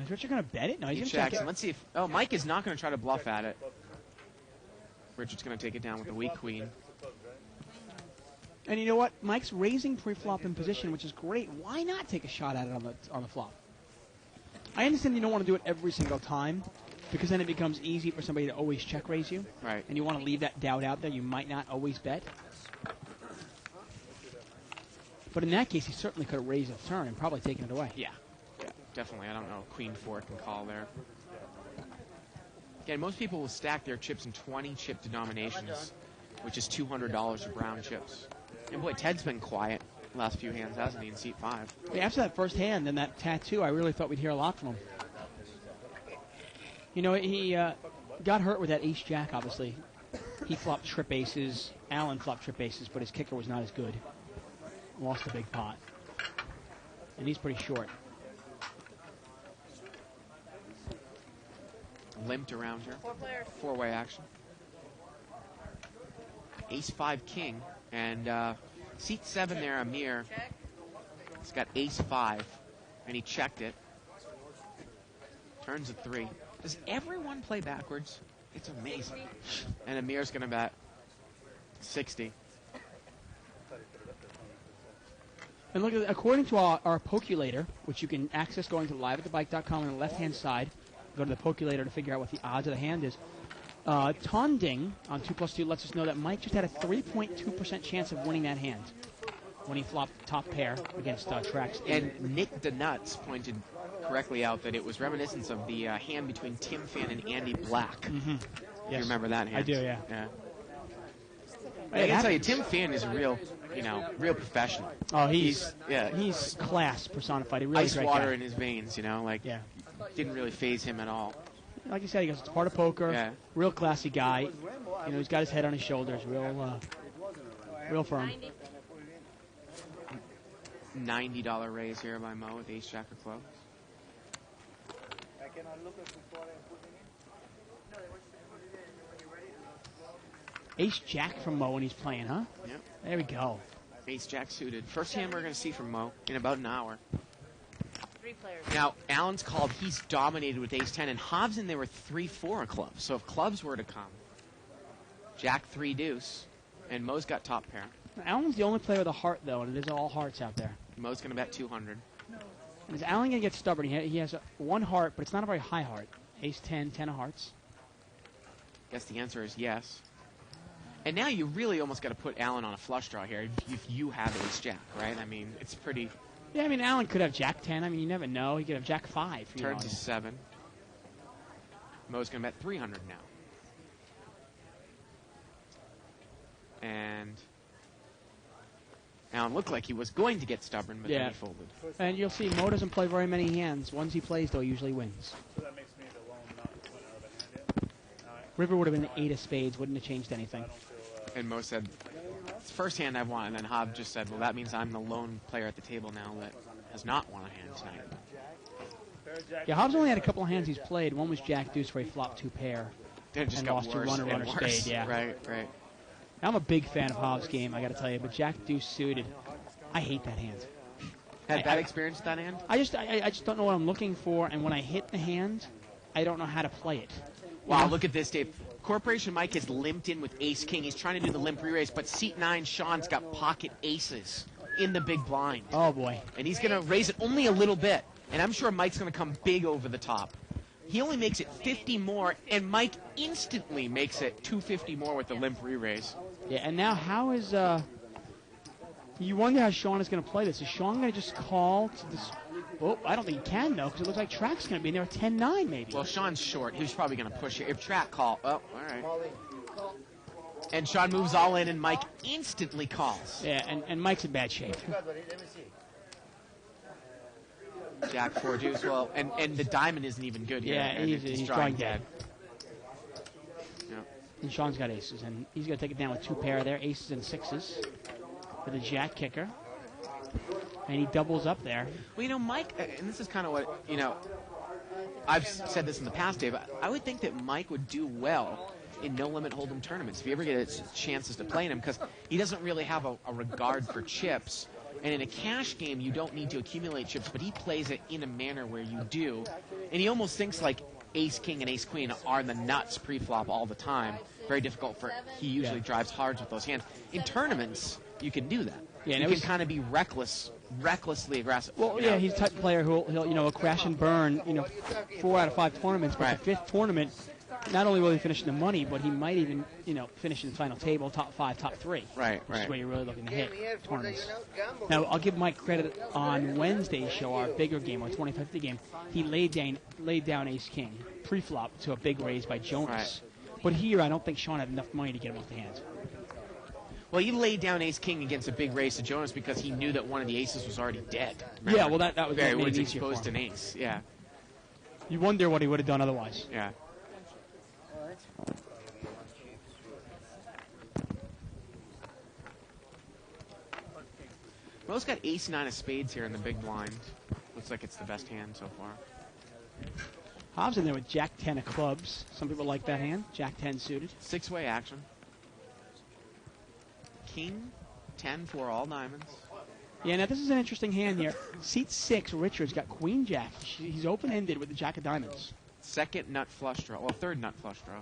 Is Richard going to bet it? No, he's He going to checks. check And it. let's see if... Oh, Mike is not going to try to bluff at it. Richard's going to take it down with the weak queen. And you know what? Mike's raising pre-flop in position, which is great. Why not take a shot at it on the flop? I understand you don't want to do it every single time, because then it becomes easy for somebody to always check raise you. Right. And you want to leave that doubt out there. You might not always bet. But in that case, he certainly could have raised a turn and probably taken it away. Yeah, definitely. I don't know. Queen 4 can call there. Again, most people will stack their chips in 20 chip denominations. which is $200 of brown chips. And boy, Ted's been quiet the last few hands, hasn't he, in seat 5? Yeah, after that first hand and that tattoo, I really thought we'd hear a lot from him. You know, he got hurt with that ace-jack, obviously. He flopped trip aces. Allen flopped trip aces, but his kicker was not as good. Lost a big pot. And he's pretty short. Limped around here. 4 players. 4-way action. Ace-5 king. And seat 7 there, Amir. Check. He's got ace-5. And he checked it. Turns a 3. Does everyone play backwards? It's amazing. And Amir's going to bet 60. And look, according to our Pokulator, which you can access going to liveatthebike.com on the left-hand side, go to the Pokulator to figure out what the odds of the hand is. Tonding on 2+2 lets us know that Mike just had a 3.2% chance of winning that hand when he flopped top pair against Trax. And Nick DeNuts pointed correctly out that it was reminiscent of the hand between Tim Fan and Andy Black. Mm-hmm. You remember that hand? I do, yeah. I gotta tell you, Tim Fan is a real professional. Oh, he's he's class personified. He really ice great water guy. in his veins, didn't really phase him at all. Like you said, he goes, it's part of poker. Yeah. Real classy guy. You know, he's got his head on his shoulders. Real firm. $90 raise here by Mo with ace jack of clubs. Ace jack from Mo when he's playing, huh? Yep. There we go. Ace jack suited. First hand we're going to see from Mo in about an hour. 3 players. Now, Allen's called. He's dominated with ace-10, and Hobson, they were 3-4 of clubs. So if clubs were to come, jack 3 deuce, and Mo's got top pair. Allen's the only player with a heart, though, and it is all hearts out there. Mo's going to bet 200. And is Allen going to get stubborn? He has one heart, but it's not a very high heart. Ace-10, 10 of hearts. Guess the answer is yes. And now you really almost got to put Allen on a flush draw here if you have ace-jack, right? I mean, it's pretty... Yeah, I mean, Allen could have jack 10. I mean, you never know. He could have jack 5. Turns to 7. Mo's going to bet 300 now. And Allen looked like he was going to get stubborn, but then he folded. And you'll see Mo doesn't play very many hands. Ones he plays, though, usually wins. So that makes me the lone not winner of a hand yet. River would have been the 8 of spades. Wouldn't have changed anything. And Mo said, it's the first hand I've won. And then Hob just said, well, that means I'm the lone player at the table now that has not won a hand tonight. Yeah, Hobbs only had a couple of hands he's played. One was jack deuce where he flopped 2 pair. It just and got lost to worse runner and worse. spade, yeah. Right. I'm a big fan of Hobbs' game, I got to tell you, but jack deuce suited, I hate that hand. Had bad experience with that hand? I just don't know what I'm looking for, and when I hit the hand, I don't know how to play it. Wow, look at this, Dave. Corporation Mike has limped in with ace-king. He's trying to do the limp re-raise, but seat 9, Sean's got pocket aces in the big blind. Oh, boy. And he's going to raise it only a little bit. And I'm sure Mike's going to come big over the top. He only makes it 50 more, and Mike instantly makes it 250 more with the limp re-raise. Yeah, and now how is... You wonder how Sean is going to play this. Is Sean going to just call to this... Oh, I don't think he can, though, because it looks like Track's going to be in there at 10-9, maybe. Well, Sean's short. He was probably going to push it. If Track call... Oh, all right. And Sean moves all in, and Mike instantly calls. Yeah, and Mike's in bad shape. Jack 4 deuce. Well, and the diamond isn't even good here. Yeah, he's drawing dead. Yep. And Sean's got aces, and he's going to take it down with 2 pair there, aces and 6s, with a jack kicker. And he doubles up there. Well, Mike, and this is kind of what, I've said this in the past, Dave. I would think that Mike would do well in no-limit hold'em tournaments if you ever get chances to play in him, because he doesn't really have a regard for chips. And in a cash game, you don't need to accumulate chips, but he plays it in a manner where you do. And he almost thinks like ace-king and ace-queen are the nuts pre-flop all the time. Very difficult for he usually drives hards with those hands. In tournaments, you can do that. Yeah, you can kind of be recklessly aggressive. Well, yeah, he's the type of player who'll he'll crash and burn, 4 out of 5 tournaments. But the 5th tournament, not only will he finish in the money, but he might even, finish in the final table, top 5, top 3. Right. Which is where you're really looking to hit tournaments. Now, I'll give Mike credit on Wednesday's show, our bigger game, our 2050 game. He laid down ace-king pre-flop to a big raise by Jonas. Right. But here, I don't think Sean had enough money to get him off the hands. Well, he laid down ace-king against a big race to Jonas because he knew that one of the aces was already dead. Remember? Yeah, well, that was Barry what made Woods it easier for exposed him. an ace. Yeah, You wonder what he would have done otherwise. yeah. Mo's got ace-9 of spades here in the big blind. Looks like it's the best hand so far. Hobbs in there with Jack 10 of clubs. Some people like that hand. Jack 10 suited. Six-way action. King 10 for all diamonds. Yeah, now this is an interesting hand here. Seat 6, Richard's got Queen Jack. He's open-ended with the Jack of diamonds. Second nut flush draw. Well, third nut flush draw.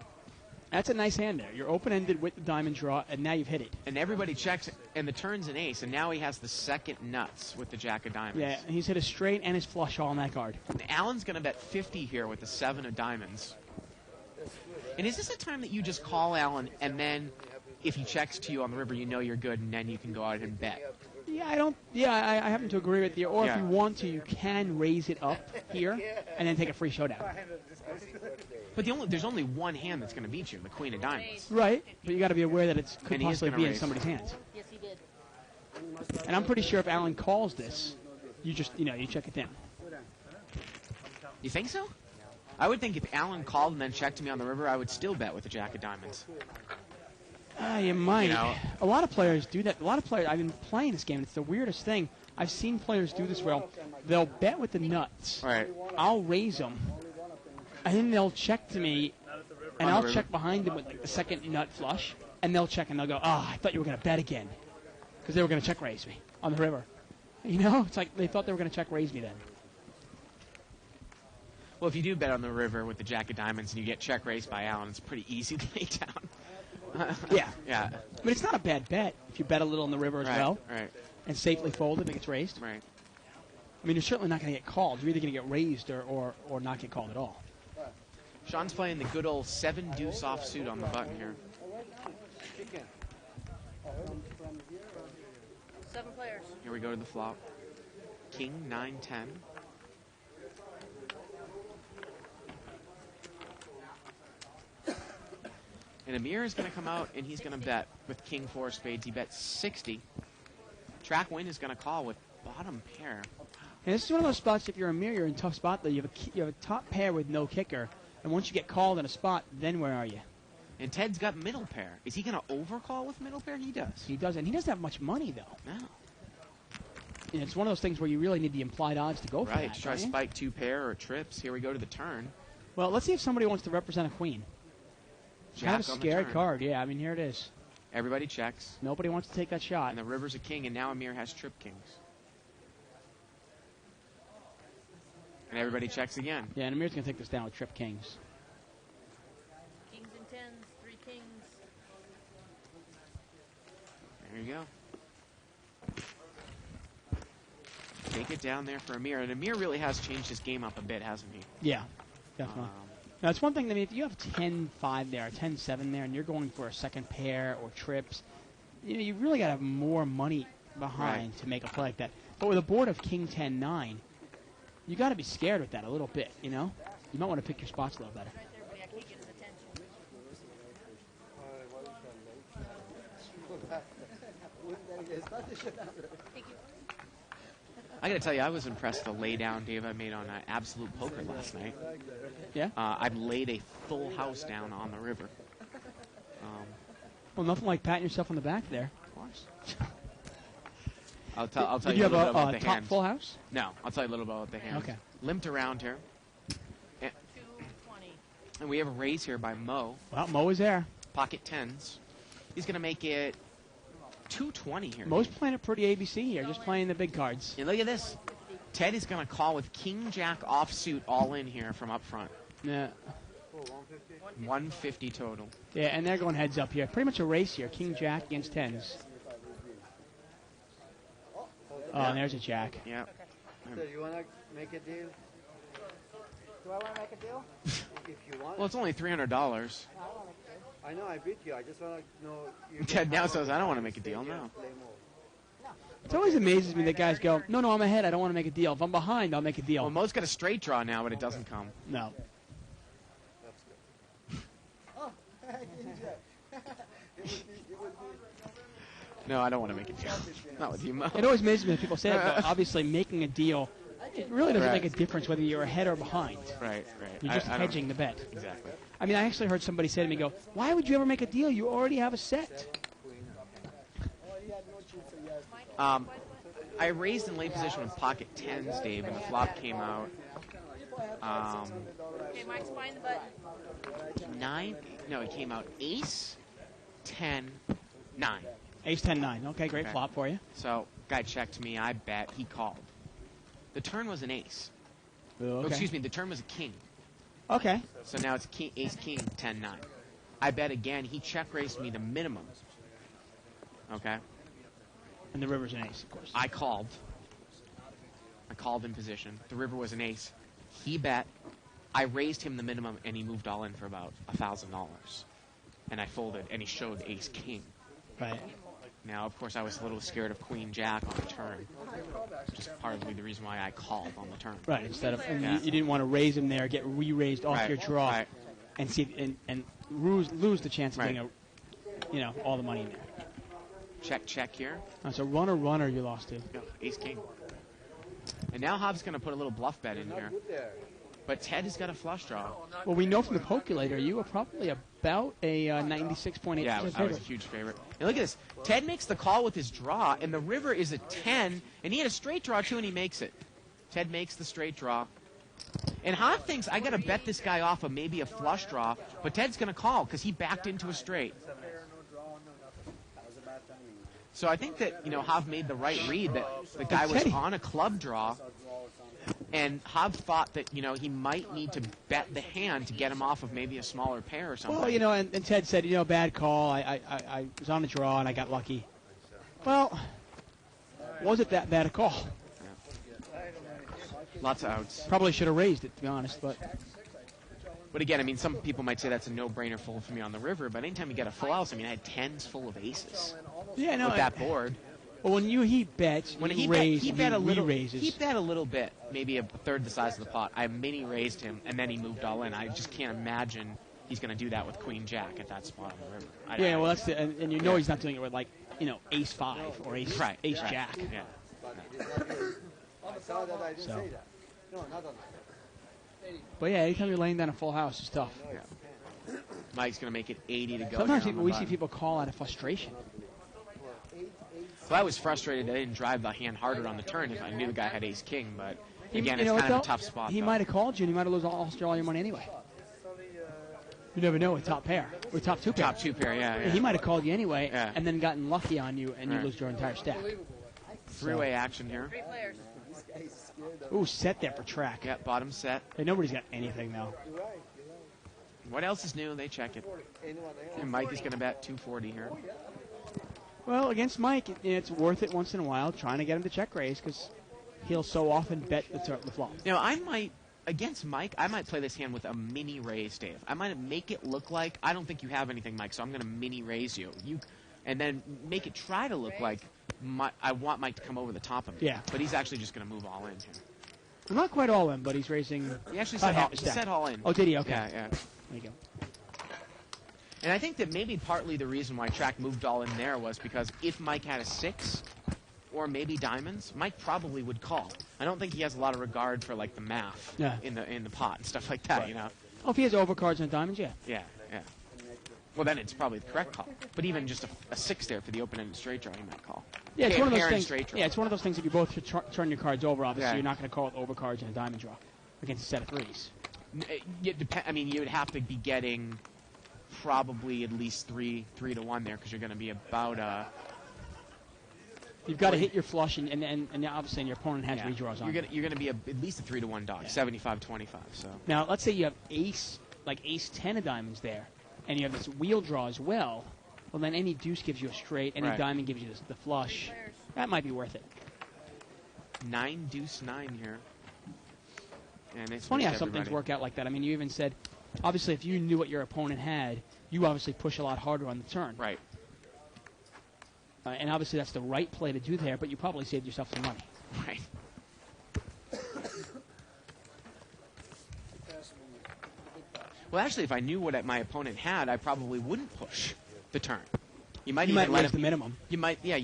That's a nice hand there. You're open-ended with the diamond draw, and now you've hit it. And everybody checks, and the turn's an ace, and now he has the second nuts with the Jack of diamonds. Yeah, he's hit a straight and his flush all on that card. And Allen's going to bet 50 here with the 7 of diamonds. And is this a time that you just call Allen, and then if he checks to you on the river, you know you're good, and then you can go out and bet? Yeah, I happen to agree with you. Or Yeah. if you want to, you can raise it up here and then take a free showdown. But there's only one hand that's going to beat you, the Queen of diamonds. Right, but you got to be aware that it could And he is possibly gonna be in raise. somebody's hands. Yes, he did. And I'm pretty sure if Allen calls this, you just, you check it down. You think so? I would think if Allen called and then checked me on the river, I would still bet with the Jack of diamonds. You might. You know. A lot of players do that. A lot of players, I've been playing this game. It's the weirdest thing. I've seen players do this where they'll bet with the nuts. All right. I'll raise them, and then they'll check to me, and On the I'll river. check behind them with like the second nut flush, and they'll check and they'll go, I thought you were going to bet again, because they were going to check raise me on the river. It's like they thought they were going to check raise me then. Well, if you do bet on the river with the Jack of diamonds and you get check raised by Allen, it's pretty easy to lay down. Yeah. Yeah. But it's not a bad bet if you bet a little on the river as well Right. and safely fold it and it gets raised. Right. I mean, you're certainly not going to get called. You're either going to get raised or not get called at all. Sean's playing the good old 7 deuce offsuit on the button here. 7 players. Here we go to the flop. King 9-10. And Amir is going to come out and he's going to bet with King 4 spades. He bets 60. Track win is going to call with bottom pair. And this is one of those spots, if you're a mirror, you're in a tough spot, though. You have a top pair with no kicker, and once you get called in a spot, then where are you? And Ted's got middle pair. Is he going to overcall with middle pair? He does. He doesn't. He doesn't have much money, though. No. And it's one of those things where you really need the implied odds to go for Right, that. to try don't you? spike 2 pair or trips. Here we go to the turn. Well, let's see if somebody wants to represent a queen. Jack Kind of a on the scary turn. card. Yeah, I mean, here it is. Everybody checks. Nobody wants to take that shot. And the river's a king, and now Amir has trip kings. And everybody checks again. Yeah, and Amir's going to take this down with trip kings. Kings and 10s, 3 kings. There you go. Take it down there for Amir. And Amir really has changed his game up a bit, hasn't he? Yeah, definitely. Now, it's one thing, I mean, if you have 10-5 there, or 10-7 there, and you're going for a second pair or trips, you really got to have more money behind to make a play like that. But with a board of King 10-9, you got to be scared with that a little bit, You might want to pick your spots a little better. Right there, but I can't get his attention. Thank you. I got to tell you, I was impressed the lay down Dave I made on Absolute Poker last night. Yeah? I laid a full house down on the river. Well, nothing like patting yourself on the back there. Of course. I'll tell Did you you a little bit have about a the top hand. full house? No, I'll tell you a little bit about the hand. Okay. Limped around here. 220. And we have a raise here by Mo. Well, Mo is there. Pocket tens. He's going to make it 220 here. Mo's playing it pretty ABC here, just playing the big cards. And look at this. Ted is going to call with King Jack offsuit all in here from up front. Yeah. 150 total. Yeah, and they're going heads up here. Pretty much a race here. King Jack against tens. Oh, and there's a jack. Yeah. So you want to make a deal? Do I want to make a deal? If you want. Well, it's only $300. I know I beat you. I just want to know. You Ted now says, I don't want to make a deal. No. play more. It always amazes me that guys go, no, I'm ahead. I don't want to make a deal. If I'm behind, I'll make a deal. Well, Mo's got a straight draw now, but it doesn't come. No. No, I don't want to make a deal. Not with you, Mo. It always amazes me when people say it, but obviously making a deal, it really doesn't Right. make a difference whether you're ahead or behind. Right. You're just I don't- hedging the bet. Exactly. I mean, I actually heard somebody say to me, go, why would you ever make a deal? You already have a set. I raised in late position with pocket tens, Dave, and the flop came out. Okay, Mike's behind the button. 9. No, it came out ace, 10, 9. Ace 10-9. Okay, great Okay. flop for you. So guy checked me. I bet. He called. The turn was an ace. Okay. Oh, excuse me. The turn was a king. Okay. So now it's king, ace, king, 10, 9. I bet again. He check raised me the minimum. Okay. And the river's an ace, of course. I called. I called in position. The river was an ace. He bet. I raised him the minimum, and he moved all in for about $1,000. And I folded, and he showed ace king. Right. Now, of course, I was a little scared of queen jack on the turn, which is partly the reason why I called on the turn. Right. Instead of and Yeah. you didn't want to raise him there, get re-raised off Right, your draw, right. and see and lose the chance of Right. getting all the money in there. Check here. So runner you lost to. No, ace king. And now Hobbs going to put a little bluff bet in here. But Ted has got a flush draw. Well, we know from the Pokulator you were probably about a 96.8% Yeah, I was a favorite. huge favorite. And look at this. Ted makes the call with his draw, and the river is a 10, and he had a straight draw too, and he makes it. Ted makes the straight draw. And Hobb thinks, I got to bet this guy off of maybe a flush draw, but Ted's going to call because he backed into a straight. So I think that, Hobb made the right read that the guy was Teddy- on a club draw, and Hobb thought that, he might need to bet the hand to get him off of maybe a smaller pair or something. Well, and Ted said, bad call. I was on the draw and I got lucky. Well, was it that bad a call? Lots of outs. Probably should have raised it, to be honest. But But again, some people might say that's a no-brainer fold for me on the river, but anytime you get a full house, I had tens full of aces yeah, no. with that board. Well, when he bets, When he he raised, he bet a little, raises. he bet a little bit, maybe a third the size of the pot. I mini raised him, and then he moved all in. I just can't imagine he's going to do that with Queen Jack at that spot on the river. Yeah, well, that's and he's not doing it with ace 5 or ace right, ace right, jack. Yeah. I saw that. I didn't So. say that. No, not on But yeah, anytime you're laying down a full house, it's tough. Mike's going to make it 80 to go. Sometimes here on the we see button. people call out of frustration. Well, I was frustrated that I didn't drive the hand harder on the turn if I knew the guy had ace king, but He- again, you it's know what, kind of a though? tough spot. He though. might have called you, and he might have lost all your money anyway. You never know with top pair, with top two pair. Top two pair, yeah. He might have called you anyway, Yeah. and then gotten lucky on you, and you Right. lose your entire stack. Three-way action here. 3 players. Ooh, set there for track. Yeah, bottom set. Hey, nobody's got anything now. What else is new? They check it. And Mike is going to bet 240 here. Well, against Mike, it's worth it once in a while trying to get him to check raise because he'll so often bet the flop. Now, against Mike, I might play this hand with a mini raise, Dave. I might make it look like, I don't think you have anything, Mike, so I'm going to mini raise you. And then make it try to look like I want Mike to come over the top of me. Yeah. But he's actually just going to move all in here. I'm not quite all in, but he's raising. He actually about said, half a stack. all in. Oh, did he? Okay. Yeah. There you go. And I think that maybe partly the reason why Track moved all in there was because if Mike had a 6 or maybe diamonds, Mike probably would call. I don't think he has a lot of regard for the math Yeah. in the pot and stuff like that, Oh, if he has overcards and diamonds, yeah. Yeah. Well, then it's probably the correct call. But even just a 6 there for the open-ended straight draw, he might call. Yeah, it's Okay, one of those pair and things. straight draw. Yeah, it's one of those things that you both should turn your cards over. Obviously, Yeah. you're not going to call it overcards and a diamond draw against a set of threes. You would have to be getting probably at least 3 to 1 there because you're going to be about You've got to hit your flush, and obviously your opponent has yeah, redraws on. you're going to be at least a 3 to 1 dog, 75-25. So Now, let's say you have ace 10 of diamonds there, and you have this wheel draw as well. Well, then any deuce gives you a straight, any Right. diamond gives you the flush. That might be worth it. 9 deuce 9 here, and It's funny how some things work out like that. I mean, you even said, obviously, if you knew what your opponent had, you obviously push a lot harder on the turn. Right. And obviously, that's the right play to do there, but you probably saved yourself some money. Right. Well, actually, if I knew what my opponent had, I probably wouldn't push the turn. You might You even might let raise him, the minimum. You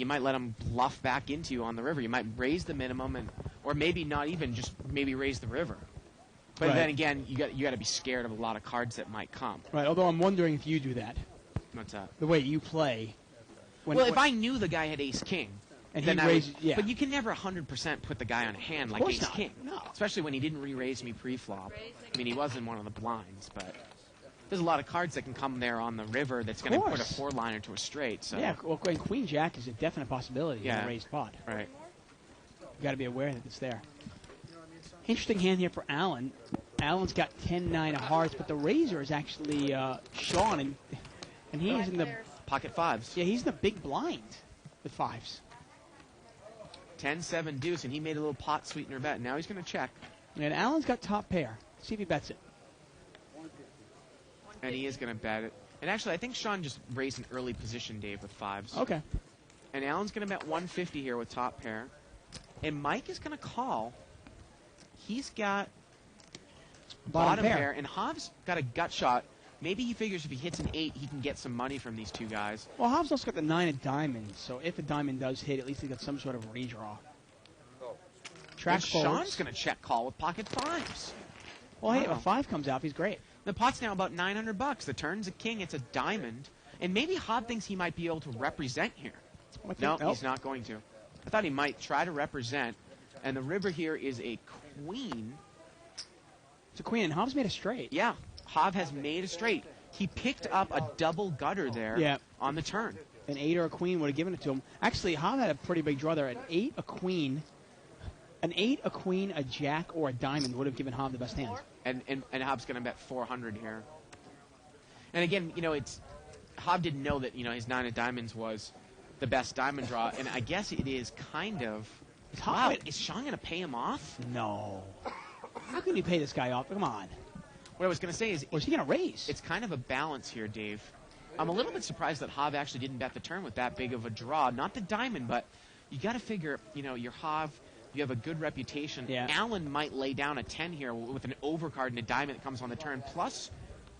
might let him bluff back into you on the river. You might raise the minimum, or maybe not even, just maybe raise the river. But Right. then again, you got to be scared of a lot of cards that might come. Right. Although I'm wondering if you do that, What's that? the way you play. If I knew the guy had ace king, And then he I would- raises- yeah. But you can never 100% put the guy on a hand like course ace not. king. No. Especially when he didn't re-raise me pre-flop. I mean, he was in one of the blinds, but there's a lot of cards that can come there on the river that's going to put a course. four-liner to a straight. So. Yeah, well, and Queen Jack is a definite possibility in Yeah. a raised pot. Right. You got to be aware that it's there. Interesting hand here for Allen. Allen's got 10-9 of hearts, but the raiser is actually Sean, and he is in the Pocket fives. yeah he's in the big blind with fives. 10-7 deuce, and he made a little pot sweetener bet. Now he's going to check, And Allen's got top pair. See if he bets it. and he is going to bet it. And actually, I think Sean just raised an early position, Dave, with fives. Okay. And Allen's going to bet 150 here with top pair. And Mike is going to call. He's got bottom pair. And Hobbs got a gut shot. Maybe he figures if he hits an 8, he can get some money from these two guys. Well, Hobbs also got the 9 of diamonds, so if a diamond does hit, at least he got some sort of redraw. Track And Sean's forwards. going to check call with pocket fives. Well, hey, if Wow. a 5 comes out, he's great. The pot's now about $900. The turn's a king. It's a diamond. And maybe Hobb thinks he might be able to represent here. No, he's not going to. I thought he might try to represent. And the river here is a queen. It's a queen, and Hobbs made a straight. Yeah, Hobb has made a straight. He picked up a double gutter there Yeah. on the turn. An 8 or a queen would have given it to him. Actually, Hobb had a pretty big draw there. An 8, a queen, a jack, or a diamond would have given Hobb the best hand. And Hobb's going to bet 400 here. And again, it's Hobb didn't know that his 9 of diamonds was the best diamond draw, and I guess it is kind of. Wow, is Sean going to pay him off? No. How can you pay this guy off? Come on. What I was going to say is, Or is he going to raise? it's kind of a balance here, Dave. I'm a little bit surprised that Hobb actually didn't bet the turn with that big of a draw. Not the diamond, but you got to figure, your Hobb, you have a good reputation. Yeah. Allen might lay down a 10 here with an overcard and a diamond that comes on the turn. Plus,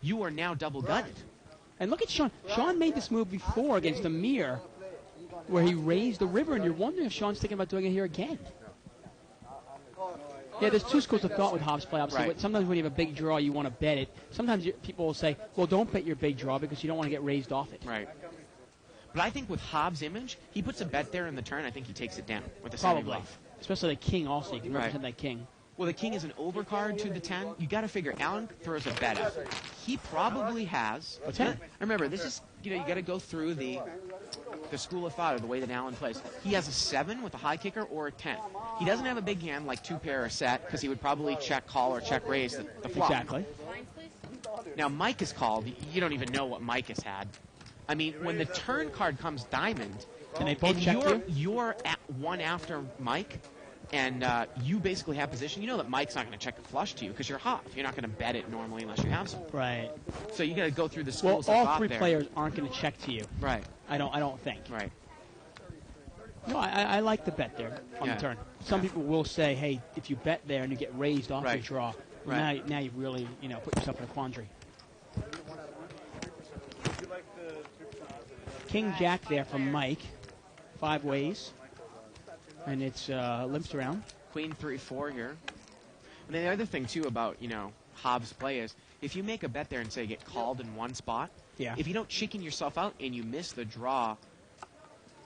you are now double gutted. And look at Sean. Sean made this move before against Amir, where he raised the river, and you're wondering if Sean's thinking about doing it here again. Yeah, there's two schools of thought with Hobbs play. Obviously, Right. sometimes when you have a big draw, you want to bet it. Sometimes people will say, "Well, don't bet your big draw because you don't want to get raised off it." Right. But I think with Hobbs' image, he puts a bet there in the turn. I think he takes it down with a Probably, semi-bluff. especially the king. Also, you can Right. represent that king. Well, the king is an overcard to the 10. You got to figure Allen throws a bet up. He probably has. A 10. Remember, this is you got to go through the school of thought of the way that Allen plays. He has a 7 with a high kicker or a 10. He doesn't have a big hand like 2 pair or set because he would probably check call or check raise the flop. Exactly. Lines, please. Now Mike is called. You don't even know what Mike has had. I mean, when the turn card comes diamond, And they both check you're at one after Mike, and you basically have position. You know that Mike's not going to check a flush to you because you're hot. You're not going to bet it normally unless you have some. Right. So you got to go through the Well, schools of all thought three there. players aren't going to check to you. Right. I don't think. Right. No, I like the bet there on Yeah. the turn. Some people will say, "Hey, if you bet there and you get raised off Right. your draw, Right. now you've really put yourself in a quandary." King Jack there from Mike, 5 ways, and it's limps around. Queen 3-4 here. And then the other thing too about Hobbs' play is if you make a bet there and say get called in one spot, Yeah. if you don't chicken yourself out and you miss the draw,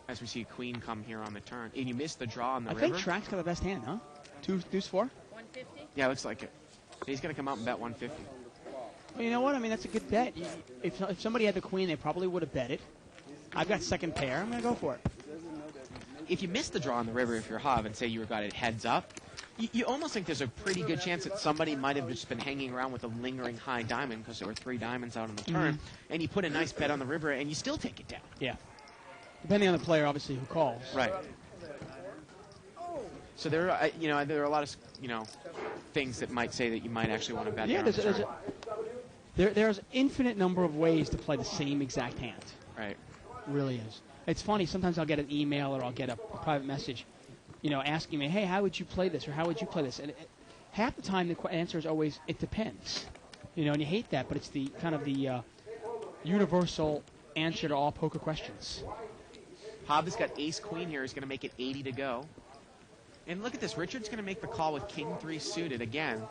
as we see Queen come here on the turn, and you miss the draw on the I river. think Track's got the best hand, huh? Deuce 4. 150. Yeah, looks like it. He's going to come out and bet 150. Well, you know what? I mean, that's a good bet. If somebody had the queen, they probably would have bet it. I've got second pair. I'm going to go for it. If you miss the draw on the river, if you're Hob, and say you got it heads up, you almost think there's a pretty good chance that somebody might have just been hanging around with a lingering high diamond because there were 3 diamonds out on the turn, and you put a nice bet on the river, and you still take it down. Yeah. Depending on the player, obviously, who calls. Right. So there are, there are a lot of, things that might say that you might actually want to bet. Yeah, there on the turn. there's infinite number of ways to play the same exact hand. Right. It really is. It's funny. Sometimes I'll get an email or I'll get a private message, asking me, "Hey, how would you play this?" or "How would you play this?" And half the time the answer is always, "It depends." And you hate that, but it's the kind of the universal answer to all poker questions. Hobb has got ace queen here. He's going to make it 80 to go. And look at this. Richard's going to make the call with king 3 suited again.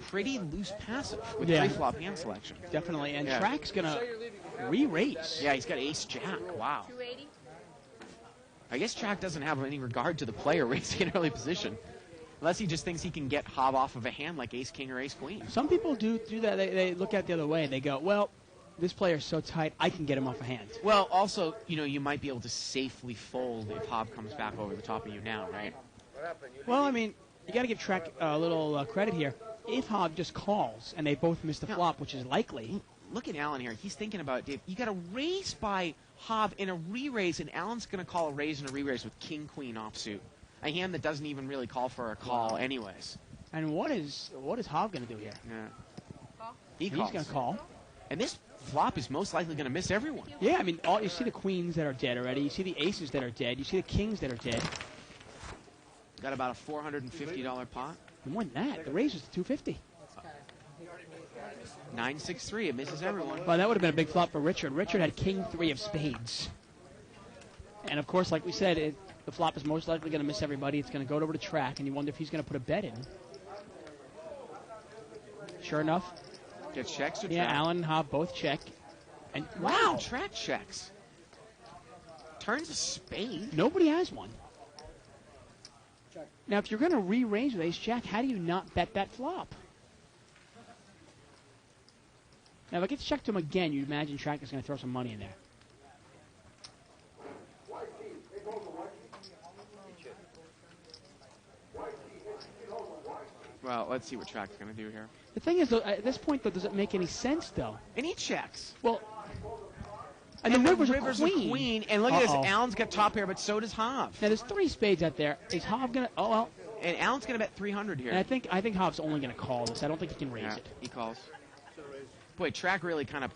Pretty loose passive with Yeah. pre-flop hand selection. Definitely. And Yeah. Track's going to re-raise. Yeah, he's got ace jack. Wow. 280. I guess Track doesn't have any regard to the player raising in early position. Unless he just thinks he can get Hobb off of a hand like ace king or ace queen. Some people do that. They look at it the other way. They go, well, this player's so tight, I can get him off a hand. Well, also, you might be able to safely fold if Hobb comes back over the top of you now, right? Well, I mean, you got to give Track a little credit here. If Hobb just calls and they both miss the Yeah. flop, which is likely, Look at Allen here. He's thinking about it, Dave. You got a raise by Hobb and a re-raise, and Allen's going to call a raise and a re-raise with king queen offsuit. A hand that doesn't even really call for a call anyways. and what is Hobb going to do here? Yeah. Call. He He's calls. going to call. And this flop is most likely going to miss everyone. Yeah, I mean, you see the queens that are dead already. You see the aces that are dead. You see the kings that are dead. Got about a $450 pot. And more than that, the raise was $250. 9-6-3. It misses everyone. Well, that would have been a big flop for Richard. Richard had king 3 of spades. And, of course, like we said, the flop is most likely going to miss everybody. It's going to go over to Track, and you wonder if he's going to put a bet in. Sure enough, Gets checks or yeah, Track? Allen and Hobb both check. And, Wow, wow, Track checks. Turns a spade. nobody has one. Now, if you're going to re-raise with ace-jack, how do you not bet that flop? Now, if I get to check to him again, you'd imagine Track is going to throw some money in there. Well, let's see what Track's going to do here. The thing is, though, at this point, though, does it make any sense, though? And he checks. Well, and the river's a queen. And look at Uh-oh. this. Allen's got top pair, but so does Hobb. Now, there's 3 spades out there. Is Hobb going to... Oh, well. And Allen's going to bet 300 here. And I think Hobb's only going to call this. I don't think he can raise Yeah, it. he calls. Boy, Track really kind of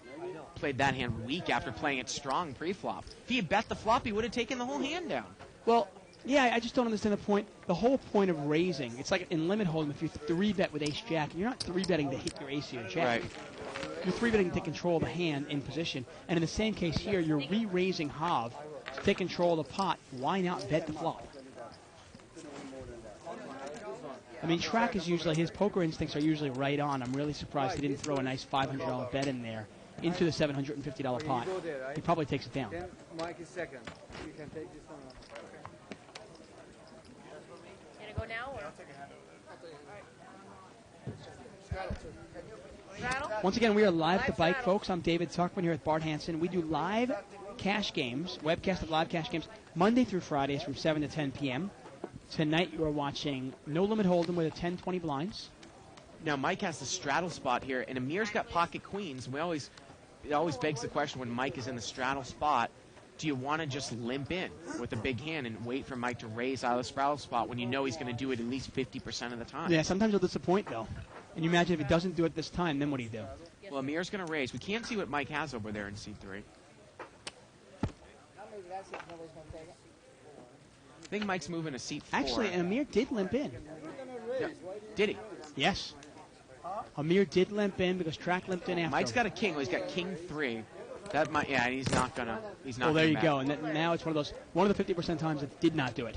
played that hand weak after playing it strong pre-flop. If he had bet the flop, he would have taken the whole hand down. Well, yeah, I just don't understand the point. The whole point of raising, it's like in limit hold'em, if you 3-bet with ace-jack, you're not 3-betting to hit your ace or your jack. Right. You're 3-betting to control the hand in position. And in the same case here, you're re-raising Hobb to take control of the pot. Why not bet the flop? I mean, Track is usually, his poker instincts are usually right on. I'm really surprised he didn't throw a nice $500 bet in there into the $750 pot. He probably takes it down. Then Mike is second. You can take this one off. Gonna go now or? Straddle? Once again, we are live at the bike, folks. I'm David Tuckman here with Bart Hanson. We do live cash games, webcast of live cash games, Monday through Fridays from 7 to 10 p.m. Tonight you are watching No Limit Hold'em with a 10-20 blinds. Now, Mike has the straddle spot here, and Amir's got pocket queens. And it always begs the question when Mike is in the straddle spot, do you want to just limp in with a big hand and wait for Mike to raise out of the straddle spot when you know he's going to do it at least 50% of the time? Yeah, sometimes he'll disappoint, though. And you imagine if he doesn't do it this time, then what do you do? Well, Amir's going to raise. We can't see what Mike has over there in C3. Maybe that's it. Nobody's going to take it. I think Mike's moving to seat 4. Actually, Amir did limp in. Did he? Yes. Amir did limp in because Track limped in after Mike's him. got a king. Well, he's got king 3. That might, yeah, he's not gonna. He's not. Well, there gonna you back. go. And now it's one of the 50% times that did not do it.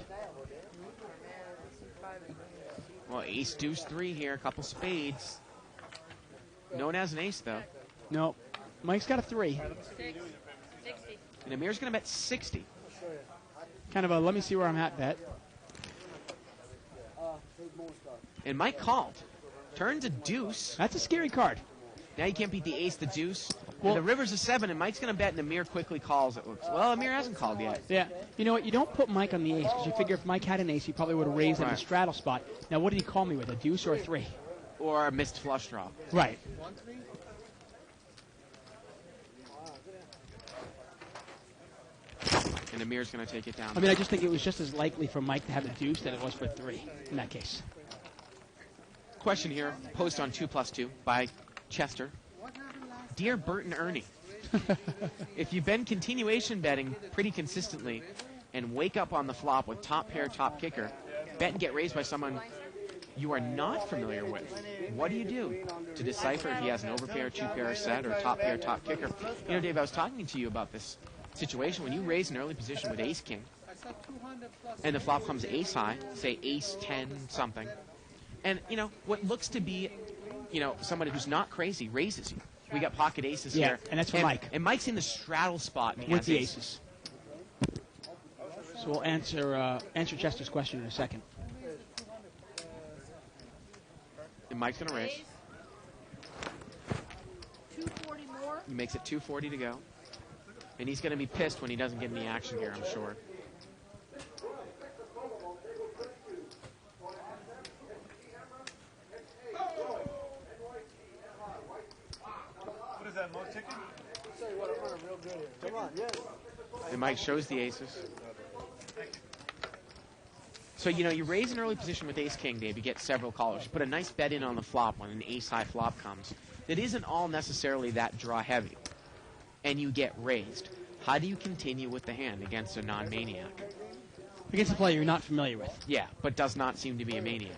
Well, ace deuce 3 here, a couple spades. No one has an ace though, No. Mike's got a 3. 6. 60. and Amir's gonna bet 60. Kind of a let me see where I'm at bet. And Mike called. Turns a deuce. That's a scary card. Now you can't beat the ace, the deuce. Well- And the river's a 7, and Mike's gonna bet, and Amir quickly calls. It looks. Well, Amir hasn't called yet. Yeah. You know what? You don't put Mike on the ace because you figure if Mike had an ace, he probably would have raised in the Right. straddle spot. Now, what did he call me with? A deuce or a 3? Or a missed flush draw. Right. And Amir's gonna take it down. I mean, I just think it was just as likely for Mike to have a deuce than it was for 3 in that case. Question here, post on 2+2 by Chester. Dear Bert and Ernie, if you've been continuation betting pretty consistently and wake up on the flop with top pair, top kicker, bet and get raised by someone you are not familiar with, what do you do to decipher if he has an overpair, two-pair set, or top pair, top kicker? You know, Dave, I was talking to you about this situation. When you raise an early position with ace-king, and the flop comes ace-high, say ace-10 something, and, you know, what looks to be, you know, somebody who's not crazy raises you. We got pocket aces here. And that's for Mike. And Mike's in the straddle spot. And he with has the aces. So we'll answer Chester's question in a second. And Mike's going to raise. 240 more. He makes it 240 to go. And he's going to be pissed when he doesn't get any action here, I'm sure. What is that, Mo ticket? Tell you what, I'm running real good here. Come on, yes. And Mike shows the aces. So, you know, you raise an early position with ace-king, Dave. You get several callers. You put a nice bet in on the flop when an ace-high flop comes. That isn't all necessarily that draw-heavy. And you get raised. How do you continue with the hand against a non-maniac? Against a player you're not familiar with. Yeah, but does not seem to be a maniac.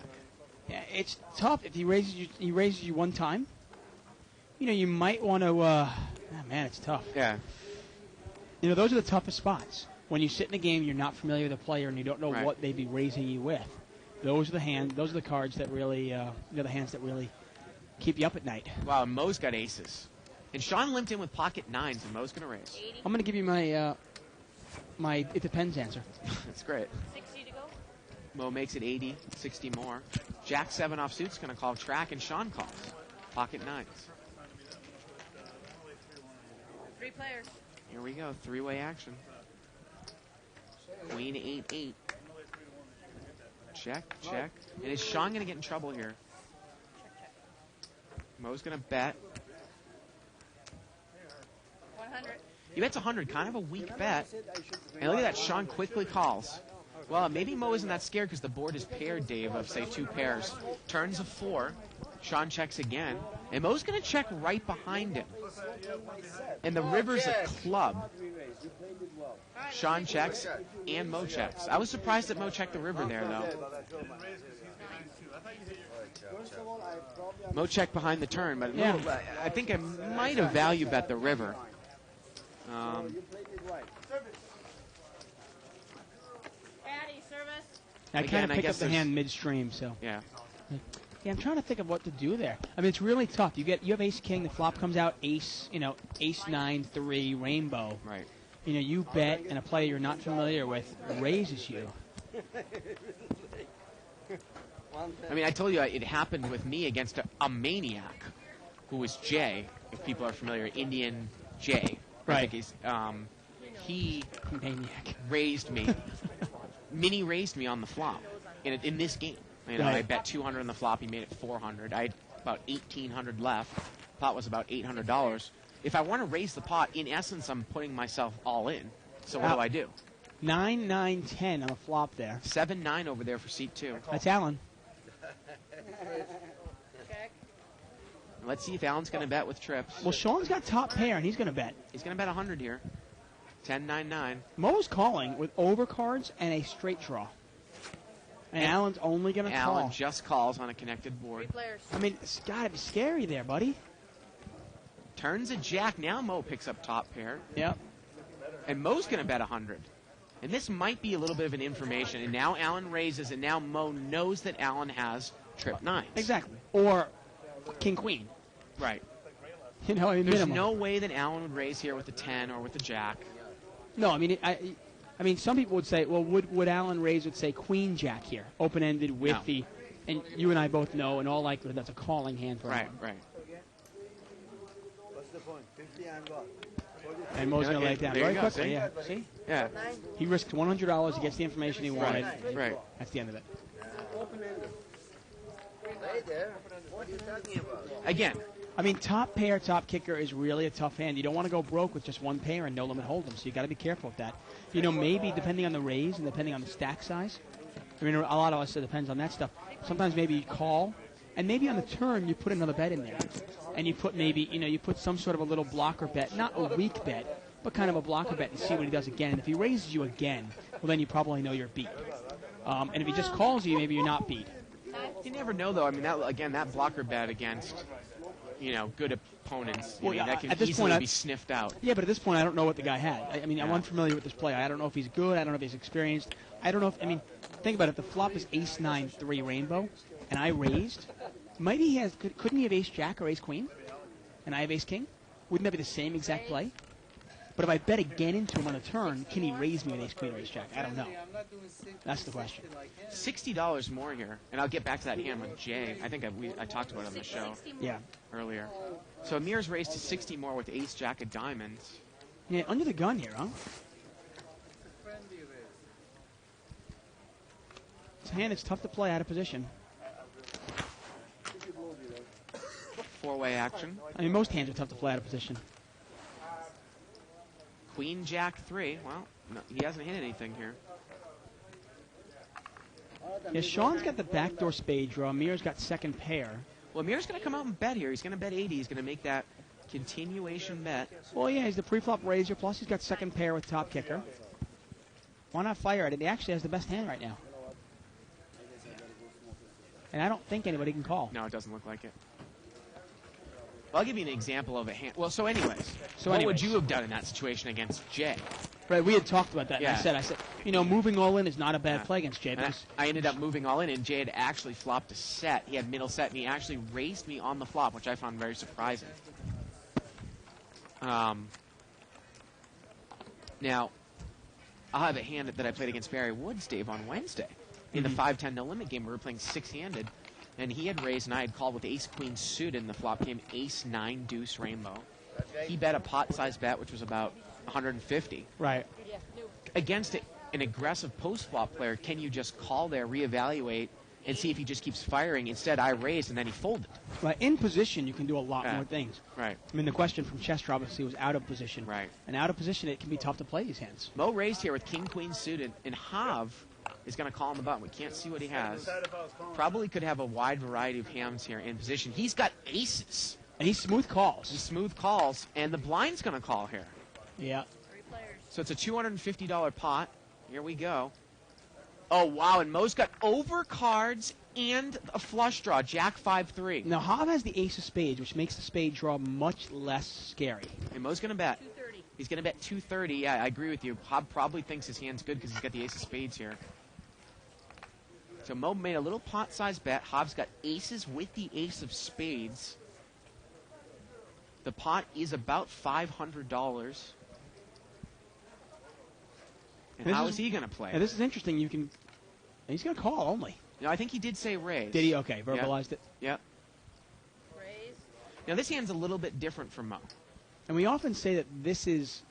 Yeah, it's tough if he raises you one time. You know, you might want to. Man, it's tough. Yeah. You know, those are the toughest spots. When you sit in a game, you're not familiar with the player, and you don't know Right. what they'd be raising you with. Those are the cards that really, the hands that really keep you up at night. Wow, and Mo's got aces. And Sean limped in with pocket nines, and Mo's going to raise. 80. I'm going to give you my my it depends answer. That's great. 60 to go. Mo makes it 80, 60 more. Jack 7 offsuit's going to call track, and Sean calls. Pocket nines. 3 players. Here we go, three-way action. Queen 8-8. Check, check. And is Sean going to get in trouble here? Mo's going to bet. 100. He bets 100, kind of a weak bet. And look at that, Sean quickly calls. Well, maybe Mo isn't that scared because the board is paired, Dave, of, say, 2 pairs. Turns a 4. Sean checks again. And Mo's going to check right behind him. And the river's a club. Sean checks and Mo checks. I was surprised that Mo checked the river there, though. Mo checked behind the turn, but Yeah. Mo, I think I might have value bet the river. Addy, service. I Again, kind of I pick guess up the there's- hand midstream, so. Yeah. Yeah, I'm trying to think of what to do there. I mean, it's really tough. You have ace king, the flop comes out ace, ace 9-3 rainbow. Right. You know, you bet, and a player you're not familiar with raises you. I mean, I told you it happened with me against a maniac who was Jay, if people are familiar, Indian Jay. I Right. think he's, he Maniac. raised me. Mini raised me on the flop in this game. You know, Right. I bet 200 on the flop. He made it 400. I had about 1,800 left. Pot was about $800. If I want to raise the pot, in essence, I'm putting myself all in. So what Wow. do I do? 9-9-10 on the flop there. 7-9 over there for seat 2. That's Alan. Check. Let's see if Alan's going to bet with trips. Well, Sean's got top pair, and he's going to bet. He's going to bet 100 here. 10-9-9. Mo's calling with overcards and a straight draw. And Alan's only going to Alan call. just calls on a connected 3 board. players. I mean, it's got to be scary there, buddy. Turns a jack. Now Mo picks up top pair. Yep. And Mo's going to bet 100. And this might be a little bit of an information. And now Alan raises, and now Mo knows that Alan has trip 9s. Exactly. Or king queen. Right. You know, I mean, There's minimum. no way that Alan would raise here with a 10 or with a jack. No, I mean, I mean, some people would say, well, would Alan raise with, say, queen jack here, open-ended with No. the, and you and I both know, in all likelihood, that's a calling hand for Right, Alan. right. What's the point? 50 and what? And Mo's Yeah, going to lay it down there you very go, quickly. see? Yeah. See? Yeah. He risked $100. He gets the information he wanted. Right, right. That's the end of it. Lay there. What are you talking about? Again, I mean, top pair, top kicker is really a tough hand. You don't want to go broke with just one pair and no limit hold'em, so you got to be careful with that. You know, maybe depending on the raise and depending on the stack size. I mean, a lot of us, it depends on that stuff. Sometimes maybe you call, and maybe on the turn you put another bet in there. And you put maybe, you put some sort of a little blocker bet, not a weak bet, but kind of a blocker bet and see what he does again. And if he raises you again, well, then you probably know you're beat. And if he just calls you, maybe you're not beat. You never know, though. I mean, that blocker bet against, good opponents. Well, yeah, that can at this easily point, be sniffed out. Yeah, but at this point, I don't know what the guy had. I'm unfamiliar with this player. I don't know if he's good. I don't know if he's experienced. I don't know if, think about it. The flop is ace-9-3 rainbow, and I raised. Maybe he has, couldn't he have ace-jack or ace-queen? And I have ace-king? Wouldn't that be the same exact play? But if I bet again into him on the turn, can he raise me with ace-queen or ace-jack? I don't know. That's the question. $60 more here, and I'll get back to that hand with Jay. I think I talked about it on the show earlier. So Amir's raised to 60 more with ace-jack of diamonds. Yeah, under the gun here, huh? It's a hand that's tough to play out of position. Four-way action. Most hands are tough to play out of position. Queen, Jack, 3. Well, no, he hasn't hit anything here. Yeah, Sean's got the backdoor spade draw. Amir's got second pair. Well, Amir's going to come out and bet here. He's going to bet 80. He's going to make that continuation bet. Well, yeah, he's the pre-flop raiser, plus he's got second pair with top kicker. Why not fire at it? He actually has the best hand right now. And I don't think anybody can call. No, it doesn't look like it. Well, I'll give you an example of a hand. Well, so anyways, what would you have done in that situation against Jay? Right, we had talked about that. Yeah. And I said, moving all in is not a bad play against Jay. And I ended up moving all in, and Jay had actually flopped a set. He had middle set, and he actually raised me on the flop, which I found very surprising. Now, I'll have a hand that I played against Barry Woods, Dave, on Wednesday. In the 5-10 no limit game, we were playing six-handed, and he had raised, and I had called with ace-queen suited, and the flop came ace-9 deuce rainbow. He bet a pot-sized bet, which was about 150. Right. Against an aggressive post-flop player, can you just call there, reevaluate, and see if he just keeps firing? Instead, I raised, and then he folded. Right. In position, you can do a lot more things. Right. The question from Chester obviously was out of position. Right. And out of position, it can be tough to play these hands. Mo raised here with king-queen suited, and Hav is going to call on the button. We can't see what he has. Probably could have a wide variety of hands here in position. He's got aces. And he smooth calls. He smooth calls, and the blind's going to call here. Yeah. So it's a $250 pot. Here we go. Oh, wow, and Mo's got over cards and a flush draw, Jack 5-3. Now, Hav has the ace of spades, which makes the spade draw much less scary. And Mo's going to bet. 230. He's going to bet 230. Yeah, I agree with you. Hav probably thinks his hand's good because he's got the ace of spades here. So Mo made a little pot-sized bet. Hav's got aces with the ace of spades. The pot is about $500. And how is he going to play? Yeah, this is interesting. He's going to call only. No, I think he did say raise. Did he? Okay, verbalized it. Yep. Raise. Now this hand's a little bit different from Mo. And we often say that this is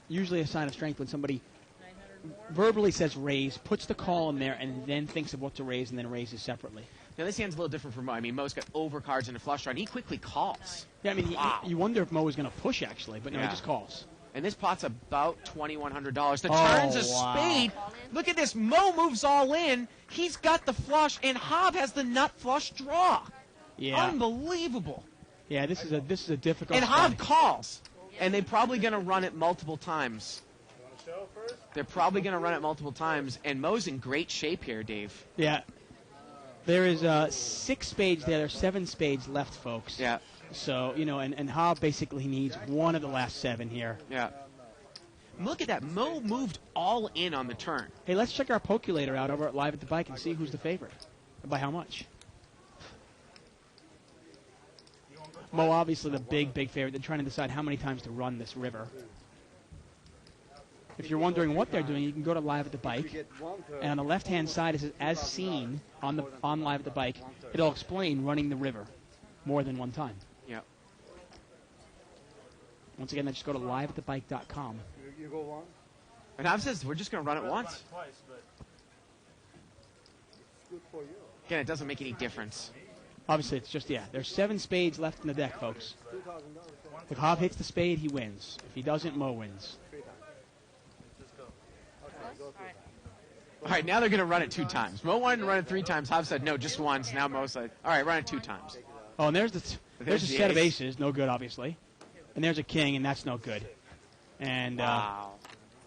usually a sign of strength when somebody 900 more. verbally says raise, puts the call in there, and then thinks of what to raise, and then raises separately. Now this hand's a little different from Mo. I mean, Mo's got over cards and a flush draw, and he quickly calls. Yeah, Wow. you wonder if Mo was going to push, actually, but no, he Yeah. just calls. And this pot's about $2,100. The Oh, turn's a wow. spade. Look at this. Mo moves all in. He's got the flush, and Hav has the nut flush draw. Yeah. Unbelievable. Yeah, this is a difficult And Hav spot. calls. And they're probably going to run it multiple times. They're probably going to run it multiple times. And Mo's in great shape here, Dave. Yeah. There is 6 spades there. There's 7 spades left, folks. Yeah. So, and Hav basically needs one of the last 7 here. Yeah. Look at that. Mo moved all in on the turn. Hey, let's check our Pokulator out over at Live at the Bike and see who's the favorite. And by how much. Mo, obviously, the big favorite. They're trying to decide how many times to run this river. If you're wondering what they're doing, you can go to Live at the Bike. And on the left-hand side, it says, as seen on Live at the Bike, it'll explain running the river more than one time. Yeah. Once again, just go to liveatthebike.com. You go once? And Hav says we're just going to run it once. Twice, but Good for you. Again, it doesn't make any difference. Obviously, it's just, there's 7 spades left in the deck, folks. $2,000. If Hav hits the spade, he wins. If he doesn't, Mo wins. just go. All right. All right, now they're going to run it 2 times. Mo wanted to run it 3 times. Hav said, no, just once. Now Mo said, all right, run it 2 times. Oh, and there's a There's the set of ace. aces, no good, obviously. And there's a king, and that's no good. And Wow.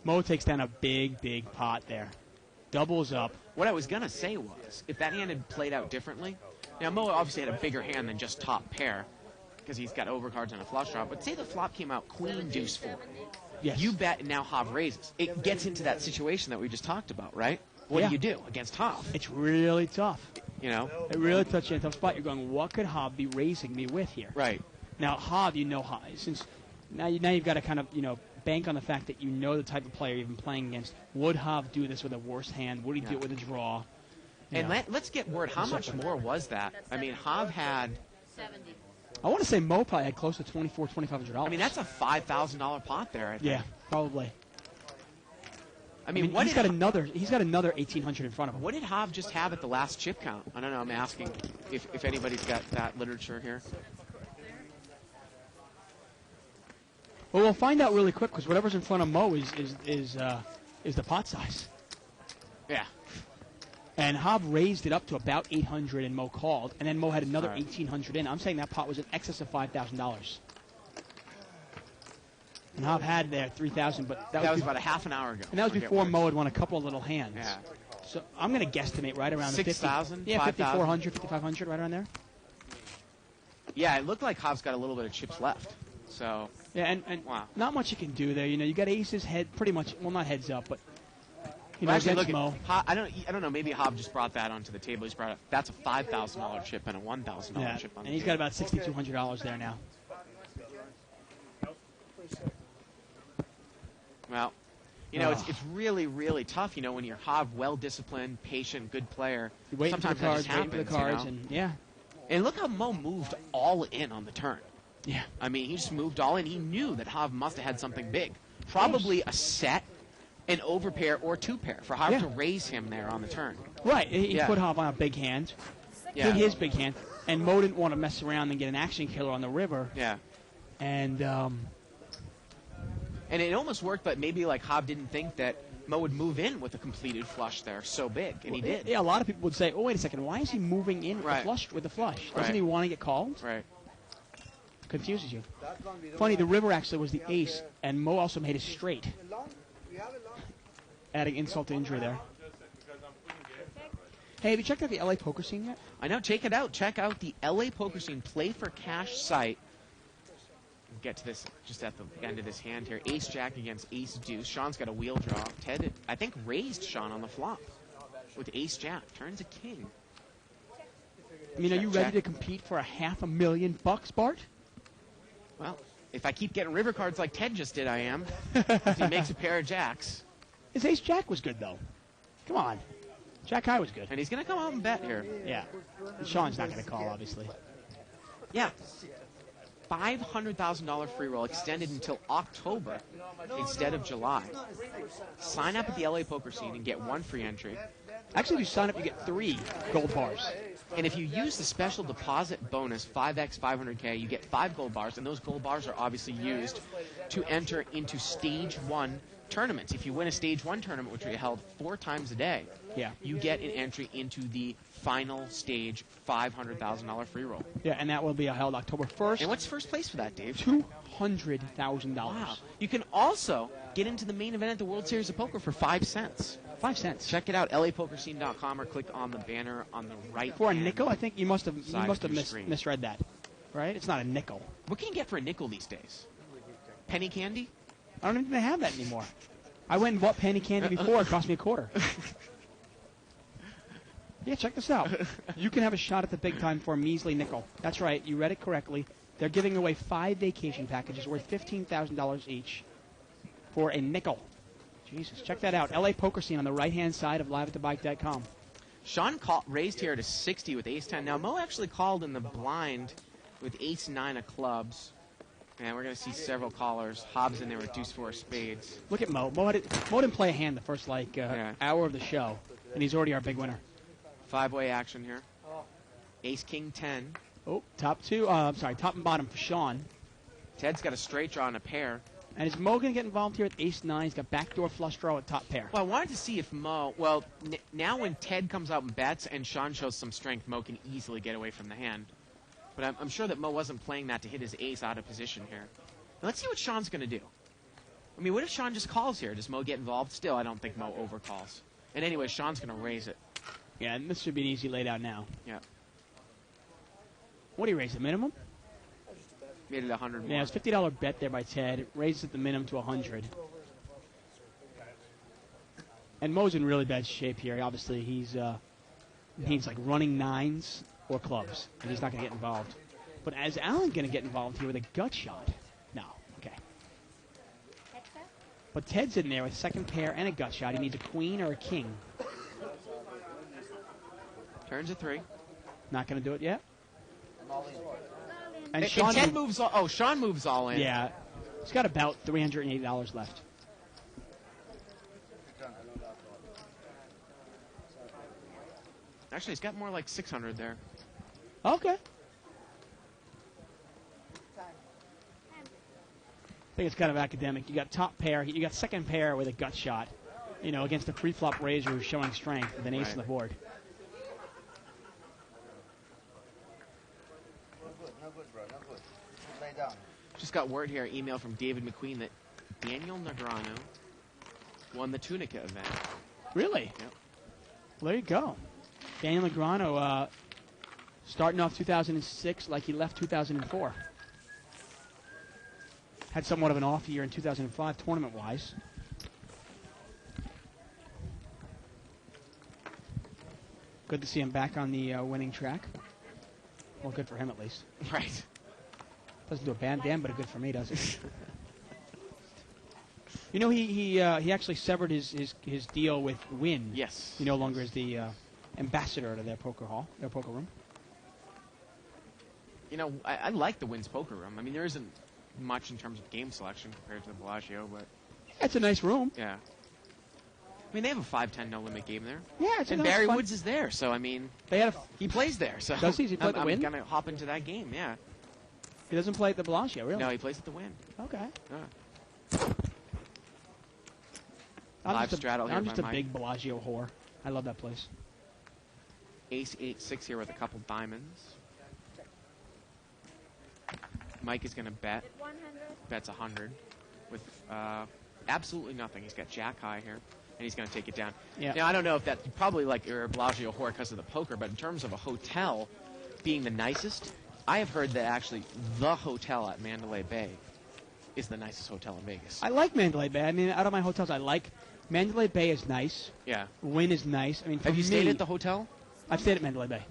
Mo takes down a big pot there. doubles up. What I was going to say was, if that hand had played out differently, now Mo obviously had a bigger hand than just top pair, because he's got overcards and a flush draw, but say the flop came out queen, deuce, 4. Yes. You bet, and now Hav raises. It gets into that situation that we just talked about, right? What Yeah. do you do against Hav? It's really tough. You know? It really puts you in a tough spot. You're going, what could Hav be raising me with here? Right. Now, Hav, since now you've got to kind of, bank on the fact that you know the type of player you've been playing against. Would Hav do this with a worse hand? Would he do it with a draw? And let's get word, how much more was that? I mean, Hav had, 70. I want to say Mo probably had close to $2,500. I mean, that's a $5,000 pot there, I think. Yeah, probably. I mean, what he's got another $1,800 in front of him. What did Hav just have at the last chip count? I don't know. I'm asking if anybody's got that literature here. Well, we'll find out really quick because whatever's in front of Mo is the pot size. Yeah. And Hav raised it up to about $800, and Mo called, and then Mo had another All right. $1,800 in. I'm saying that pot was in excess of $5,000. And Hav had there $3,000, but That was about a half an hour ago. and that was Forget before words. Mo had won a couple of little hands. Yeah. So I'm going to guesstimate right around the 6,000, 50. Yeah, 5,000. 5,400, 5,500, right around there. Yeah, it looked like Hav's got a little bit of chips left. So, Yeah, and Wow. not much you can do there. You got aces head pretty much. Well, not heads up, but well, actually, against look, Mo. I don't know. Maybe Hav just brought that onto the table. He's brought it. That's a $5,000 chip and a $1,000 Yeah, chip on and the he's got table. about $6,200 there now. Well, it's really, really tough. When you're Hav, well-disciplined, patient, good player. You're waiting Sometimes for the cards, that just waiting for the happens, cards, and yeah, And look how Mo moved all in on the turn. yeah. I mean, he just moved all in. He knew that Hav must have had something big. Probably a set, an overpair, or two pair for Hav Yeah. to raise him there on the turn. Right, he Yeah. put Hav on a big hand, Yeah. hit his big hand, and Mo didn't want to mess around and get an action killer on the river, Yeah. and And it almost worked, but maybe like Hav didn't think that Mo would move in with a completed flush there so big, and he did. Yeah, a lot of people would say, "Oh, wait a second, why is he moving in with Right. the flush? With the flush, doesn't Right. he want to get called?" Right. Confuses you. Funny, the river actually was the ace, and Mo also made it straight, adding insult to injury there. Hey, have you checked out the LA poker scene yet? I know. Check it out. Check out the LA Poker Scene Play for Cash site. We'll get to this just at the end of this hand here. Ace Jack against Ace Deuce. Sean's got a wheel draw. Ted, I think, raised Sean on the flop with Ace Jack. Turns a king. I mean, are you ready Check. to compete for $500,000, Bart? Well, if I keep getting river cards like Ted just did, I am. If he makes a pair of jacks. His ace jack was good though. Come on, Jack high was good. And he's going to come out and bet here. Yeah, and Sean's not going to call, obviously. Yeah. $500,000 free roll extended until October instead of July. Sign up at the LA Poker Scene and get one free entry. Actually, if you sign up, you get 3 gold bars. And if you use the special deposit bonus 5x 500K, you get 5 gold bars, and those gold bars are obviously used to enter into Stage 1 tournaments. If you win a Stage 1 tournament, which we held 4 times a day, Yeah. you get an entry into the final stage $500,000 free roll. Yeah, and that will be held October 1st. And what's first place for that, Dave? $200,000. Wow. You can also get into the main event at the World Series of Poker for 5 cents. 5 cents. Check it out, lapokerscene.com, or click on the banner on the right. For a nickel, I think you must have side of your screen. misread that. Right? It's not a nickel. What can you get for a nickel these days? Penny candy? I don't even think they have that anymore. I went and bought penny candy before. It cost me $0.25. Yeah, check this out. You can have a shot at the big time for a measly nickel. That's right. You read it correctly. They're giving away 5 vacation packages worth $15,000 each for a nickel. Jesus, check that out. LA Poker Scene on the right-hand side of liveatthebike.com. Sean raised here to 60 with ace-10. Now, Mo actually called in the blind with ace-9 of clubs. And we're going to see several callers. Hobbs in there with deuce-4 of spades. Look at Mo. Mo didn't play a hand the first hour of the show, and he's already our big winner. 5-way action here. Ace-king 10. Oh, top and bottom for Sean. Ted's got a straight draw and a pair. And is Mo going to get involved here with ace-9? He's got backdoor flush draw at top pair. Well, I wanted to see if Mo... Well, now when Ted comes out and bets and Sean shows some strength, Mo can easily get away from the hand. But I'm sure that Mo wasn't playing that to hit his ace out of position here. Now, let's see what Sean's going to do. I mean, what if Sean just calls here? Does Mo get involved? Still, I don't think Mo overcalls. And anyway, Sean's going to raise it. Yeah, and this should be an easy laydown now. Yeah. What do you raise, the minimum? Made it 100 more. Yeah, it's a $50 bet there by Ted. It raises the minimum to 100. And Mo's in really bad shape here. Obviously, he's like running nines or clubs, and he's not going to get involved. But is Alan going to get involved here with a gut shot? No. Okay. But Ted's in there with second pair and a gut shot. He needs a queen or a king. Turns a 3. Not going to do it yet. And Sean Ted moves all, Sean moves all in. Yeah. He's got about $380 left. Actually, he's got more like 600 there. Okay. I think it's kind of academic. You got top pair. You got second pair with a gut shot, against a pre-flop raiser who's showing strength with an ace on the board. No good, bro. No good. Lay down. Just got word here, email from David McQueen, that Daniel Negreanu won the Tunica event. Really? Yep. Well, there you go. Daniel Negreanu starting off 2006 like he left 2004. Had somewhat of an off year in 2005 tournament-wise. Good to see him back on the winning track. Well, good for him at least. Right. Doesn't do a bad damn, but good for me, does it? He actually severed his deal with Wynn. Yes. He no longer is the ambassador to their poker room. I like the Wynn's poker room. I mean, there isn't much in terms of game selection compared to the Bellagio, but It's a nice room. yeah. I mean, they have a 5-10 no limit game there. Yeah, it's a And nice Barry fun- Woods is there, so I mean, They had he plays there. So Does he? Does he play at the I'm Wynn? gonna hop into that game. Yeah. He doesn't play at the Bellagio, really? No, he plays at the Wynn. Okay. Yeah. I'm Live just straddle here I'm by just a Mike. big Bellagio whore. I love that place. Ace 8-6 here with a couple diamonds. Mike is gonna bet. 100. Bets 100 with absolutely nothing. He's got Jack high here, and he's going to take it down. Yeah. Now, I don't know if that's probably like you're a Bellagio whore because of the poker, but in terms of a hotel being the nicest, I have heard that actually the hotel at Mandalay Bay is the nicest hotel in Vegas. I like Mandalay Bay. I mean, out of my hotels, I like Mandalay Bay is nice. Yeah. Wynn is nice. I mean, for Have you me, stayed at the hotel? I've stayed at Mandalay Bay.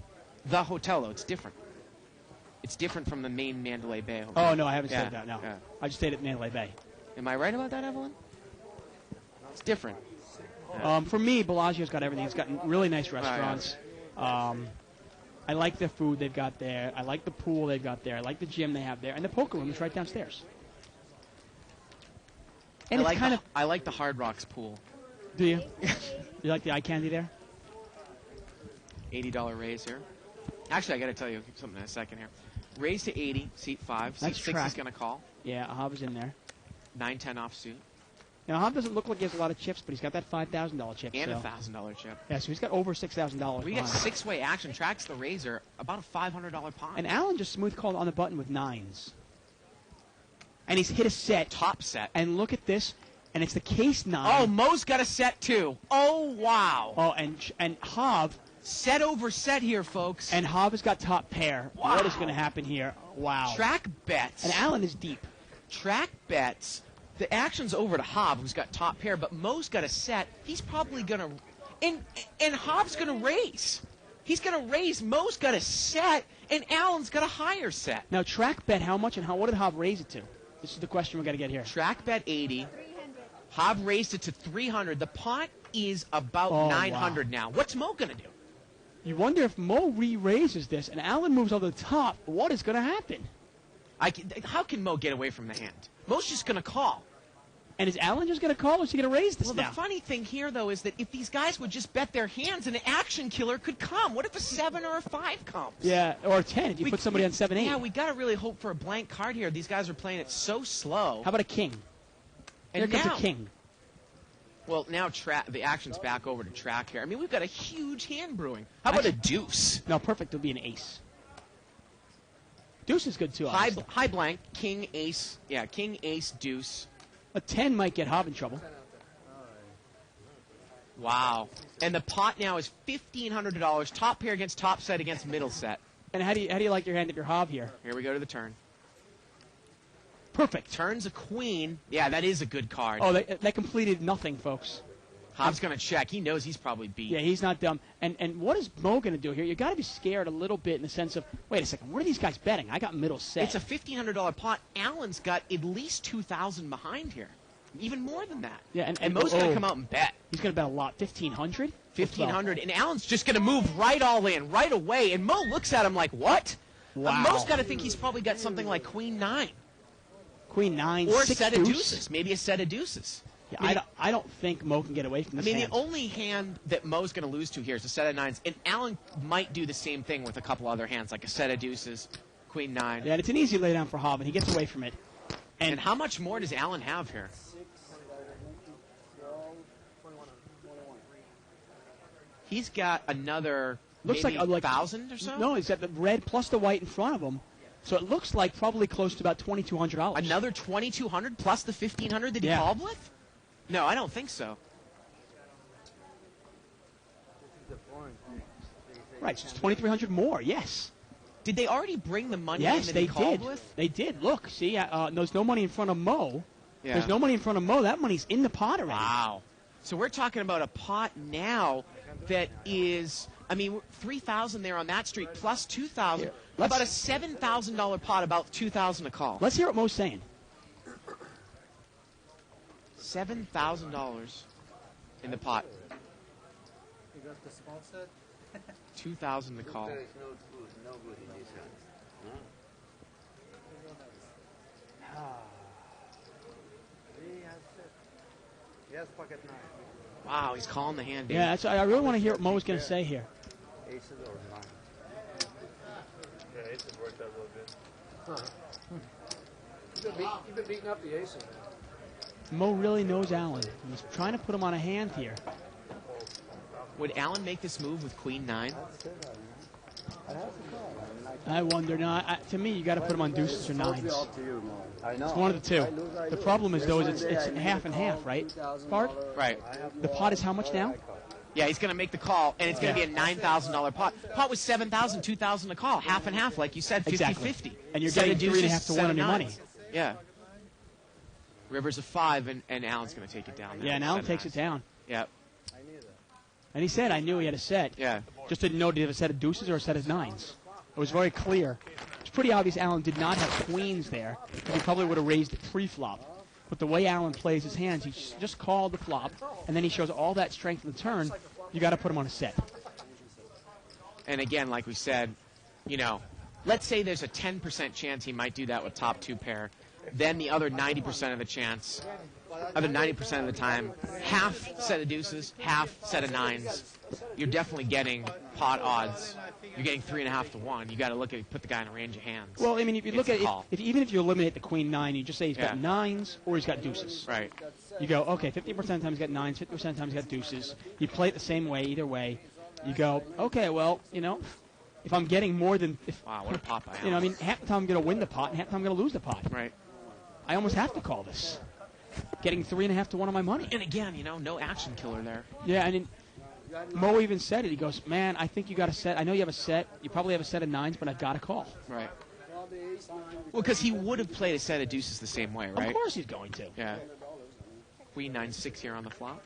The hotel, though, it's different. It's different from the main Mandalay Bay hotel. Oh, no, I haven't Yeah, stayed at that, no. yeah. I just stayed at Mandalay Bay. Am I right about that, Evelyn? It's different. For me, Bellagio's got everything. It's got really nice restaurants. I like the food they've got there. I like the pool they've got there. I like the gym they have there. And the poker room is right downstairs. And I it's like kind of... I like the Hard Rocks pool. Do you? You like the eye candy there? $80 raise here. Actually, I got to tell you something in a second here. Raise to 80, seat 5. Seat Nice 6 track. is going to call. Yeah, Hobbs in there. 9-10 offsuit. Now, Hobbs doesn't look like he has a lot of chips, but he's got that $5,000 chip. And so. a $1,000 chip. Yeah, so he's got over $6,000. We got behind. 6-way action. Tracks the razor. About a $500 pot. And Allen just smooth called on the button with nines. And he's hit a set. Top set. And look at this. And it's the case nine. Oh, Mo's got a set too. Oh, wow. Oh, and Hobb. Set over set here, folks. And Hobb has got top pair. Wow. What is going to happen here? Wow. Track bets. And Allen is deep. Track bets. The action's over to Hobb, who's got top pair, but Mo's got a set. He's probably going to... And Hobb's going to raise. He's going to raise. Mo's got a set, and Allen's got a higher set. Now, track bet how much and what did Hobb raise it to? This is the question we got to get here. Track bet 80. 300. Hobb raised it to 300. The pot is about Oh, 900 now. What's Mo going to do? You wonder if Mo re-raises this and Allen moves over the top, what is going to happen? How can Mo get away from the hand? Mo's just going to call. And is Allen just going to call or is he going to raise this Well, now? the funny thing here, though, is that if these guys would just bet their hands, an action killer could come. What if a 7 or a 5 comes? Yeah, or a 10 if you put somebody on 7-8. Yeah, we got to really hope for a blank card here. These guys are playing it so slow. How about a king? Here And comes now- a king. Well, now the action's back over to track here. I mean, we've got a huge hand brewing. How about a deuce? No, perfect would be an ace. Deuce is good too, High, obviously. high blank, king, ace. Yeah, king, ace, deuce. A 10 might get Hobb in trouble. Wow. And the pot now is $1,500. Top pair against top set against middle set. And how do you like your hand of your hob here? Here we go to the turn. Perfect. Turns a queen. Yeah, that is a good card. Oh, that completed nothing, folks. Hob's going to check. He knows he's probably beat. Yeah, he's not dumb. And what is Mo going to do here? You got to be scared a little bit in the sense of, wait a second, what are these guys betting? I got middle set. It's a $1,500 pot. Allen's got at least $2,000 behind here. Even more than that. Yeah, and Mo's going to come out and bet. He's going to bet a lot. 1,500? 1,500. And Allen's just going to move right all in, right away. And Mo looks at him like, what? Wow. Mo's got to think he's probably got something like Queen 9. Queen 9, or a 6 set deuce. of deuces. Maybe a set of deuces. Yeah, I don't think Mo can get away from this hand. The only hand that Mo's going to lose to here is a set of 9s. And Allen might do the same thing with a couple other hands, like a set of deuces, Queen 9. Yeah, and it's an easy laydown for Hob, and he gets away from it. And how much more does Allen have here? He's got another looks maybe like 1,000 or so? No, he's got the red plus the white in front of him. So it looks like probably close to about $2,200. Another $2,200 plus the $1,500 that he called with? No, I don't think so. Right, so it's $2,300 more, yes. Did they already bring the money yes, in that they he called did. with? They did. Look, see, there's no money in front of Mo. Yeah. There's no money in front of Mo. That money's in the pot already. Wow. So we're talking about a pot now that is, $3,000 there on that street plus $2,000. About a $7,000 pot, about $2,000 a call. Let's hear what Mo's saying. $7,000 in the pot. You got the small set? $2,000 to call. There is no good in this hand. Yes, pocket 9. Wow, he's calling the hand. Dude. Yeah, I really want to hear what Mo's going to say here. Aces or 9. Yeah, aces worked out real good. You've been beating up the aces. Mo really knows Allen. He's trying to put him on a hand here. Would Allen make this move with Queen 9? I wonder. No, to me, you got to put him on deuces or 9s. It's one of the two. The problem is, though, is it's half and half, right, Bart? Right. The pot is how much now? Yeah, he's going to make the call, and it's going to be a $9,000 pot. Pot was $7,000, $2,000 a call. Half and half, like you said, 50-50. Exactly. And you're getting 3.5 to 1 on your money. Yeah. River's a 5, and Allen's going to take it down. Yeah, and Allen takes it down. Yeah. And he said, I knew he had a set. Yeah. Just didn't know, did he have a set of deuces or a set of 9s? It was very clear. It's pretty obvious Allen did not have queens there, because he probably would have raised it pre-flop. But the way Allen plays his hands, he just called the flop, and then he shows all that strength in the turn. You got to put him on a set. And again, like we said, let's say there's a 10% chance he might do that with top 2 pair. Then the other 90% of the chance, other 90% of the time, half set of deuces, half set of 9s. You're definitely getting pot odds. You're getting 3.5 to 1. You got to put the guy in a range of hands. Well, if you look at it, even if you eliminate the Queen 9, you just say he's got Yeah. 9s or he's got deuces. Right. You go, okay, 50% of the time he's got 9s, 50% of the time he's got deuces. You play it the same way either way. You go, okay, well, if I'm getting more than... Wow, what a pot by Allen. half the time I'm going to win the pot and half the time I'm going to lose the pot. Right. I almost have to call this. Getting 3.5 to 1 on my money. And again, no action killer there. Yeah, and Mo even said it. He goes, man, I think you got a set. I know you have a set. You probably have a set of 9s, but I've got to call. Right. Well, because he would have played a set of deuces the same way, right? Of course he's going to. Yeah. Queen 9-6 here on the flop.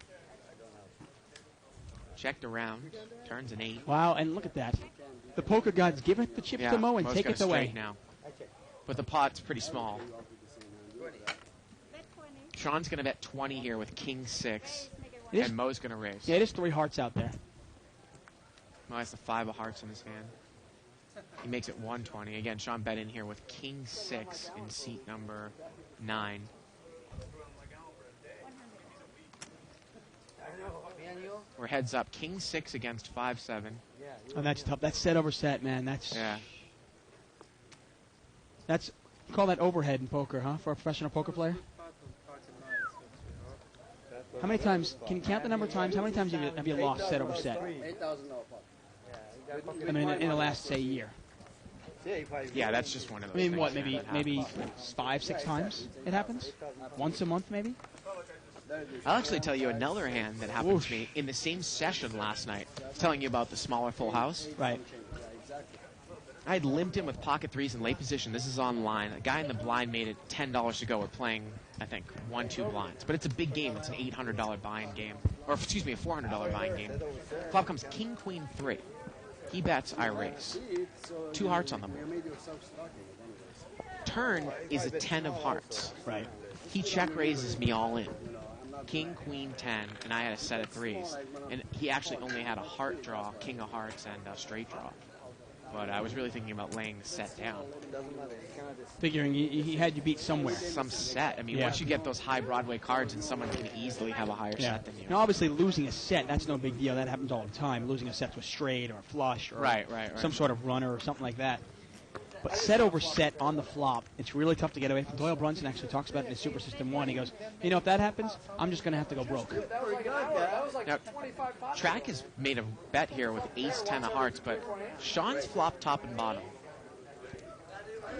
Checked around. Turns an 8. Wow, and look at that. The poker gods give it the chips to Mo and Mo's take got it a away. straight now. But the pot's pretty small. Sean's going to bet 20 here with King 6. And Mo's going to raise. Yeah, it is 3 hearts out there. Mo has the 5 of hearts in his hand. He makes it 120. Again, Sean bet in here with King 6 in seat number 9. We're heads up. King 6 against 5-7. And that's tough. That's set over set, man. That's call that overhead in poker, huh? For a professional poker player. How many times? Can you count the number of times? How many times have you lost set over set? $8,000 pot. In the last, say, year. Yeah, that's just one of I those mean, things. what? Maybe 5, 6 times it happens. Once a month, maybe. I'll actually tell you another hand that happened to me in the same session last night. I was telling you about the smaller full house. Right. I had limped in with pocket threes in late position. This is online. A guy in the blind made it $10 to go. We're playing, I think, 1-2 blinds. But it's a big game. It's an $800 buy-in game. Or, excuse me, a $400 buy-in game. Flop comes king, queen, 3. He bets, I raise. 2 hearts on the board. Turn is a 10 of hearts. Right. He check raises me all in. King, queen, 10, and I had a set of threes. And he actually only had a heart draw, king of hearts, and a straight draw. But I was really thinking about laying the set down. Figuring he had you beat somewhere. Some set. I mean, Yeah. once you get those high Broadway cards and someone can easily have a higher Yeah. set than you. Now, obviously, losing a set, that's no big deal. That happens all the time. Losing a set to a straight or a flush or Right. some sort of runner or something like that. But set over set on the flop, it's really tough to get away from. Doyle Brunson actually talks about it in his Super System 1. He goes, if that happens, I'm just going to have to go broke. That was like an hour. That was like Now, 25 pots. Track has made a bet here with ace 10 of hearts, but Sean's flop top and bottom.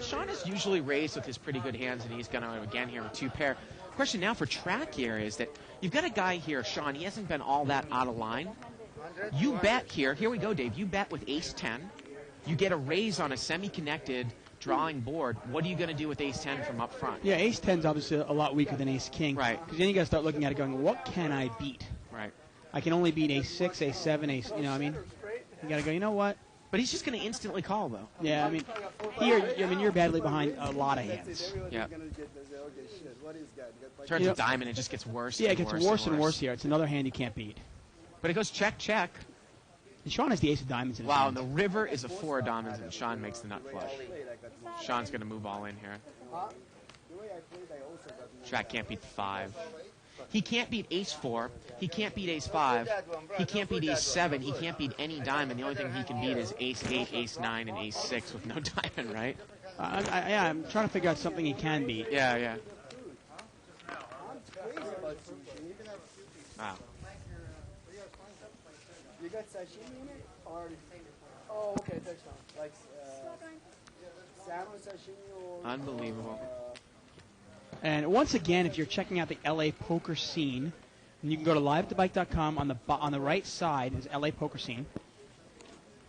Sean is usually raised with his pretty good hands, and he's going to again here with 2 pair. Question now for Track here is that you've got a guy here, Sean, he hasn't been all that out of line. You bet here. Here we go, Dave. You bet with ace 10. You get a raise on a semi-connected drawing board. What are you going to do with ace 10 from up front? Yeah, ace 10's obviously a lot weaker than ace king. Right. Because then you got to start looking at it going, what can I beat? Right. I can only beat ace 6, ace 7, ace, you know what I mean? You got to go, you know what? But he's just going to instantly call, though. Yeah, I mean, you're badly behind a lot of hands. Yeah. What Turns You a know- diamond, it just gets worse. Yeah, it and gets worse and worse here. It's another hand you can't beat. But it goes check, check. And Sean has the ace of diamonds in his Wow, hand. the river is a 4 of diamonds, and Sean makes the nut flush. Sean's going to move all in here. Track can't beat the 5. He can't beat ace 4. He can't beat ace 5. He can't beat ace 7. He can't beat any diamond. The only thing he can beat is ace 8, ace 9, and ace 6 with no diamond, right? I'm trying to figure out something he can beat. Yeah. Wow. You got sashimi in it? Or Oh, okay. Thanks, Tom. like salmon sashimi or... Unbelievable. And once again, if you're checking out the LA poker scene, and you can go to liveatthebike.com. On the right side is LA poker scene,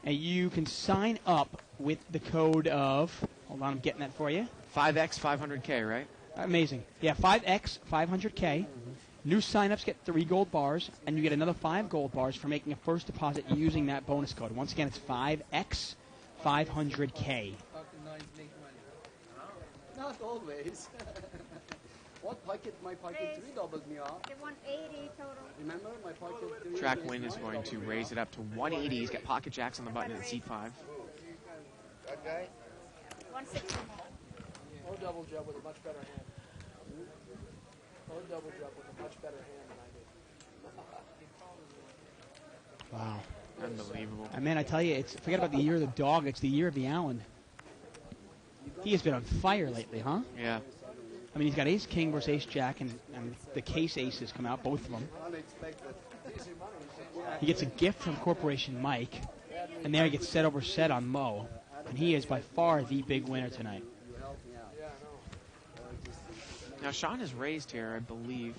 and you can sign up with the code of. Hold on, I'm getting that for you. 5x 500K, right? Amazing. Yeah, 5x 500K. New signups get 3 gold bars, and you get another 5 gold bars for making a first deposit using that bonus code. Once again, it's 5x 500K. Fucking nines make money. Not always. My pocket 3 doubled me off. Get 180 total. Remember my pocket 3? Track win is going to raise it up to 180. He's got pocket jacks on the button at seat 5. 160. Or double jump with a much better hand. Or double jump with a much better hand than I did. Wow. Unbelievable. And man, I tell you, forget about the year of the dog. It's the year of the Allen. He has been on fire lately, huh? Yeah. I mean, he's got ace king versus ace jack, and the case aces come out, both of them. Unexpected. He gets a gift from Corporation Mike, and there he gets set over set on Mo. And he is by far the big winner tonight. Now, Sean has raised here, I believe.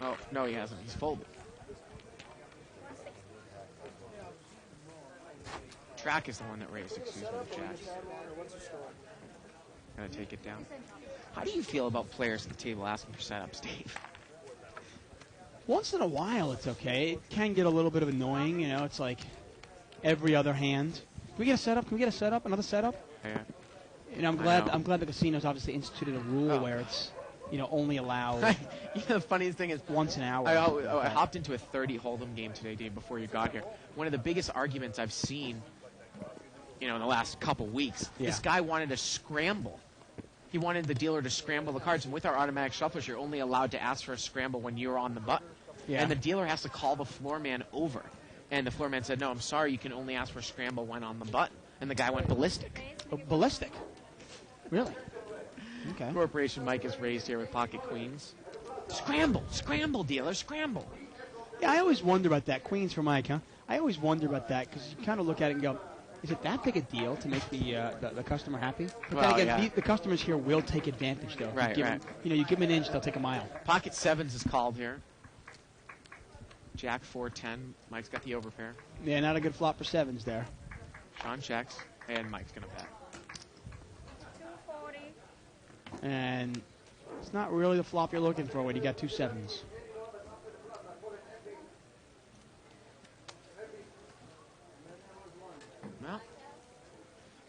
Oh, no, he hasn't. He's folded. Track is the one that raised, excuse me, the jacks. Gotta take it down. How do you feel about players at the table asking for setups, Dave? Once in a while, it's okay. It can get a little bit of annoying, you know. It's like every other hand. Can we get a setup? Can we get a setup? Another setup? Yeah. And I'm glad the casino's obviously instituted a rule where it's, only allowed The funniest thing is, once an hour. I hopped into a 30 Hold'em game today, Dave, before you got here. One of the biggest arguments I've seen, in the last couple weeks, this guy wanted to scramble. He wanted the dealer to scramble the cards, and with our automatic shufflers, you're only allowed to ask for a scramble when you're on the button. Yeah. And the dealer has to call the floor man over. And the floor man said, no, I'm sorry, you can only ask for a scramble when on the button. And the guy went ballistic. Ballistic. Really? Okay. Corporation Mike is raised here with pocket queens. Scramble, dealer, scramble. Yeah, I always wonder about that. Queens for Mike, huh? I always wonder about that because you kind of look at it and go, Is it that big a deal to make the customer happy? But Well, then again, yeah. the customers here will take advantage, though. Right, you give right. Them, you give them an inch, they'll take a mile. Pocket sevens is called here. Jack 4-10. Mike's got the overpair. Yeah, not a good flop for sevens there. Sean checks, and Mike's going to bet. 240. And it's not really the flop you're looking for when you got two sevens. Well,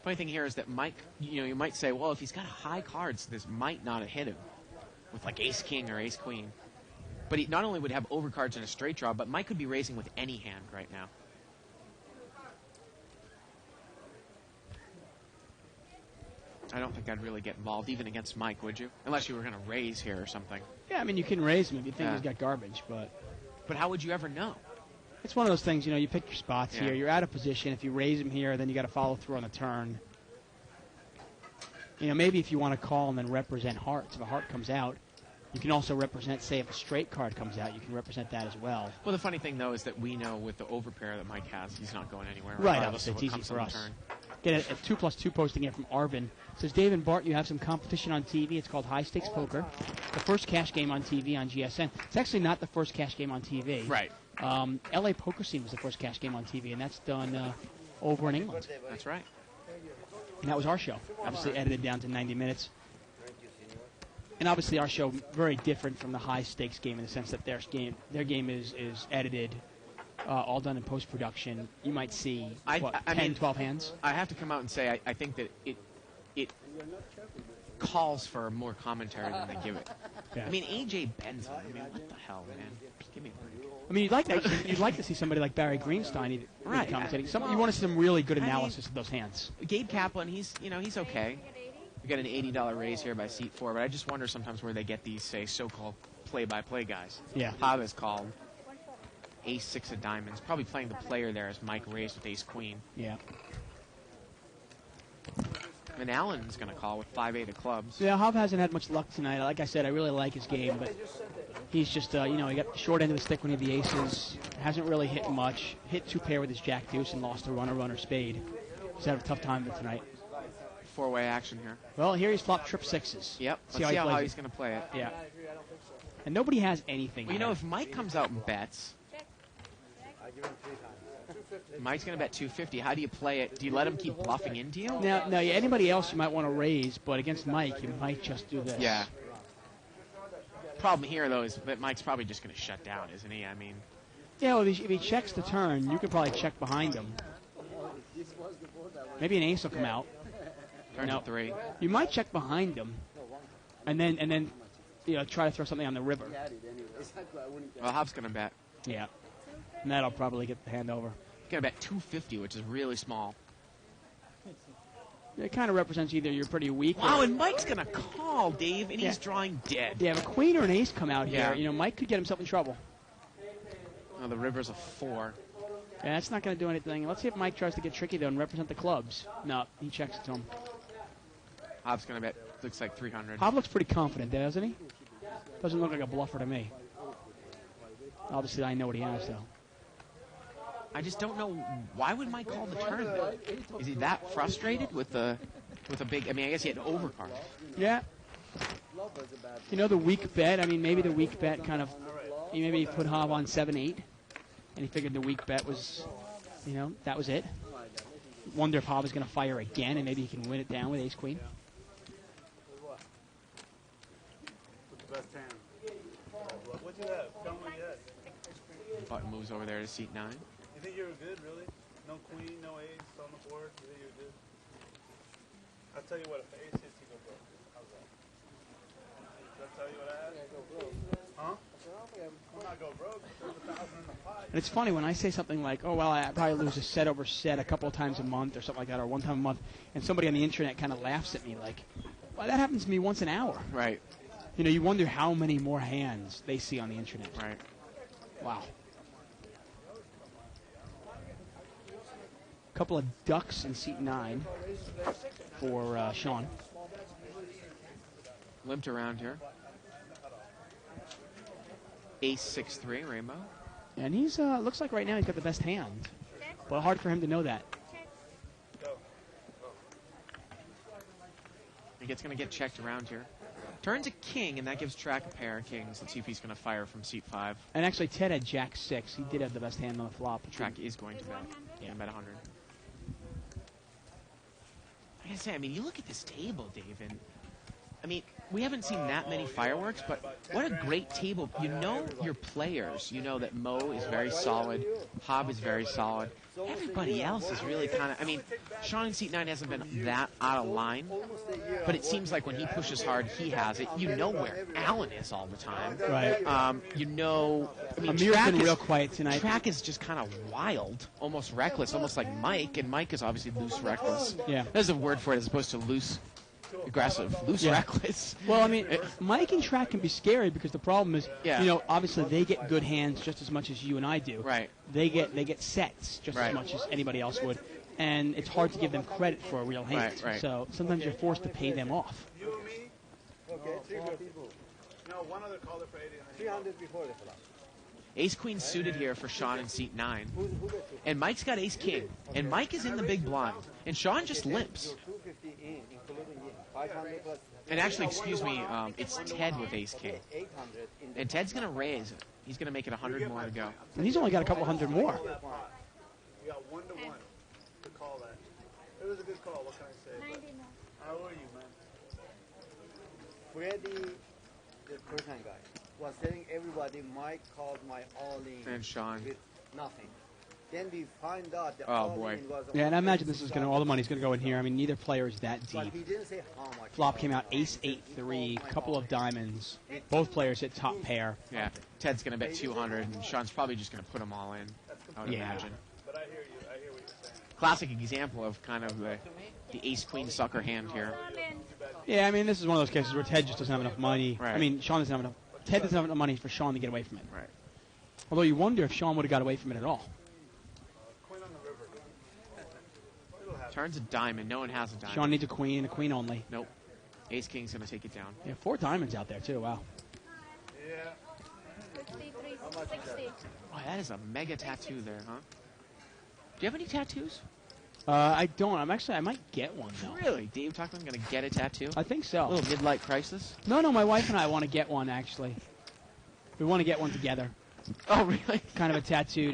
funny thing here is that Mike, you might say, well, if he's got high cards, this might not have hit him with like ace king or ace queen. But he not only would have overcards and a straight draw, but Mike could be raising with any hand right now. I don't think I'd really get involved, even against Mike, would you? Unless you were going to raise here or something. Yeah, I mean, you can raise him if you think Yeah. he's got garbage, but But how would you ever know? it's one of those things, you pick your spots Yeah. here. You're out of position. If you raise him here, then you got to follow through on the turn. Maybe if you want to call and then represent hearts, if a heart comes out, you can also represent, say, if a straight card comes out, you can represent that as well. Well, the funny thing, though, is that we know with the overpair that Mike has, he's not going anywhere. Right, regardless obviously, of it's what easy comes for on us. the turn. Get a 2+2 posting here from Arvin. Says, Dave and Bart, you have some competition on TV. It's called High Stakes Poker. The first cash game on TV on GSN. It's actually not the first cash game on TV. Right. LA Poker Scene was the first cash game on TV, and that's done over in England. That's right. And that was our show. Obviously edited down to 90 minutes. And obviously our show very different from the high stakes game in the sense that their game is edited, all done in post production. You might see 10, 12 hands. I have to come out and say I think that it calls for more commentary than they give it. Yeah. I mean, AJ Benson. I mean, what the hell, man? Give me a break. I mean, you'd like to see somebody like Barry Greenstein Right. commentating. You want to see some really good analysis of those hands. Gabe Kaplan, he's okay. We got an $80 raise here by seat 4, but I just wonder sometimes where they get these, say, so-called play-by-play guys. Yeah. Pav called ace-6 of diamonds, probably playing the player there as Mike raised with ace-queen. Yeah. And Allen's going to call with 5-8 of clubs. Yeah, Hav hasn't had much luck tonight. Like I said, I really like his game, but he's just, he got the short end of the stick when he had the aces. Hasn't really hit much. Hit 2-pair with his jack deuce and lost a runner spade. He's had a tough time with it tonight. Four-way action here. Well, here he's flopped trip sixes. Yep. See Let's see how plays he's going to play it. Yeah. And nobody has anything. Well, if Mike comes out and bets, Mike's going to bet 250. How do you play it? Do you let him keep bluffing into you? Now, anybody else you might want to raise, but against Mike, you might just do this. Yeah. Problem here, though, is that Mike's probably just going to shut down, isn't he? I mean, Yeah, well, if he checks the turn, you could probably check behind him. Maybe an ace will come out. turn No. to 3. You might check behind him, and then try to throw something on the river. Well, Hop's going to bet. Yeah. And that'll probably get the hand over. He's going to bet 250, which is really small. It kind of represents either you're pretty weak. Wow, or, and Mike's going to call, Dave, and Yeah. he's drawing dead. yeah, if a queen or an ace come out Yeah. here, Mike could get himself in trouble. Oh, the river's a 4. Yeah, that's not going to do anything. Let's see if Mike tries to get tricky, though, and represent the clubs. No, he checks it to him. Hop's going to bet, looks like 300. Hob looks pretty confident there, doesn't he? Doesn't look like a bluffer to me. Obviously, I know what he has, though. I just don't know, why would Mike call the turn, though? Is he that frustrated with a big, I guess he had an overcard. Yeah. The weak bet, maybe the weak bet kind of, maybe he put Hob on 7-8, and he figured the weak bet was, that was it. Wonder if Hob is going to fire again, and maybe he can win it down with ace-queen. What's the best hand? What you have? Tell me what you had. Button moves over there to seat 9. You think you were good, really? No queen, no ace on the board? You think you were good? I'll tell you what, if ace hits, you go broke. How's that? Did I tell you what I had? Huh? I'm not go broke. There's 1,000 in the pot. And it's funny when I say something like, oh, well, I probably lose a set over set a couple of times a month or something like that, or one time a month, and somebody on the internet kind of laughs at me like, well, that happens to me once an hour. Right, You wonder how many more hands they see on the internet. right. Wow. A couple of ducks in seat 9 for Sean. Limped around here. Ace 6-3, Rainbow. And he's looks like right now he's got the best hand. But hard for him to know that. think it's going to get checked around here. Turns a king, and that gives Track a pair of kings. Let's see if he's going to fire from seat 5. And actually, Ted had Jack 6. He did have the best hand on the flop. Track is going to bet. Yeah, bet 100. I gotta say, I mean, you look at this table, Dave, and I mean, we haven't seen that many fireworks, but what a great table. You know your players. You know that Mo is very solid. Hob is very solid. Everybody else is really kind of, I mean, Sean in seat 9 hasn't been that out of line, but it seems like when he pushes hard, he has it. You know where Alan is all the time. Right. You know, I mean, Amir's Track been is- real quiet tonight. Track is just kind of wild, almost reckless, almost like Mike, and Mike is obviously loose reckless. Yeah. There's a word for it as opposed to loose aggressive. Loose Yeah. reckless. Well, I mean, Mike and Track can be scary because the problem is, Yeah. you know, obviously they get good hands just as much as you and I do. Right. They get sets just Right. as much as anybody else would, and it's hard to give them credit for a real hand. Right. So sometimes you're forced to pay them off. You and me? Okay, 3 more people. No, one other caller for 80 and then 300 before the flop. Ace Queen suited here for Sean in seat 9. Who gets it? And Mike's got Ace King. And Mike is in the big blind. And Sean just limps. You're 250 in, including in. 500 plus. And actually, excuse me, it's Ted with Ace King. 800 in the And Ted's going to raise it. He's going to make it 100 more to go. And he's only got a couple hundred more. You got 1 to 1 to call that. It was a good call. What can I say? But how are you, man? Freddie, the person guy, was telling everybody Mike called my all-in And Sean. with nothing. Then we find out the Oh, all-in boy. was Yeah, and I imagine this is going to, all the money's going to go in here. I mean, neither player is that But deep. he didn't say how much. Flop came out Ace 8-3, couple of diamonds. Both players hit top pair. Yeah. Ted's going to bet 200, and Sean's probably just going to put them all in, I would Yeah. imagine. But I hear you. I hear what you're saying. Classic example of kind of the Ace Queen sucker hand here. Yeah, I mean, this is one of those cases where Ted just doesn't have enough money. Right. I mean, Sean doesn't have enough. Ted doesn't have enough money for Sean to get away from it. Right. Although you wonder if Sean would have got away from it at all. Queen on the river. It'll happen. Turns a diamond. No one has a diamond. Sean needs a queen only. Nope. Ace King's going to take it down. Yeah, 4 diamonds out there, too. Wow. Yeah. 53, 60. Oh, that is a mega tattoo there, huh? Do you have any tattoos? I don't. I might get one, though. Really? Dave Tuckman going to get a tattoo? I think A so. little midlife crisis? No, my wife and I want to get one, actually. We want to get one together. Oh, really? Kind of a tattoo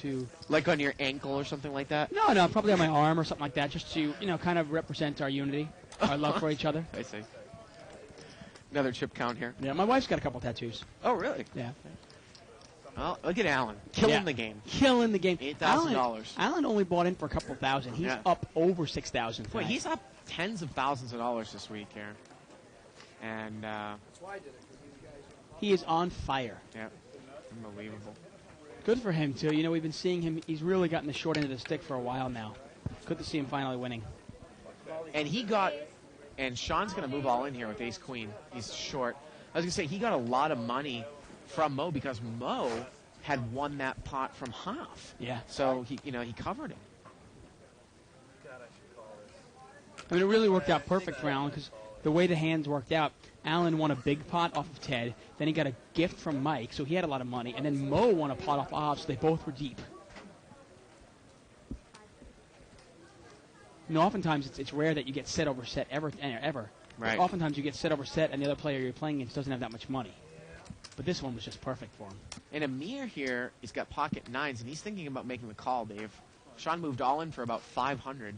to Like on your ankle or something like that? No, probably on my arm or something like that, just to, kind of represent our unity, our love for each other. I see. Another chip count here. Yeah, my wife's got a couple tattoos. Oh, really? Yeah. Well, look at Alan. Killing Yeah. the game. Killing the game. $8,000. Alan only bought in for a couple thousand. He's Yeah. up over 6,000. Boy, tonight. he's up tens of thousands of dollars this week here. And, That's why I did it, because these guys are He is on fire. yeah, unbelievable. Good for him, too. We've been seeing him. He's really gotten the short end of the stick for a while now. Good to see him finally winning. And he got, and Sean's going to move all in here with Ace Queen. He's short. I was going to say, he got a lot of money from Mo because Mo had won that pot from Hoff. Yeah. So he covered him. God, I should call this. I mean, it really worked out perfect for Alan because the way the hands worked out, Alan won a big pot off of Ted. Then he got a gift from Mike, so he had a lot of money. And then Mo won a pot off Hoff, so they both were deep. Oftentimes it's rare that you get set over set ever. Right. Oftentimes you get set over set, and the other player you're playing against doesn't have that much money. But this one was just perfect for him. And Amir here, he's got pocket nines, and he's thinking about making the call, Dave. Sean moved all in for about 500.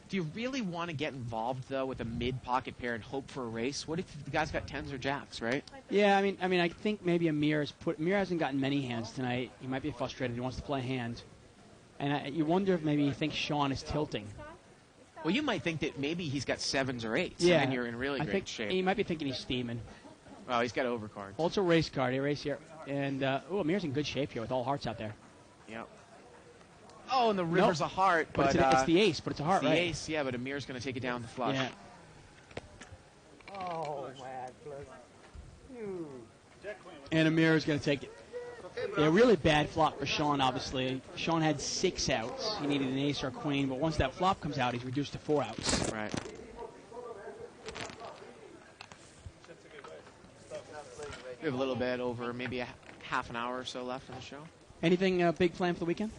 Do you really want to get involved, though, with a mid-pocket pair and hope for a race? What if the guy's got tens or jacks, right? Yeah, I mean, I think maybe Amir hasn't gotten many hands tonight. He might be frustrated. He wants to play a hand, and you wonder if maybe he thinks Sean is tilting. Well, you might think that maybe he's got sevens or eights, Yeah, and then you're in really I great think shape. he might be thinking he's steaming. Well, he's got overcards. Well, it's a race card. A race here, and Amir's in good shape here with all hearts out there. Yep. Oh, and the river's a heart, But but it's the ace, but it's a heart, the right? ace, yeah, but Amir's going to take it down the flush. Yeah. Oh, man, plus. Huge. And Amir is going to take it. Yeah, really bad flop for Sean, obviously. Sean had 6 outs. He needed an ace or a queen, but once that flop comes out, he's reduced to 4 outs. Right. We have a little bit over maybe a half an hour or so left in the show. Anything big planned for the weekend?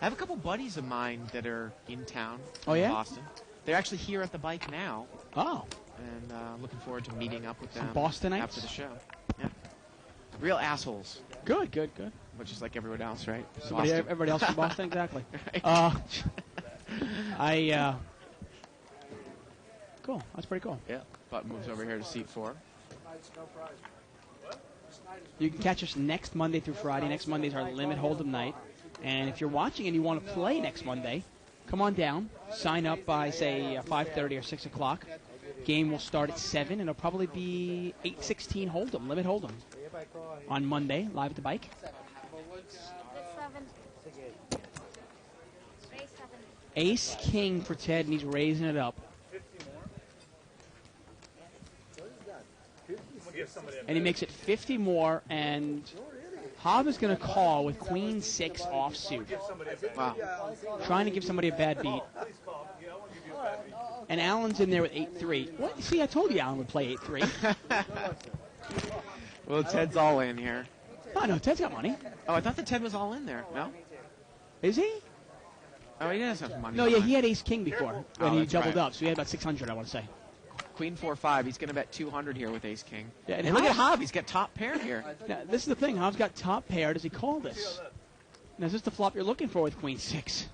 I have a couple buddies of mine that are in town Oh, in yeah? Boston. They're actually here at the bike now, Oh, and looking forward to meeting up with Some them Bostonites? after the show. Yeah. Real assholes, good. which is like everyone else, right? Somebody, Boston. everybody else from Boston, exactly. Right. Cool. That's pretty cool. Yeah. Button moves over here to seat 4. Tonight's no prize. You can catch us next Monday through Friday. Next Monday is our limit hold'em night. And if you're watching and you want to play next Monday, come on down. Sign up by, say, 5:30 or 6 o'clock. Game will start at 7, and it'll probably be 8-16 hold'em, limit hold'em, on Monday, live at the bike. It's 7. Race 7. Ace King for Ted, and he's raising it up. 50 more. We'll give somebody a And he makes it 50 more, and Hob is going to call with Queen 6 offsuit, Wow. trying to give somebody a bad beat. Please call. Yeah, I want to give you a bad beat. And Allen's in there with 8-3. What? See, I told you Allen would play 8-3. Well, Ted's all in here. Oh, no, Ted's got money. Oh, I thought that Ted was all in there. No? Is he? Oh, he does have money. No, yeah, behind. he had Ace King before when Oh, he that's doubled right. up, so he had about 600, I want to say. Queen 4-5. He's going to bet 200 here with Ace King. Yeah, and and look at Hob- Hob. He's got top pair here. Now, this is the thing. Hob's got top pair. Does he call this? Now, is this the flop you're looking for with Queen 6?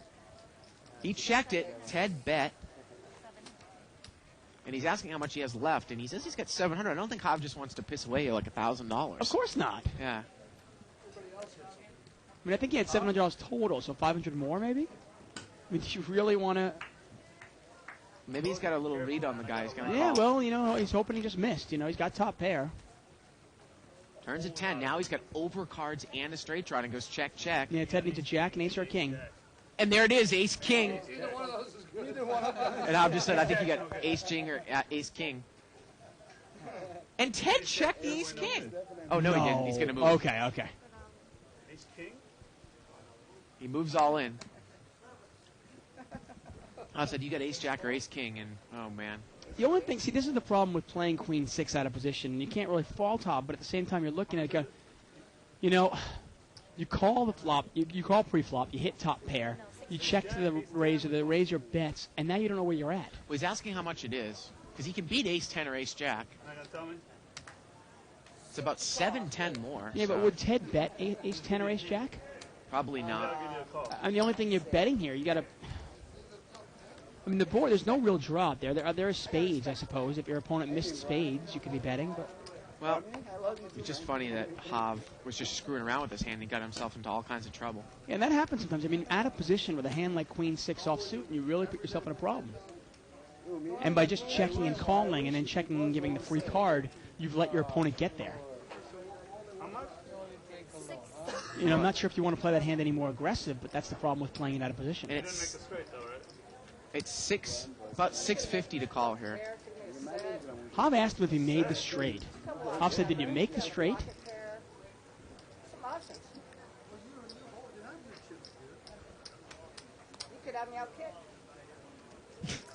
He checked it. Ted bet. And he's asking how much he has left, and he says he's got 700. I don't think Hob just wants to piss away like $1,000. Of course not. Yeah. I mean, I think he had $700 total, so 500 more, maybe? I mean, do you really want to... Maybe he's got a little read on the guy. He's going to Yeah, call. well, he's hoping he just missed. He's got top pair. Turns at 10. Now he's got overcards and a straight draw and goes check, check. Yeah, Ted needs a jack, an ace, or a king. And there it is, Ace King. Either one of those is good. Either one of them. And Hob just said, I think you got Ace King or Ace King. And Ted checked the Ace King. Oh, no, he didn't. He's going to move. Okay. Ace King? He moves all in. I said, you got Ace Jack or Ace King, and oh, man. The only thing, see, this is the problem with playing Queen 6 out of position. You can't really fault Hob, but at the same time, you're looking at it, you call the flop, you call pre-flop, you hit top pair, you check to the raise your bets, and now you don't know where you're at. Well, he's asking how much it is, because he can beat Ace 10 or Ace Jack. Not going to tell me? It's about 7-10 more. Yeah, so but would Ted bet ace 10 or ace jack? probably I'll not. give you a call. I mean, the only thing you're betting here, you got to. I mean, the board. There's no real draw out there. There are spades, I suppose. If your opponent missed spades, you could be betting. But Well, it's just funny that Hav was just screwing around with his hand and he got himself into all kinds of trouble. yeah, and that happens sometimes. I mean, out of position with a hand like Queen 6 offsuit, and you really put yourself in a problem. And by just checking and calling, and then checking and giving the free card, you've let your opponent get there. How much? I'm not sure if you want to play that hand any more aggressive, but that's the problem with playing it out of position. And Didn't make a straight, though, right? it's about 650 to call here. Hav asked him if he made the straight. Hav said, "Did you make the straight?" Some options. You could have me out kicked.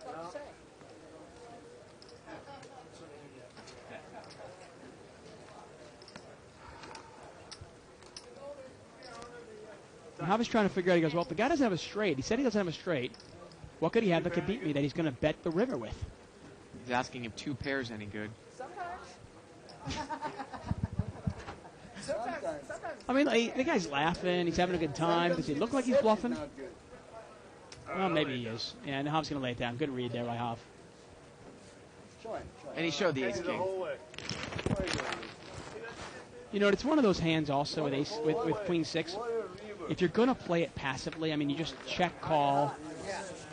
What to say? And Hav is trying to figure out. He goes, "Well, if the guy doesn't have a straight, he said he doesn't have a straight. What could he have that could beat me that he's going to bet the river with?" He's asking if 2 pairs any good. Sometimes. Sometimes. I mean, like, the guy's laughing. He's having a good time. Does he look like he's bluffing? Well, maybe he is. Yeah, and Hav's going to lay it down. Good read there by Hav. And he showed the Ace The King. whole way. It's one of those hands also with Queen 6. If you're going to play it passively, I mean, you just check call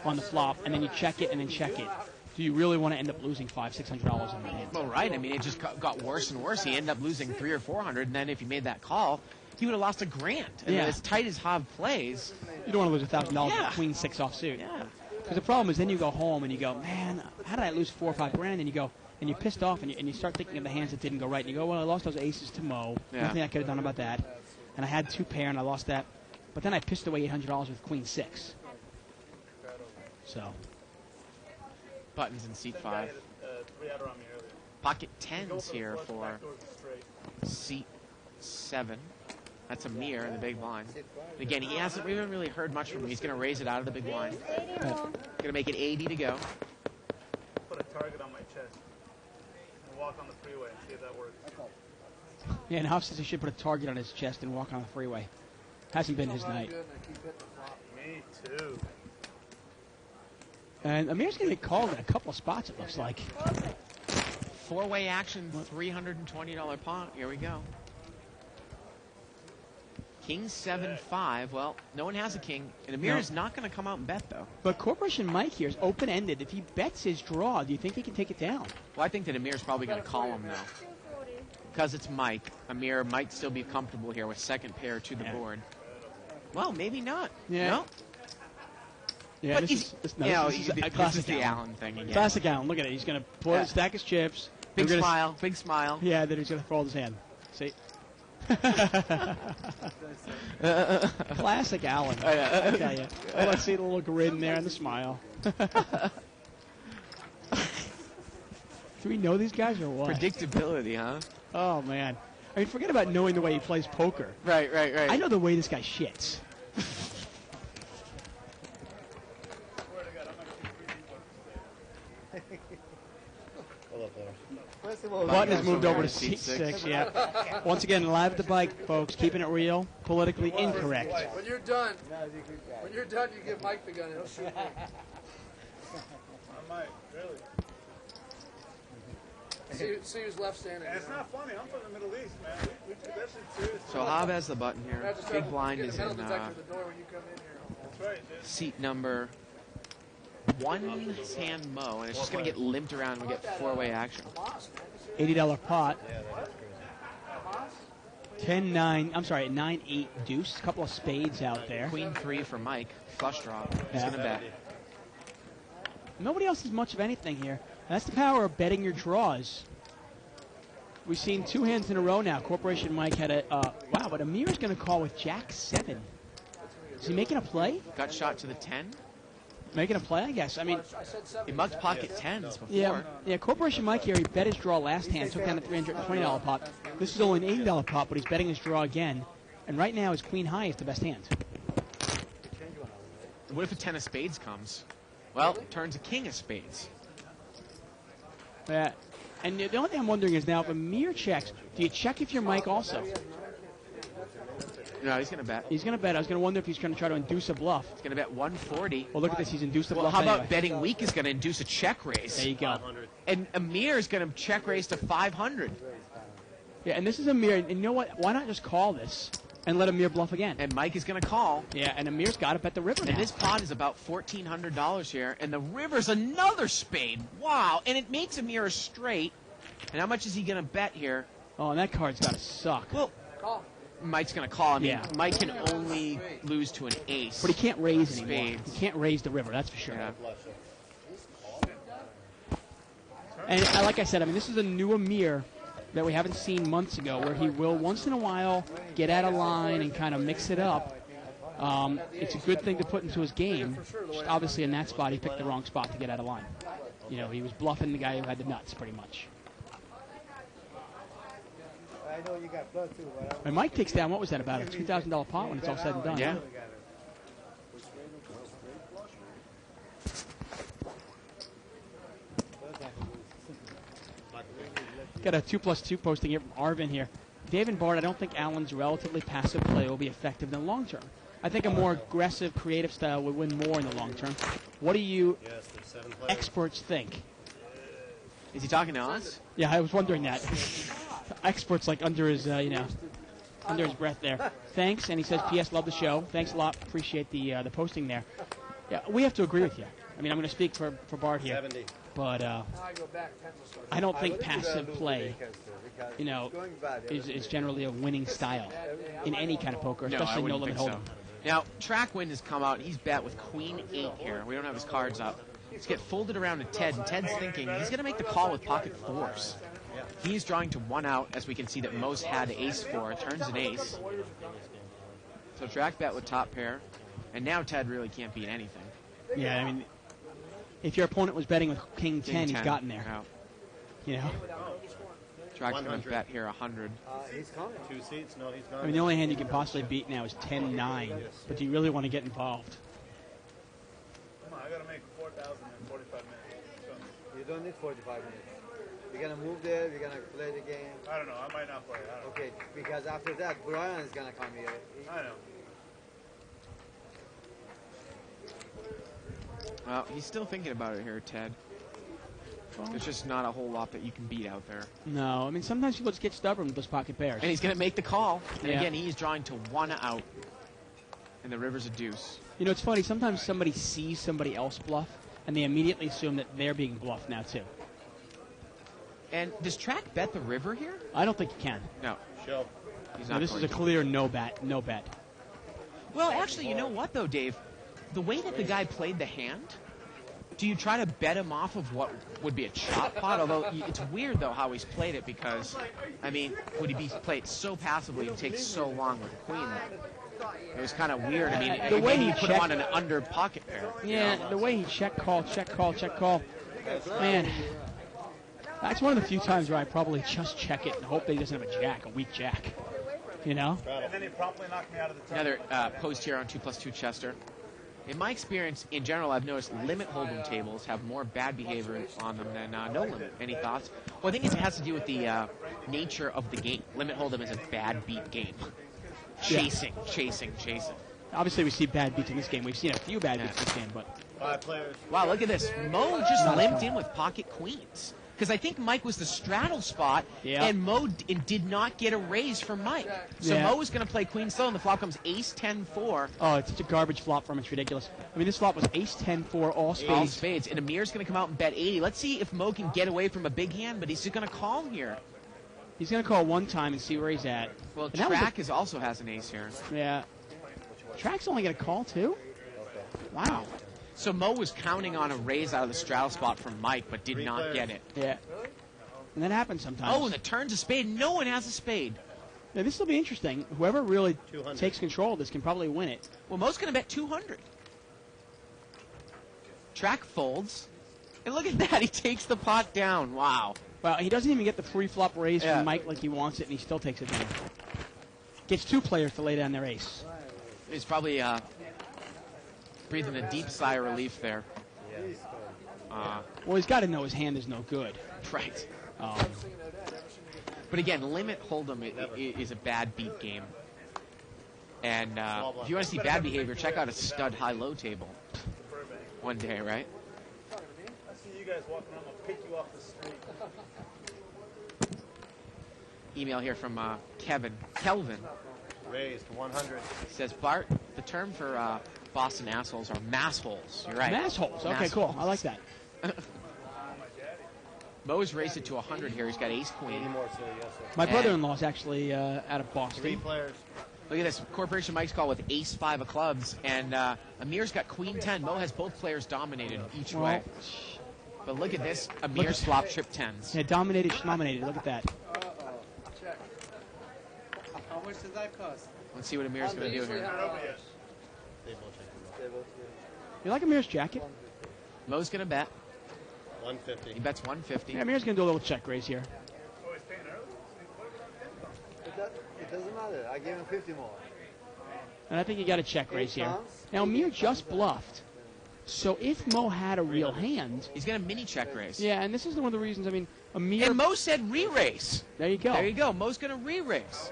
on the flop, and then you check it and then check it. Do you really want to end up losing $500-600 in that hand? Well, right. I mean, it just got worse and worse. He ended up losing $300 or $400, and then if he made that call, he would have lost $1,000. And Yeah. as tight as Hav plays, You don't want to lose $1,000 Yeah. with Queen 6 offsuit. yeah. Because the problem is then you go home and you go, man, how did I lose $4 or $5 grand? And you go, and you're pissed off and you start thinking of the hands that didn't go right. And you go, well, I lost those aces to Mo. Yeah. Nothing I could have done about that. And I had 2 pair and I lost that. But then I pissed away $800 with Queen 6. So, Buttons in seat Guy 5. hit 3 out around me earlier. Pocket Go 10s for the here flush, for back door's a straight. seat 7. That's a mirror in the big blind. Again, we haven't really heard much from him. He's going to raise it out of the big blind. Going to make it 80 to go. target on my chest and walk on the freeway and see if that works. Yeah, and Huff says he should put a target on his chest and walk on the freeway. Hasn't been his night. Good, and I keep hitting the flop. Me too. And Amir's going to get called in a couple of spots, it looks like. Four-way action, $320 pot. Here we go. King 7-5. Well, no one has a king. And Amir is not going to come out and bet, though. But Corporation Mike here is open-ended. If he bets his draw, do you think he can take it down? Well, I think that Amir's probably going to call him now. Because it's Mike. Amir might still be comfortable here with second pair to the board. Well, maybe not. Yeah. No. Yeah, But this he's- is this this is a is classic the Allen. Allen thing again. Classic Allen. Look at it. He's going to pull Yeah. stack his chips. Big We're gonna- smile. Big smile. Yeah, then he's going to fold his hand. See? Classic Allen. I tell you. Oh, let's see the little grin there and the smile. Do we know these guys or what? Predictability, huh? Oh, man. I mean, forget about knowing the way he plays poker. Right. I know the way this guy shits. Button has moved over to seat 6, yeah. Once again, live at the bike, folks, keeping it real, politically incorrect. When you're done, you give Mike the gun and he'll shoot me. I might, really. See who's left standing. And it's not funny. I'm from the Middle East, man. We do that shit serious. So Hob has the button here. I just Big have- blind get is a metal in detector at the door when you come in here. That's right, dude. seat number 1 hand Mo, and it's just going to get limped around. We get four-way action. $80 pot. 10-9, I'm sorry, 9-8 deuce. A couple of spades out there. Queen 3 for Mike. Flush draw. He's Yeah. going to bet. Nobody else has much of anything here. And that's the power of betting your draws. We've seen two hands in a row now. Corporation Mike had a, wow, but Amir's going to call with Jack 7. Is he making a play? Got shot to the 10. Making a play, I guess. I mean, He mugged pocket 10s before. yeah, Corporation Mike here, he bet his draw last hand, took down the $320 pot. This is only an $80 pot, but he's betting his draw again. And right now, his queen high is the best hand. What if a 10 of spades comes? Well, turns a king of spades. Yeah. And the only thing I'm wondering is now, if Amir checks, do you check if you're Mike also? No, he's going to bet. He's going to bet. I was going to wonder if he's going to try to induce a bluff. He's going to bet 140. Well, look at this. He's induced a Well, bluff how anyway. about betting weak is going to induce a check raise? There you go. And Amir is going to check raise to 500. Yeah, and this is Amir. And you know what? Why not just call this and let Amir bluff again? And Mike is going to call. Yeah, and Amir's got to bet the river now. And this pot is about $1,400 here. And the river's another spade. Wow. And it makes Amir a straight. And how much is he going to bet here? Oh, and that card's got to suck. Well, Mike's going to call. I mean, Yeah. Mike can only lose to an ace. But he can't raise anymore. Spades. He can't raise the river, that's for sure. Yeah. And like I said, I mean, this is a new Amir that we haven't seen months ago, where he will once in a while get out of line and kind of mix it up. It's a good thing to put into his game. Just obviously, in that spot, he picked the wrong spot to get out of line. You know, he was bluffing the guy who had the nuts, pretty much. I know you got blood too, but And Mike takes down, what was that, about a $2,000 pot when it's all said and done? Yeah. Got a 2+2 posting here from Arvin here. Dave and Bart, I don't think Allen's relatively passive play will be effective in the long term. I think a more aggressive, creative style would win more in the long term. What do you experts think? Is he talking to us? Yeah, I was wondering that. Experts like under his, under his breath there. Thanks, and he says, P.S. Love the show. Thanks a lot. Appreciate the posting there. Yeah, we have to agree with you. I mean, I'm going to speak for Bart here, but Now I go back, pencil start. I don't think passive play, you know, is generally a winning style in any kind of poker, No, I especially no wouldn't limit think so. hold'em. Now, Trackwind has come out. He's bet with Queen 8 here. We don't have his cards up. Let's get folded around to Ted, and Ted's thinking he's going to make the call with pocket 4s. He's drawing to 1 out, as we can see that Mo's had ace 4. Turns an ace. So Track bet with top pair. And now Ted really can't beat anything. Yeah, I mean, if your opponent was betting with King 10, he's 10. gotten there. Out. You know, Track's going to bet here 100. he's coming. 2 seats? No, he's not. I mean, the only hand you can possibly beat now is 10-9, but do you really want to get involved? Come on, I gotta make 4,000 in 45 minutes. So, You don't need 45 minutes. You're gonna move there. You're gonna play the game. I don't know. I might not play. I don't know. Okay, because after that, Brian is gonna come here. I know. Well, he's still thinking about it here, Ted. There's just not a whole lot that you can beat out there. No, I mean, sometimes people just get stubborn with those pocket pairs. And he's going to make the call. And Yeah. again, he's drawing to 1 out. And the river's a deuce. You know, it's funny. Sometimes somebody sees somebody else bluff, and they immediately assume that they're being bluffed now, too. And does Track bet the river here? I don't think you can. No. Show. He's No, not this is going a to. clear no bet. No bet. Well, actually, you know what, though, Dave? The way that the guy played the hand, do you try to bet him off of what would be a chop pot? Although it's weird, though, how he's played it because, I mean, would he be played so passively and take so long with the queen? It was kind of weird. I mean, The way again, he you put him checked- on an under pocket pair. Yeah, the way he check call, man, that's one of the few times where I probably just check it and hope that he doesn't have a jack, a weak jack. You know? And then he promptly knocked me out of the tournament. Another post here on 2+2 Chester. In my experience, in general, I've noticed limit hold'em tables have more bad behavior on them than no limit. Any thoughts? Well, I think it has to do with the nature of the game. Limit hold'em is a bad beat game. Chasing. Obviously, we see bad beats in this game. We've seen a few bad beats in this game, but 5 players. Wow, look at this. Mo just Not limped a in with pocket queens. Because I think Mike was the straddle spot, Yeah. and Mo did not get a raise from Mike. So Yeah. Mo was going to play queen slow, and the flop comes ace 10-4. oh, it's such a garbage flop from him. It's ridiculous. I mean, this flop was ace 10-4, all spades. All spades. And Amir's going to come out and bet 80. Let's see if Mo can get away from a big hand, but he's just going to call here. He's going to call one time and see where he's at. Well, And that was Track also has an ace here. Yeah. Track's only going to call, too? Wow. So Mo was counting on a raise out of the straddle spot from Mike, but did not get it. Yeah. And that happens sometimes. Oh, and the turn's a spade. No one has a spade. Yeah, this will be interesting. Whoever really 200. takes control of this can probably win it. Well, Mo's going to bet 200. Track folds. And look at that. He takes the pot down. Wow. Well, he doesn't even get the free flop raise Yeah. from Mike like he wants it, and he still takes it down. Gets two players to lay down their ace. He's probably breathing a deep sigh of relief there. Well, he's got to know his hand is no good. Right. Um, But again, limit hold'em is a bad beat game. And if you want to see bad behavior, check out a stud high-low table one day, right? I see you guys walking around. I'll pick you off the street. Email here from Kelvin. Raised 100. Says, Bart, the term for Boston assholes are massholes. You're right. Mass holes. Okay, Mass cool. holes. I like that. Mo's raised it to 100 here. He's got ace queen. More so, yes, sir. My And- brother-in-law is actually out of 3 Boston. players. Look at this. Corporation Mike's call with ace 5 of clubs. And Amir's got queen 10. Mo has both players dominated each way. But look at this. Amir's flop trip 10s. Yeah, dominated, schnominated. Look at that. Check. How much does that cost? Let's see what Amir's going to do here. You like Amir's jacket? Mo's going to bet. 150. He bets 150. Yeah, Amir's going to do a little check raise here. It doesn't matter. I gave him 50 more. And I think you got a check raise here. Now, Amir just bluffed. So if Mo had a real hand, He's going to mini check raise. yeah, and this is one of the reasons, I mean, Amir, And Mo said re-raise. there you go. There you go. Mo's going to re-raise.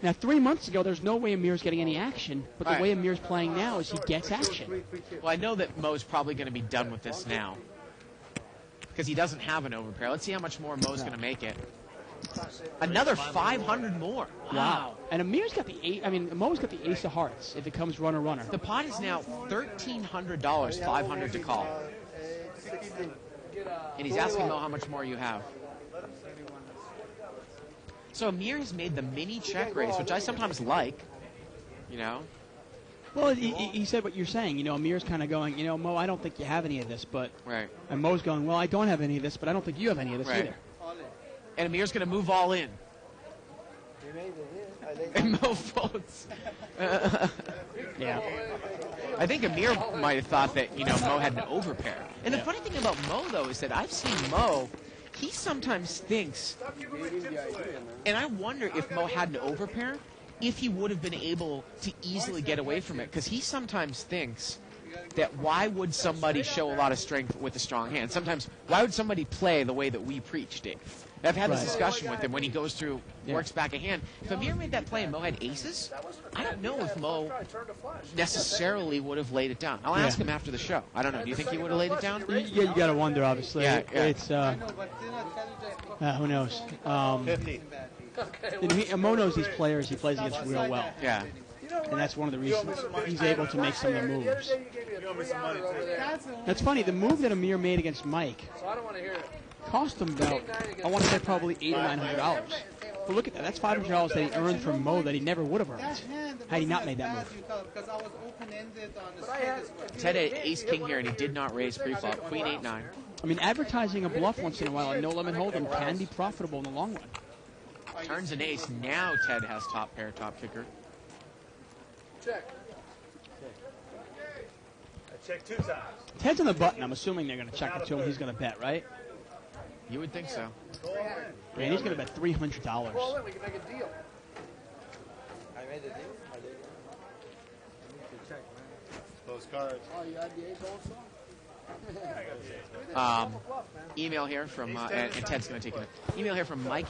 Now, 3 months ago, there's no way Amir's getting any action, but the Right. way Amir's playing now is he gets action. Well, I know that Mo's probably going to be done with this now. Because he doesn't have an overpair. Let's see how much more Mo's going to make it. Another 500 more. Wow. And Amir's got the eight, I mean, Mo's got the ace of hearts if it comes runner-runner. The pot is now $1,300, 500 to call. 16. And he's asking Mo how much more you have. So Amir has made the mini check raise, which I sometimes like. You know? Well, he said what you're saying. You know, Amir's kind of going, you know, Mo, I don't think you have any of this, but... Right. And Mo's going, well, I don't have any of this, but I don't think you have any of this Right. either. And Amir's going to move all in. He made it here. I think And Mo folds. Yeah. I think Amir might have thought that, you know, Mo had an overpair. And the funny thing about Mo, though, is that I've seen Mo, he sometimes thinks, and I wonder if Mo had an overpair, if he would have been able to easily get away from it. Because he sometimes thinks that why would somebody show a lot of strength with a strong hand? Sometimes, why would somebody play the way that we preach, Dave? I've had this Right. discussion with him when he goes through, works back a hand. If Amir made that play and Mo had aces, I don't know if Mo necessarily would have laid it down. I'll ask him after the show. I don't know. Do you think he would have laid it down? You got to wonder, obviously. Yeah, yeah. It's who knows. 50. Mo knows these players he plays against real well, Yeah. and that's one of the reasons he's able to make some of the moves. You owe me some money, too. That's funny. The move that Amir made against Mike So I don't want to hear it. cost him about, I want to say probably $800 or $900. But look at that. That's $500 that he earned from Mo that he never would have earned had he not made that move. Because I was open-ended on the But I straight had- as well. Ted had ace king here, and he did not raise pre-flop. Queen 8-9. I mean, advertising a bluff once in a while and no limit hold'em can be profitable in the long run. Turns an ace. Now Ted has top pair, top kicker. Check. I checked 2 times. Ted's on the button. I'm assuming they're going to check it to him. He's going to bet, right? You would think so. Go all in. Man, he's going to bet $300. Well, then we can make a deal. I made the deal. Those cards. Oh, you had the ace also? Email here from, and Ted's going to take it. Email here from Mike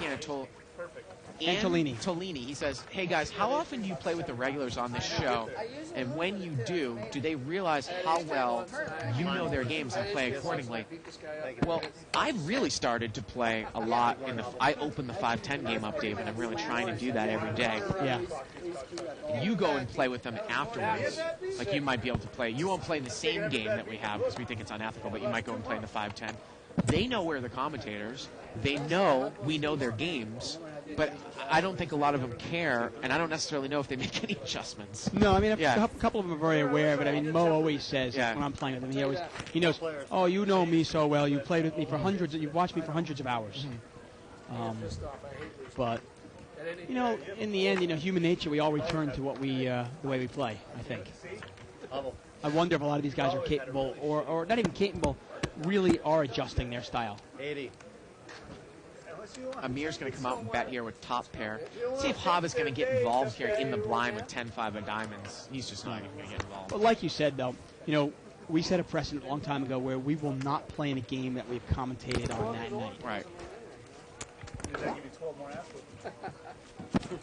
Antolini. Tolini. He says, hey guys, how often do you play with the regulars on this show? And when you do they realize how well you know their games and play accordingly? Well, I've really started to play a lot I open the 5-10 game up, Dave, and I'm really trying to do that every day. Yeah. You go and play with them afterwards. Like you might be able to play. You won't play in the same game that we have because we think it's unethical, but you might go and play in the 5-10. They know we're the commentators. They know we know their games, but I don't think a lot of them care, and I don't necessarily know if they make any adjustments. No, I mean, Yeah. a couple of them are very aware, but I mean, Mo always says Yeah. when I'm playing with him, he knows, oh, you know me so well. You played with me for you've watched me for hundreds of hours. But, you know, in the end, human nature, we all return to what the way we play, I think. I wonder if a lot of these guys are capable, or not even capable, really are adjusting their style. 80. Amir's going to come out and bet here with top pair. See if Hob is going to get involved here in the blind with 10-5 of diamonds. He's just not even going to get involved. But like you said, though, we set a precedent a long time ago where we will not play in a game that we've commentated on that night. Right. Does that give you 12 more ass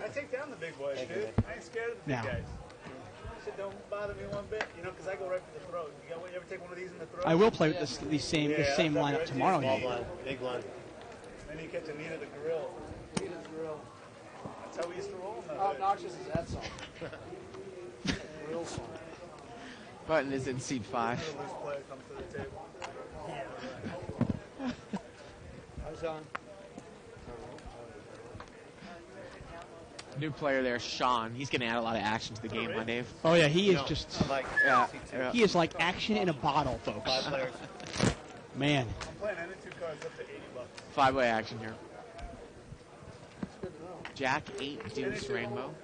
I take down the big boys, dude. I ain't scared of the big No. guys. Shit don't bother me one bit, because I go right for the throat. You ever take one of these in the throat? I will play with the same lineup tomorrow. Small Here. blind, big blind. Then you catch a Nita the Grill. Nita's grill. That's how we used to roll them. How obnoxious is that song? Real song. Button is in seat 5. The loose player comes to the table. How's on? New player there, Sean. He's going to add a lot of action to the game, huh, Dave? Oh yeah, he is just Like, he is like action in a bottle, folks. 5 players. Man, I'm playing any 2 cards up to $80. 5-way action here. Jack 8 deuce rainbow.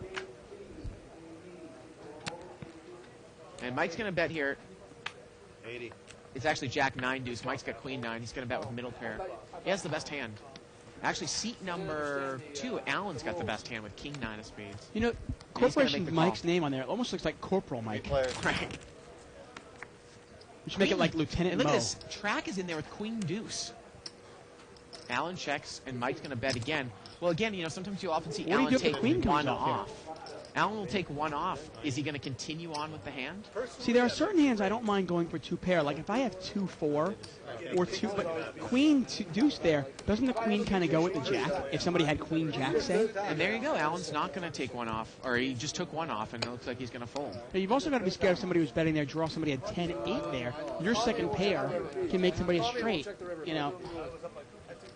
And Mike's going to bet here. 80. It's actually Jack 9 deuce. Mike's got Queen 9. He's going to bet with middle pair. He has the best hand. Actually, seat number 2, Alan's got the best hand with King 9 of spades. Corporation make the Mike's call. name on there. It almost looks like Corporal Mike. Players. Right. We should make it like Lieutenant And look Mo. at this. Track is in there with Queen deuce. Alan checks, and Mike's going to bet again. Well, again, sometimes you'll often see What do you Alan do if the take queen comes one off here? off. Alan will take one off. Is he going to continue on with the hand? See, there are certain hands I don't mind going for 2 pair. Like if I have 2-4 or 2, but Queen deuce there, doesn't the Queen kind of go with the Jack? If somebody had Queen Jack, say. And there you go. Alan's not going to take one off, or he just took one off, and it looks like he's going to fold. Now, you've also got to be scared if somebody was betting their draw. Somebody had 10-8 there. Your second pair can make somebody a straight.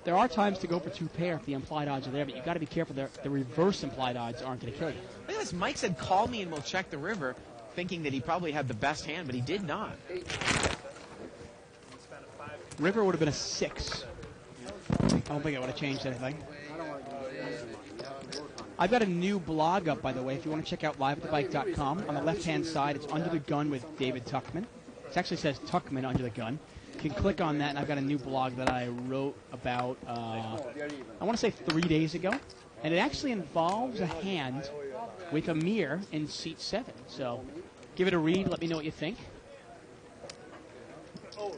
There are times to go for 2 pair if the implied odds are there, but you've got to be careful. The reverse implied odds aren't going to kill you. Look at this. Mike said, call me and we'll check the river, thinking that he probably had the best hand, but he did not. River would have been a 6. I don't think it would have changed anything. I've got a new blog up, by the way, if you want to check out liveatthebike.com. On the left-hand side, it's Under the Gun with David Tuckman. It actually says Tuckman Under the Gun. You can click on that, and I've got a new blog that I wrote about, I want to say 3 days ago. And it actually involves a hand with Amir in seat 7. So give it a read. Let me know what you think. Oh,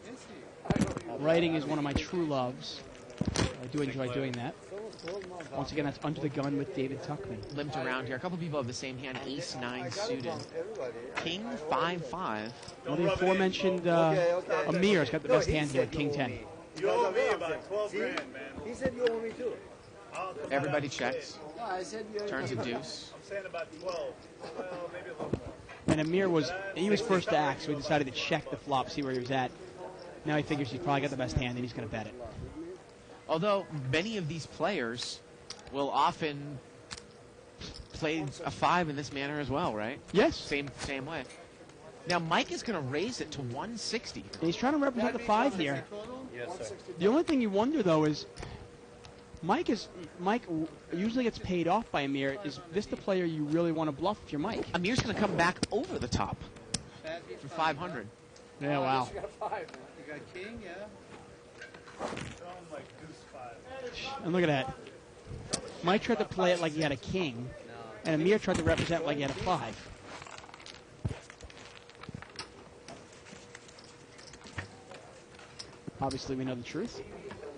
he's in second. Writing is one of my true loves. I do enjoy doing that. Once again, that's Under the Gun with David Tuckman. Limped around here. A couple people have the same hand. Ace 9 suited. King 5-5. Well, the aforementioned Amir's got the best hand here with King 10. You owe me about 12 grand, man. He said you owe me too. Everybody checks. No, I said you. Turns a deuce. I'm saying about 12. Well, maybe a little more. And Amir was first to act, so he decided to check the flop, see where he was at. Now he figures he's probably got the best hand, and he's going to bet it. Although many of these players will often play a 5 in this manner as well, right? Yes. Same way. Now Mike is going to raise it to 160. And he's trying to represent the 5 here. Yes, sir. The only thing you wonder, though, is Mike usually gets paid off by Amir. Is this the player you really want to bluff if you're Mike? Amir's going to come back over the top for 500. Yeah, wow. You got 5, man. You got king, yeah. Throw him like deuce 5. And look at that. Mike tried to play it like he had a king, and Amir tried to represent like he had a 5. Obviously, we know the truth.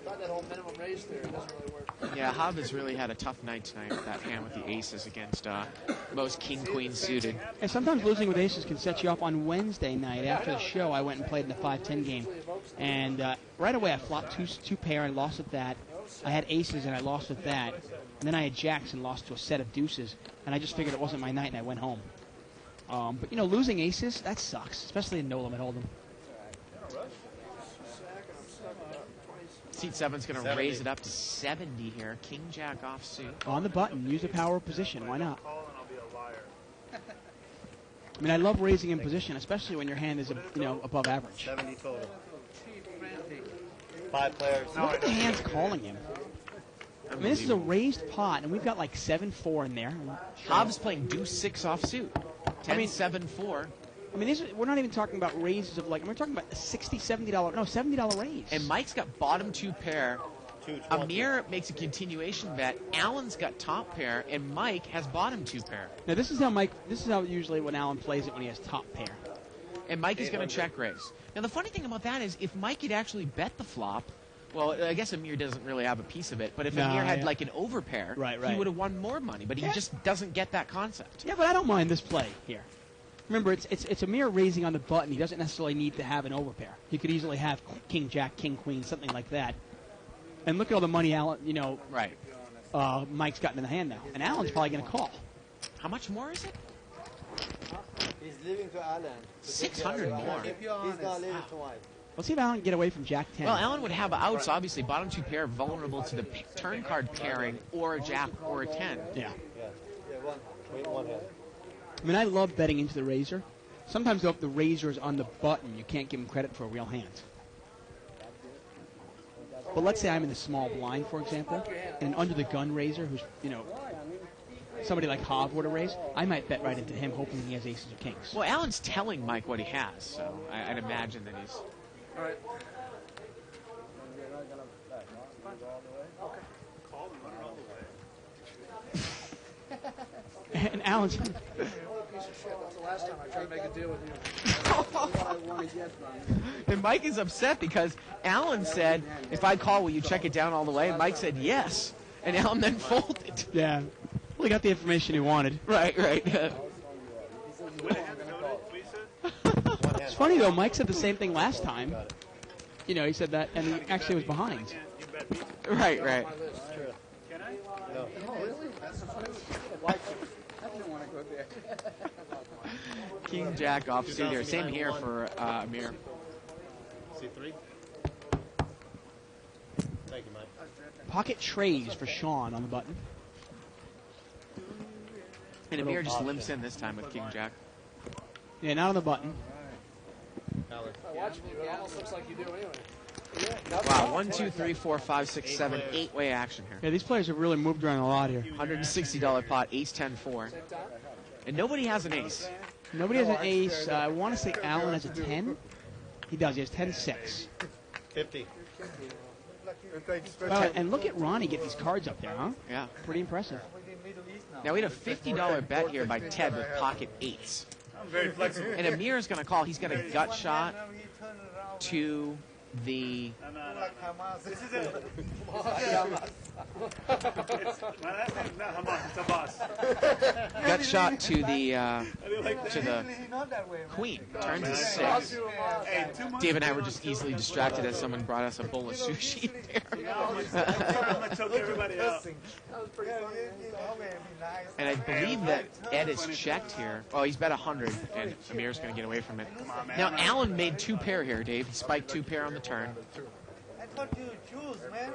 Thought that whole minimum raise there doesn't really work. Yeah, Hub has really had a tough night tonight with that hand with the aces against most king-queen suited. And sometimes losing with aces can set you up. On Wednesday night after the show, I went and played in the 5-10 game. And right away, I flopped two pair and lost with that. I had aces and I lost with that. And then I had jacks and lost to a set of deuces. And I just figured it wasn't my night and I went home. But, you know, losing aces, that sucks, especially in no-limit hold'em. Seat 7's going to raise it up to 70 here. King Jack offsuit. On the button, use a power position. Why not? Call and I'll be a liar. I mean, I love raising in position, especially when your hand is, above average. 70 total. 5 players. Look at the hands calling him. I mean, this is a raised pot, and we've got like 7-4 in there. Hobbs playing deuce 6 offsuit. 10-7-4. I mean, we're not even talking about raises of we're talking about a $60, $70 raise. And Mike's got bottom 2 pair. Amir makes a continuation bet. Allen's got top pair, and Mike has bottom 2 pair. Now, this is how usually when Allen plays it when he has top pair. And Mike is going to check raise. Now, the funny thing about that is if Mike had actually bet the flop, well, I guess Amir doesn't really have a piece of it, but if Amir had like an overpair, Right. he would have won more money, but he just doesn't get that concept. Yeah, but I don't mind this play here. Remember, it's Amir raising on the button. He doesn't necessarily need to have an overpair. He could easily have king, jack, king, queen, something like that. And look at all the money Allen, Right. Mike's gotten in the hand now. And Allen's probably going to call. How much more is it? He's leaving to Allen. 600 more. He's going to leave it to Mike. Let's see if Allen can get away from jack 10. Well, Allen would have outs, obviously. Bottom 2 pair vulnerable to the turn card pairing or a jack or a 10. Yeah. Yeah, one hand. I mean, I love betting into the razor. Sometimes, though, if the razor is on the button, you can't give him credit for a real hand. But let's say I'm in the small blind, for example, and an under-the-gun razor who's, somebody like Hov were to raise, I might bet right into him hoping he has aces or kings. Well, Allen's telling Mike what he has, so I'd imagine that he's... All right. And Allen's... Piece of shit. That's the last time I tried to make a deal with you. And Mike is upset because Allen said, if I call, will you check it down all the way? And Mike said, yes. And Allen then folded. Yeah. Well, he got the information he wanted. Right. It's funny, though. Mike said the same thing last time. He said that, and he actually was behind. Right. Can I? No. Oh, really? That's the funny thing. I didn't want to go there. King Jack offsuit here. Same here for Amir. C3. Thank you, Mike. Pocket trays for Sean on the button. And Amir just limps in this time with King Jack. Yeah, not on the button. Allen. Watching you, it almost looks like you do anyway. Wow, 1, 2, 3, 4, 5, 6, 7, 8-way action here. Yeah, these players have really moved around a lot here. $160 pot, ace 10 4. Same time? And nobody has an ace. Nobody has an ace. I want to say Allen has a 10. He does. He has 10-6. 50. Wow, and look at Ronnie get these cards up there, huh? Yeah. Pretty impressive. Now we had a $50 bet here by Ted with pocket eights. I'm very flexible. And Amir is going to call. He's got a gut shot to the This is it. My last name's not Hamas, it's Abbas. gut shot to the not that way, man. queen. Turns to 6. Hey, 2 months Dave and I ago, were just easily distracted as someone brought us a bowl of sushi there. I'm going to choke everybody out. And I believe that Ed is checked here. Oh, he's bet 100, and Amir's going to get away from it. Now, Allen made 2 pair here, Dave. He spiked 2 pair on the turn. I thought you would choose, man.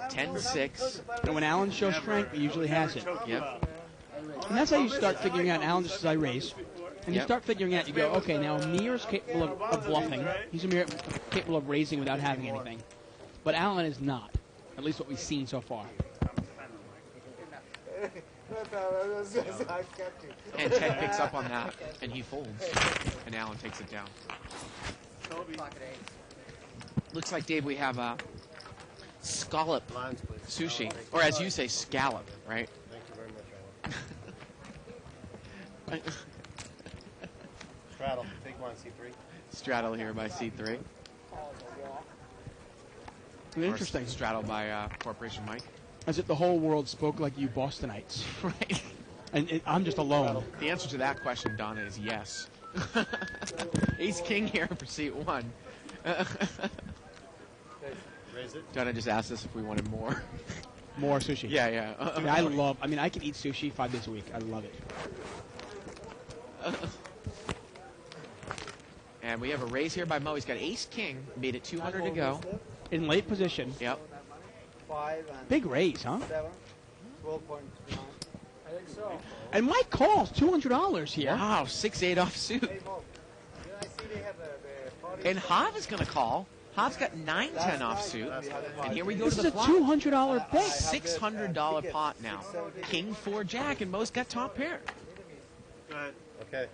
10-6. And when Allen shows strength, he usually has it. Yep. And that's how you start figuring out. Allen just says, I raise. And you Yep. start figuring out, you go, okay, now Amir is capable of bluffing. He's capable of raising without having anything. But Allen is not. At least what we've seen so far. And Ted picks up on that, and he folds. And Allen takes it down. Looks like, Dave, we have a scallop sushi. Or as you say, scallop, right? Thank you very much. Straddle, take 1, C3. Straddle here by C3. Interesting. Or straddle by Corporation Mike. As if the whole world spoke like you Bostonites. Right. And I'm just alone. The answer to that question, Donna, is yes. Ace King here for seat 1. Raise it. Donna just asked us if we wanted more. More sushi. Yeah. I mean, I can eat sushi 5 days a week. I love it. And we have a raise here by Mo. He's got Ace King. Made it 200 to go. In late position. Yep. 5 and Big raise, huh? 7. 12.9. I think so. And Mike calls $200 here. Wow, 6-8 offsuit. Hey, Mo, did I see they have the party? And Hav is going to call. Hav's got 9-10 offsuit. And here we go This to is the a flop. $200 bet. $600 pot now. King 4 Jack, and Mo's got top pair. Go ahead. Okay.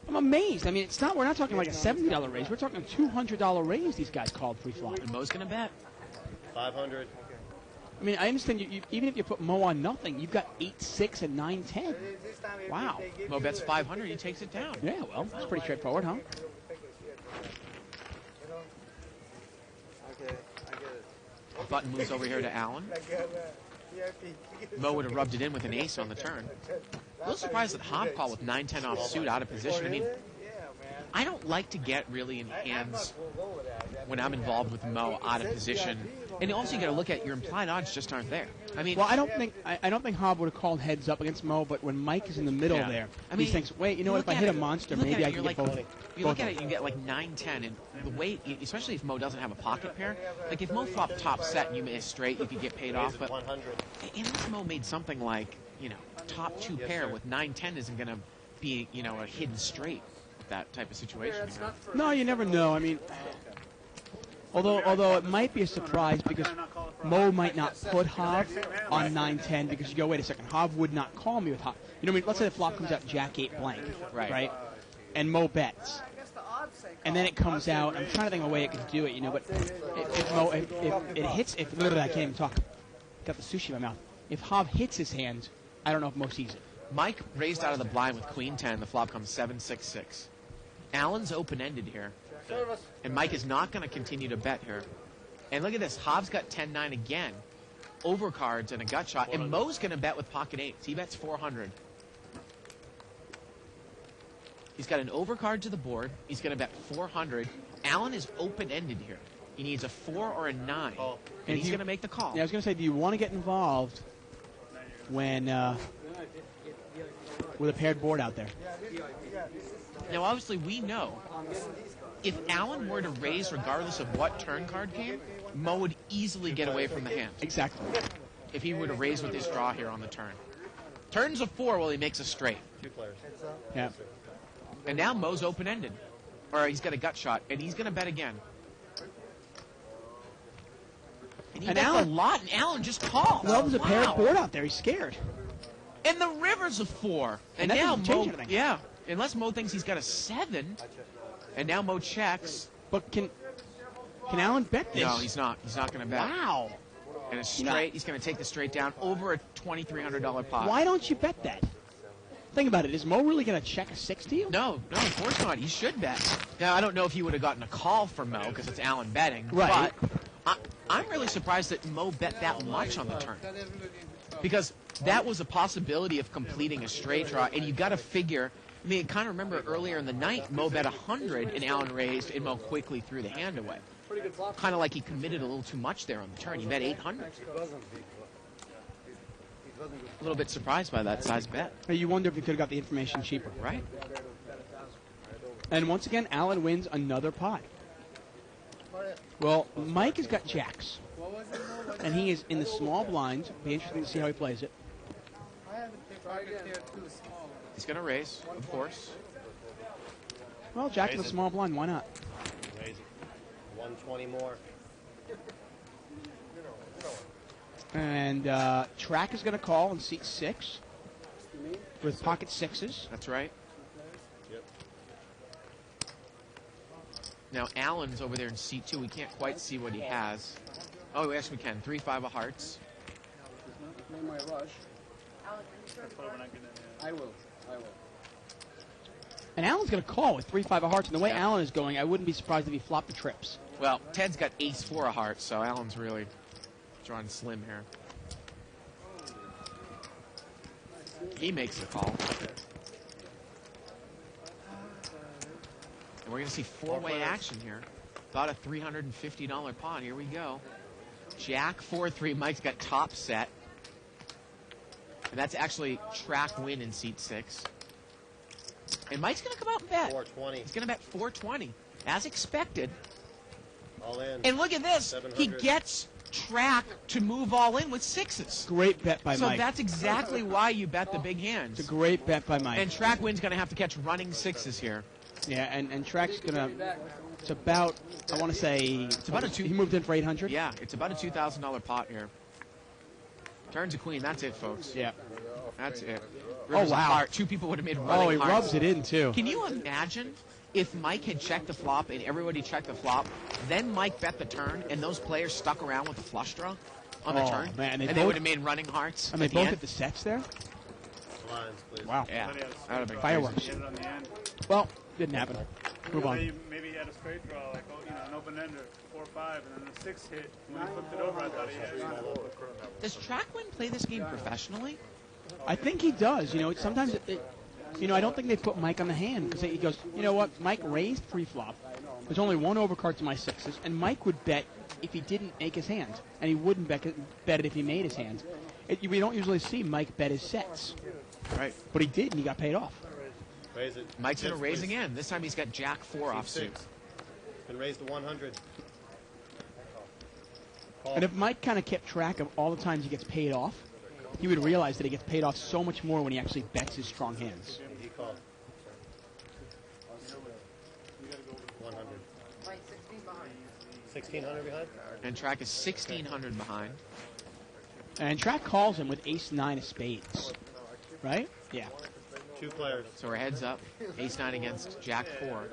I'm amazed. I mean, we're not talking like a $70 raise. We're talking a $200 raise these guys called free flop. And Mo's going to bet. 500. I mean, I understand you even if you put Mo on nothing, you've got 8-6 and 9-10. Wow. Mo bets 500. He takes it down. Yeah, well, that's pretty straightforward, huh? Okay, I get it. Button moves over here to Allen. Mo would have rubbed it in with an ace on the turn. A little surprised that Hav called with 9-10 offsuit out of position. I mean, I don't like to get really in hands when I'm involved with Mo out of position. And also you got to look at your implied odds just aren't there. I mean, Well, I don't think Hobb would have called heads up against Mo, but when Mike is in the middle Yeah. there, I he mean, thinks, wait, you know what? If I look hit a at it- monster, you look maybe at I it, can you're get both. You look at it, you get like 9-10, and the way, especially if Mo doesn't have a pocket pair, like if Mo flopped top set and you miss straight, you could get paid off. But 100. unless Mo made something like, top 2 pair with 9-10 isn't going to be, a hidden straight, that type of situation. No, you never know. I mean, although it might be a surprise because Mo might not put Hobb on 9-10 because you go, wait a second, Hobb would not call me with Hobb. You know what I mean? Let's say the flop comes out Jack 8 blank, Right. And Mo bets. And then it comes out. I'm trying to think of a way it could do it, but if it hits, literally I can't even talk. Got the sushi in my mouth. If Hobb hits his hand, I don't know if Mo sees it. Mike raised out of the blind with Queen 10. The flop comes 7-6-6. Allen's open-ended here. And Mike is not going to continue to bet here. And look at this. Hobbs got 10-9 again. Overcards and a gut shot. And Mo's going to bet with pocket eights. He bets 400. He's got an overcard to the board. He's going to bet 400. Allen is open-ended here. He needs a 4 or a 9. And he's going to make the call. Yeah, I was going to say, do you want to get involved when with a paired board out there? Now, obviously, we know if Allen were to raise regardless of what turn card came, Mo would easily get away from the hand. Exactly. If he were to raise with his draw here on the turn. Turns a 4 while he makes a straight. 2 players. Yeah. And now Mo's open-ended. Or he's got a gut shot, and he's going to bet again. And he bets Allen- a lot, and Allen just calls. Well, there's a paired Wow. board out there. He's scared. And the river's a 4. And that now doesn't Mo, change anything. yeah, unless Mo thinks he's got a 7, and now Mo checks. But can Allen bet this? No, he's not. He's not going to bet. Wow. And it's straight. He's going to take the straight down over a $2,300 pot. Why don't you bet that? Think about it. Is Mo really going to check a 6 to you? No, of course not. He should bet. Now, I don't know if he would have gotten a call from Mo because it's Alan betting. Right. But I'm really surprised that Mo bet that much on the turn. Because that was a possibility of completing a straight draw, and you got to figure. I mean, kind of remember earlier in the night, Mo bet 100 and Alan raised, and Mo quickly threw the hand away. Kind of like he committed a little too much there on the turn. He bet 800. A little bit surprised by that size bet. Hey, you wonder if you could have got the information cheaper. Right. And once again, Alan wins another pot. Well, Mike has got jacks. And he is in the small blind. Be interesting to see how he plays it. He's going to raise, of course. Well, jack in the small blind, why not? Raise it. 120 more. And Track is going to call in seat 6 with pocket 6s. That's right. Yep. Now, Alan's over there in seat 2. We can't quite see what he has. Oh, yes, we can. 3-5 of hearts. Name my rush. That's why we're not getting in. I will. And Alan's going to call with 3-5 of hearts. And the way Alan is going, I wouldn't be surprised if he flopped the trips. Well, Ted's got ace-4 of hearts, so Alan's really drawing slim here. He makes the call. And we're going to see four-way action here. About a $350 pot. Here we go. Jack 4-3. Mike's got top set. And that's actually Track win in seat 6. And Mike's going to come out and bet. 420. He's going to bet 420, as expected. All in. And look at this. 700. He gets Track to move all in with 6s. Great bet by So Mike. that's exactly why you bet the big hands. It's a great bet by Mike. And Track win's going to have to catch running 6s here. Yeah, and Track's going to... It's about, I want to say... It's about a two- He moved in for 800? Yeah, it's about a $2,000 pot here. Turns a queen. That's it, folks. Yeah. That's it. Oh, Rivers of wow. heart. 2 people would have made running Oh, he hearts. rubs it in, too. Can you imagine if Mike had checked the flop and everybody checked the flop, then Mike bet the turn, and those players stuck around with the flush draw on the Oh, turn? man, and they they both- would have made running hearts And they at the both end? hit the sets there? Lines, please. Wow. Yeah, But he had a that would have been straight draw. Fireworks. He had it on the end. Well, didn't happen. Move on. Maybe he had a straight draw, like, oh, an open ender, 4-5, and then the 6 hit. When he flipped it over, I thought he had it. Does Trackwin play this game professionally? I think he does. You know, sometimes, I don't think they put Mike on the hand because he goes, you know what, Mike raised pre-flop. There's only one overcard to my 6s, and Mike would bet if he didn't make his hand, and he wouldn't bet it if he made his hand. We don't usually see Mike bet his sets. Right. But he did, and he got paid off. Raise it. Mike's going to Yes, raise please. again. This time he's got Jack 4 Seat offsuit. 6. Been raised to 100. Call. And if Mike kind of kept track of all the times he gets paid off, he would realize that he gets paid off so much more when he actually bets his strong hands. He called. 100. 1600 behind? And Track is 1,600 behind. And Track calls him with ace-9 of spades. Right? Yeah. 2 players. So we're heads up. Ace-9 against Jack 4.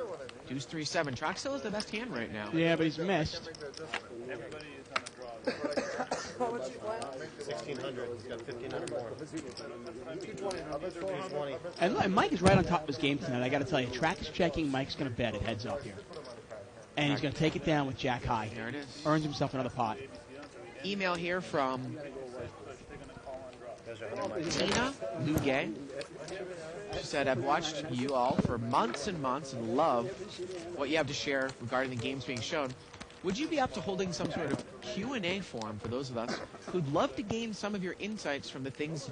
Deuce 3-7. Track still has the best hand right now. Yeah, but he's missed. Everybody is on a draw. 1600. He's got 1500 more. 220. And Mike is right on top of his game tonight. I got to tell you, Track is checking. Mike's going to bet it heads up here. And he's going to take it down with Jack high. There it is. Earns himself another pot. Email here from There's your 100 Mike. Tina Lugay. She said, I've watched you all for months and months and love what you have to share regarding the games being shown. Would you be up to holding some sort of Q&A forum for those of us who'd love to gain some of your insights from the things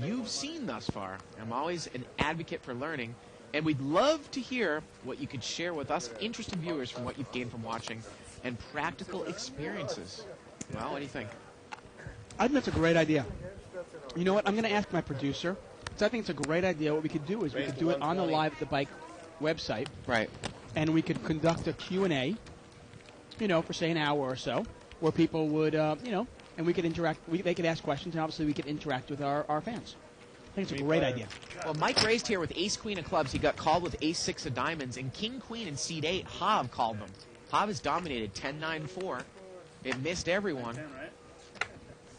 you've seen thus far? I'm always an advocate for learning, and we'd love to hear what you could share with us interested viewers from what you've gained from watching and practical experiences. Well, what do you think? I think that's a great idea. You know what? I'm going to ask my producer. So I think it's a great idea. What we could do is we could do it on the Live at the Bike website. Right. And we could conduct a Q&A, for, say, an hour or so, where people would, and we could interact. They could ask questions, and obviously we could interact with our fans. I think it's a great idea. Well, Mike raised here with ace-queen of clubs. He got called with ace-6 of diamonds. And king-queen in seat 8, Hav called them. Hav has dominated 10-9-4. It missed everyone. 10, right?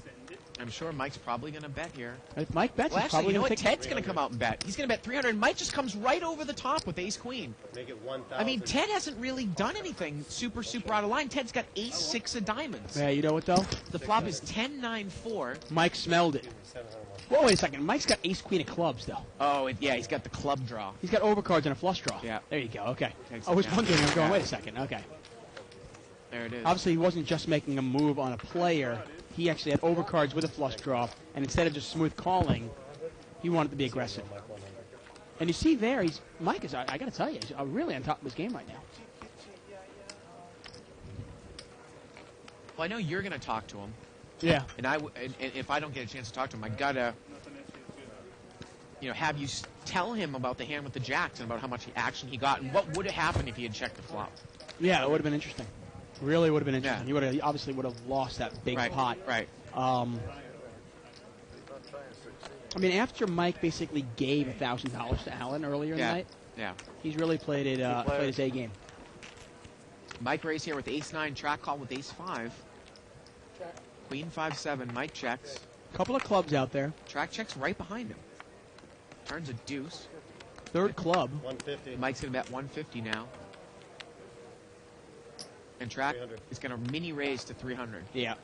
Send it. I'm sure Mike's probably going to bet here. If Mike bets, Well, he's actually, probably you know going what? to take Ted's going to come out and bet. He's going to bet 300. Mike just comes right over the top with ace queen. Make it 1,000. I mean, Ted hasn't really done anything super out of line. Ted's got ace 6 of diamonds. Yeah, you know what, though? The flop is 10-9-4. Mike smelled it. 700 more. Whoa, wait a second. Mike's got ace queen of clubs, though. Oh, yeah, he's got the club draw. He's got overcards and a flush draw. Yeah. There you go. Okay. Takes I it was down. wondering. I'm going, Yeah. wait a second. Okay. There it is. Obviously, he wasn't just making a move on a player. He actually had overcards with a flush draw, and instead of just smooth calling, he wanted to be aggressive. And you see there, Mike is, I got to tell you, he's really on top of his game right now. Well, I know you're going to talk to him. Yeah. And if I don't get a chance to talk to him, I gotta, have you tell him about the hand with the jacks and about how much action he got and what would have happened if he had checked the flop. Yeah, it would have been interesting. Really would have been interesting. Yeah. He would have obviously would have lost that big pot. Right. I mean, after Mike basically gave $1,000 to Alan earlier in the night, Yeah. he's really played his A game. Mike raised here with ace 9, track call with ace 5. Queen 5-7, Mike checks. Couple of clubs out there. Track checks right behind him. Turns a deuce. Third club. 150. Mike's going to bet 150 now. And track 300. is going to mini raise to 300. Yeah.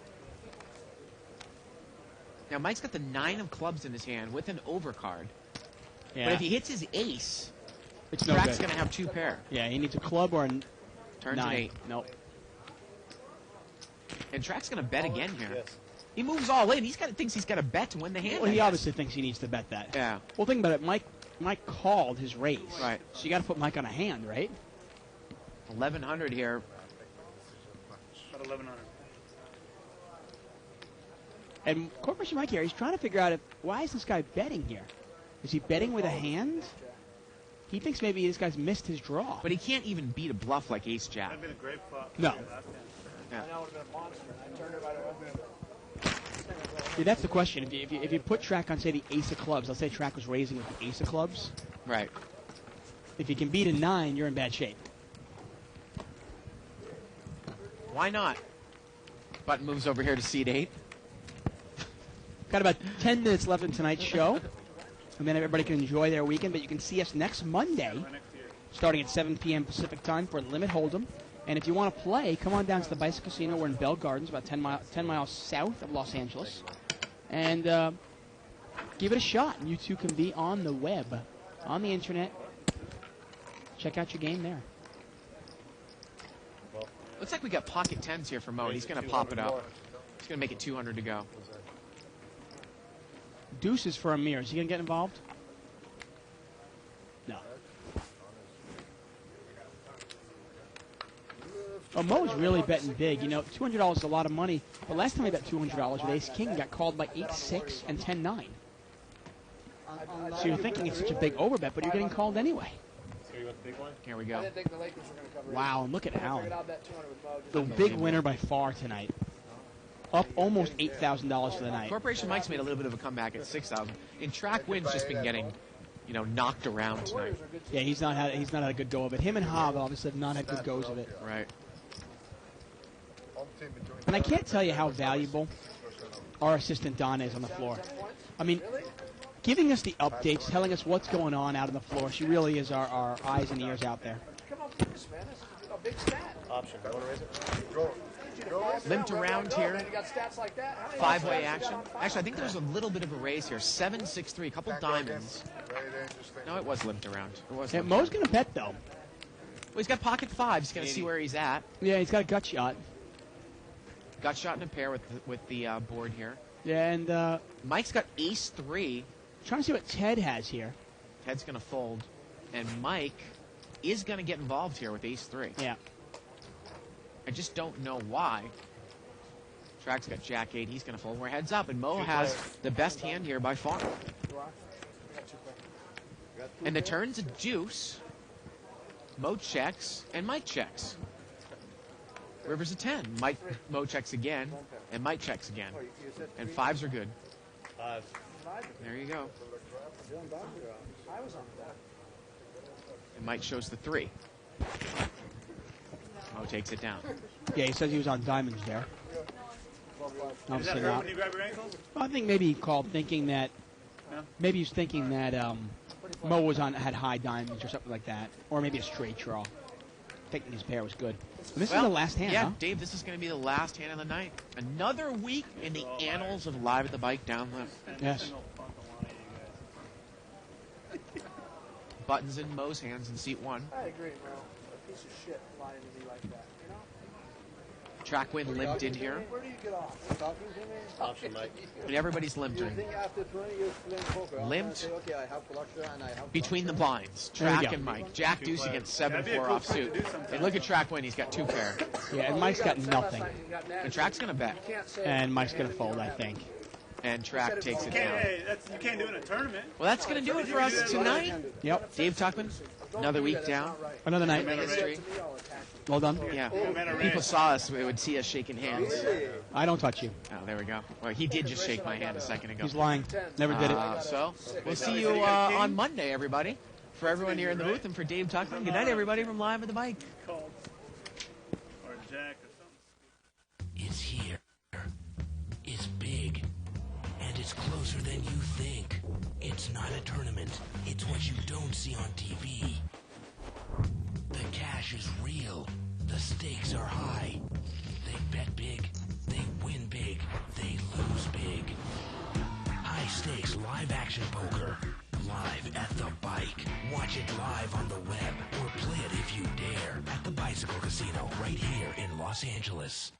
Now, Mike's got the 9 of clubs in his hand with an overcard. Yeah. But if he hits his ace, It's no track's good. going to have 2 pair. Yeah, he needs a club or a Turns 9. an 8. Nope. And track's going to bet again here. Yes. He moves all in. Thinks he's got a bet to win the hand. Well, I he guess. obviously thinks he needs to bet that. Yeah. Well, think about it. Mike called his raise. Right. So you got to put Mike on a hand, right? 1100 here. About 1,100. And Corporation Mike here, he's trying to figure out why is this guy betting here? Is he betting with a hand? He thinks maybe this guy's missed his draw. But he can't even beat a bluff like ace jack. That'd been a great flop. No. Last hand. Yeah. I know it would have been a monster. I turned it right around. See, that's the question. If you put track on, say, the ace of clubs, let's say track was raising with the ace of clubs. Right. If you can beat a 9, you're in bad shape. Why not? Button moves over here to seat 8. Got about 10 minutes left in tonight's show. And then everybody can enjoy their weekend. But you can see us next Monday, starting at 7 p.m. Pacific time for Limit Hold'em. And if you want to play, come on down to the Bicycle Casino. We're in Bell Gardens, about 10 miles south of Los Angeles. And give it a shot. And you too can be on the web, on the internet. Check out your game there. Looks like we got pocket 10s here for Mo. He's going to pop it up. He's going to make it 200 to go. Deuces for Amir. Is he going to get involved? No. Oh, Mo's really betting big. You know, $200 is a lot of money. But last time he bet $200 with Ace King, he got called by 8-6 and 10-9. So you're thinking it's such a big overbet, but you're getting called anyway. So you want the big one? Here we I go. didn't think the Lakers were going to cover it. Wow, and look at I figured Allen. I'll bet 200 with Mo. Just The like big winner by far tonight. Up almost $8,000 for the night. Corporation Mike's made a little bit of a comeback at 6,000. And track wins just been getting, knocked around tonight. Yeah, he's not had a good go of it. Him and Hobb obviously have not had good goes of it. Right. And I can't tell you how valuable our assistant Don is on the floor. I mean, giving us the updates, telling us what's going on out on the floor. She really is our eyes and ears out there. Come on, focus, man. That's a big stat. Option. You want to raise it? Limped around here. You got stats like that. How many 5-way stats you action. got on five? Actually, I think there was a little bit of a raise here. 7-6-3, a couple diamonds. No, it was limped around. It was. Yeah, limped Mo's around. going to bet, though. Well, he's got pocket 5. He's going to see where he's at. Yeah, he's got a gut shot. Got shot in a pair with the board here. Yeah, and Mike's got ace 3. trying to see what Ted has here. Ted's going to fold. And Mike is going to get involved here with ace 3. Yeah. I just don't know why. Track's got jack 8. He's going to fold. We're heads up. And Mo has the best hand here by far. And the turn's a deuce. Mo checks. And Mike checks. River's a 10. Mo checks again. And Mike checks again. And 5s are good. 5. There you go. And Mike shows the 3. Mo takes it down. Yeah, he says he was on diamonds there. Is Obviously that hurt not. when you grab your ankles? I think maybe he called thinking that. No? Maybe he's thinking that Mo had high diamonds or something like that, or maybe a straight draw. Thinking his pair was good. And this is the last hand, Yeah, huh? Dave, this is going to be the last hand of the night. Another week in the annals of Live at the Bike down the Yes. buttons in Mo's hands in seat 1. I agree, Mo. A piece of shit lying to me like that. You know? Track wind limped in here, Where do you get off? Talking to me? Option, Mike. and everybody's You limping. think after 20 years playing poker, I'm gonna Limped. say, okay, I have Flushra and I have Between the blinds, There we Track go. and Mike. Jack Deuce against That'd be a 7-4 cool off thing suit. to do sometime. And look at Track win, he's got 2 pair. Yeah, and Mike's got nothing. And Track's going to bet. And Mike's going to fold, I think. And Track takes it Can't, down. hey, you can't do it in a tournament. Well, that's going to do it for us tonight. Yep. Dave Tuckman, another week down. Another night. History. Well done. Yeah. matter of People race. saw us, they would see us shaking hands. I don't touch you. Oh, there we go. Well, he did just shake my hand a second ago. He's lying. Never did it. So, we'll see you on Monday, everybody. For everyone here in the booth and for Dave Tuckman, good night, everybody, from Live at the Bike. Called. Or Jack or something. It's here. It's big. And it's closer than you think. It's not a tournament. It's what you don't see on TV. The cash is real. The stakes are high. They bet big. They win big. They lose big. High stakes live action poker. Live at the Bike. Watch it live on the web or play it if you dare at the Bicycle Casino right here in Los Angeles.